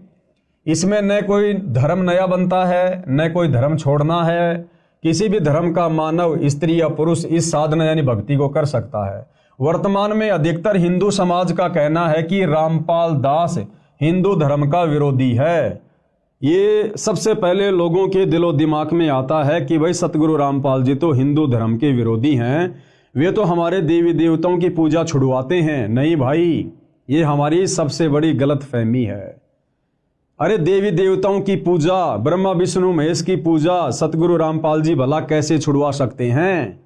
इसमें न कोई धर्म नया बनता है, न कोई धर्म छोड़ना है। किसी भी धर्म का मानव, स्त्री या पुरुष इस साधना यानी भक्ति को कर सकता है। वर्तमान में अधिकतर हिंदू समाज का कहना है कि रामपाल दास हिंदू धर्म का विरोधी है। ये सबसे पहले लोगों के दिलो दिमाग में आता है कि भाई सतगुरु रामपाल जी तो हिंदू धर्म के विरोधी हैं, वे तो हमारे देवी देवताओं की पूजा छुड़वाते हैं। नहीं भाई, ये हमारी सबसे बड़ी गलत फहमी है। अरे देवी देवताओं की पूजा, ब्रह्मा विष्णु महेश की पूजा सतगुरु रामपाल जी भला कैसे छुड़वा सकते हैं?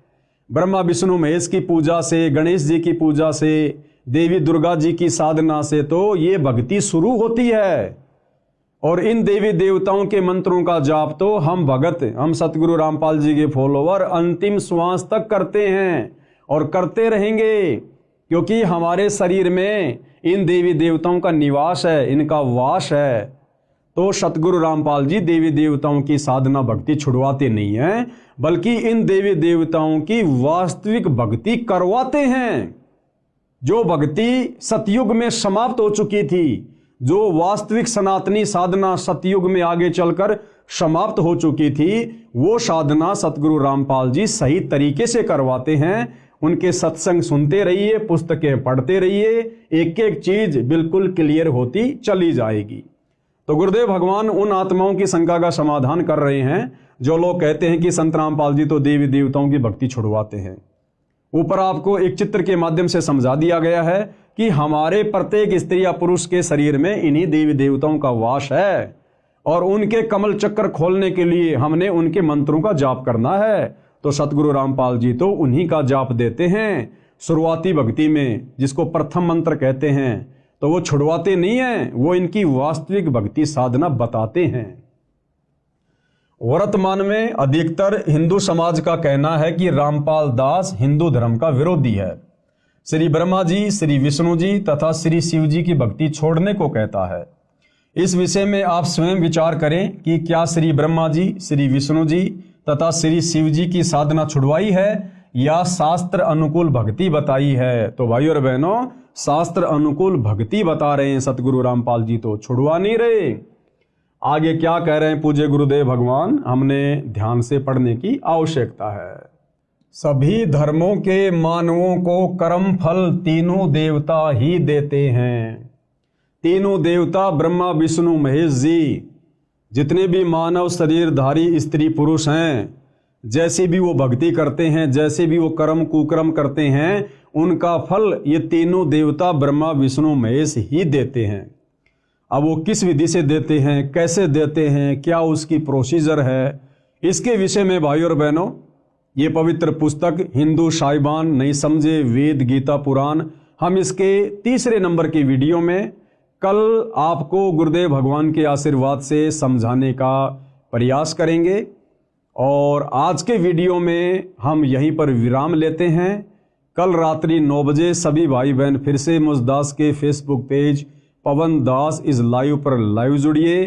ब्रह्मा विष्णु महेश की पूजा से, गणेश जी की पूजा से, देवी दुर्गा जी की साधना से तो ये भक्ति शुरू होती है। और इन देवी देवताओं के मंत्रों का जाप तो हम भगत, हम सतगुरु रामपाल जी के फॉलोवर अंतिम श्वास तक करते हैं और करते रहेंगे, क्योंकि हमारे शरीर में इन देवी देवताओं का निवास है, इनका वास है। तो सतगुरु रामपाल जी देवी देवताओं की साधना भक्ति छुड़वाते नहीं हैं, बल्कि इन देवी देवताओं की वास्तविक भक्ति करवाते हैं। जो भक्ति सतयुग में समाप्त हो चुकी थी, जो वास्तविक सनातनी साधना सतयुग में आगे चलकर समाप्त हो चुकी थी, वो साधना सतगुरु रामपाल जी सही तरीके से करवाते हैं। उनके सत्संग सुनते रहिए, पुस्तकें पढ़ते रहिए, एक एक चीज बिल्कुल क्लियर होती चली जाएगी। तो गुरुदेव भगवान उन आत्माओं की शंका का समाधान कर रहे हैं जो लोग कहते हैं कि संत रामपाल जी तो देवी देवताओं की भक्ति छुड़वाते हैं। ऊपर आपको एक चित्र के माध्यम से समझा दिया गया है कि हमारे प्रत्येक स्त्री या पुरुष के शरीर में इन्हीं देवी देवताओं का वास है, और उनके कमल चक्कर खोलने के लिए हमने उनके मंत्रों का जाप करना है। तो सतगुरु रामपाल जी तो उन्हीं का जाप देते हैं शुरुआती भक्ति में, जिसको प्रथम मंत्र कहते हैं। तो वो छुड़वाते नहीं हैं, वो इनकी वास्तविक भक्ति साधना बताते हैं। वर्तमान में अधिकतर हिंदू समाज का कहना है कि रामपाल दास हिंदू धर्म का विरोधी है। श्री ब्रह्मा जी, श्री विष्णु जी तथा श्री शिव जी की भक्ति छोड़ने को कहता है। इस विषय में आप स्वयं विचार करें कि क्या श्री ब्रह्मा जी, श्री विष्णु जी तथा श्री शिव जी की साधना छुड़वाई है या शास्त्र अनुकूल भक्ति बताई है? तो भाइयों और बहनों, शास्त्र अनुकूल भक्ति बता रहे हैं सतगुरु रामपाल जी, तो छुड़वा नहीं रहे। आगे क्या कह रहे हैं पूज्य गुरुदेव भगवान, हमने ध्यान से पढ़ने की आवश्यकता है। सभी धर्मों के मानवों को कर्म फल तीनों देवता ही देते हैं। तीनों देवता ब्रह्मा विष्णु महेश जी, जितने भी मानव शरीरधारी स्त्री पुरुष हैं, जैसे भी वो भक्ति करते हैं, जैसे भी वो कर्म कुकर्म करते हैं, उनका फल ये तीनों देवता ब्रह्मा विष्णु महेश ही देते हैं। अब वो किस विधि से देते हैं, कैसे देते हैं, क्या उसकी प्रोसीजर है, इसके विषय में भाइयों और बहनों ये पवित्र पुस्तक हिंदू साहिबान नहीं समझे वेद गीता पुराण, हम इसके तीसरे नंबर की वीडियो में कल आपको गुरुदेव भगवान के आशीर्वाद से समझाने का प्रयास करेंगे। और आज के वीडियो में हम यहीं पर विराम लेते हैं। कल रात्रि 9 बजे सभी भाई बहन फिर से मुझदास के Facebook page Pawan Das is live पर लाइव जुड़िए।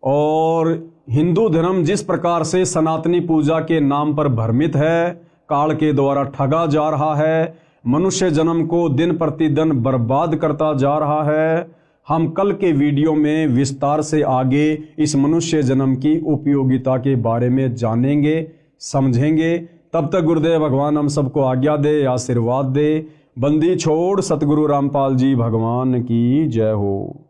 और हिंदू धर्म जिस प्रकार से सनातनी पूजा के नाम पर भ्रमित है, काल के द्वारा ठगा जा रहा है, मनुष्य जन्म को दिन प्रतिदिन बर्बाद करता जा रहा है, हम कल के वीडियो में विस्तार से आगे इस मनुष्य जन्म की उपयोगिता के बारे में जानेंगे, समझेंगे। तब तक गुरुदेव भगवान हम सबको आज्ञा दे, आशीर्वाद दे। बंदी छोड़ सतगुरु रामपाल जी भगवान की जय हो।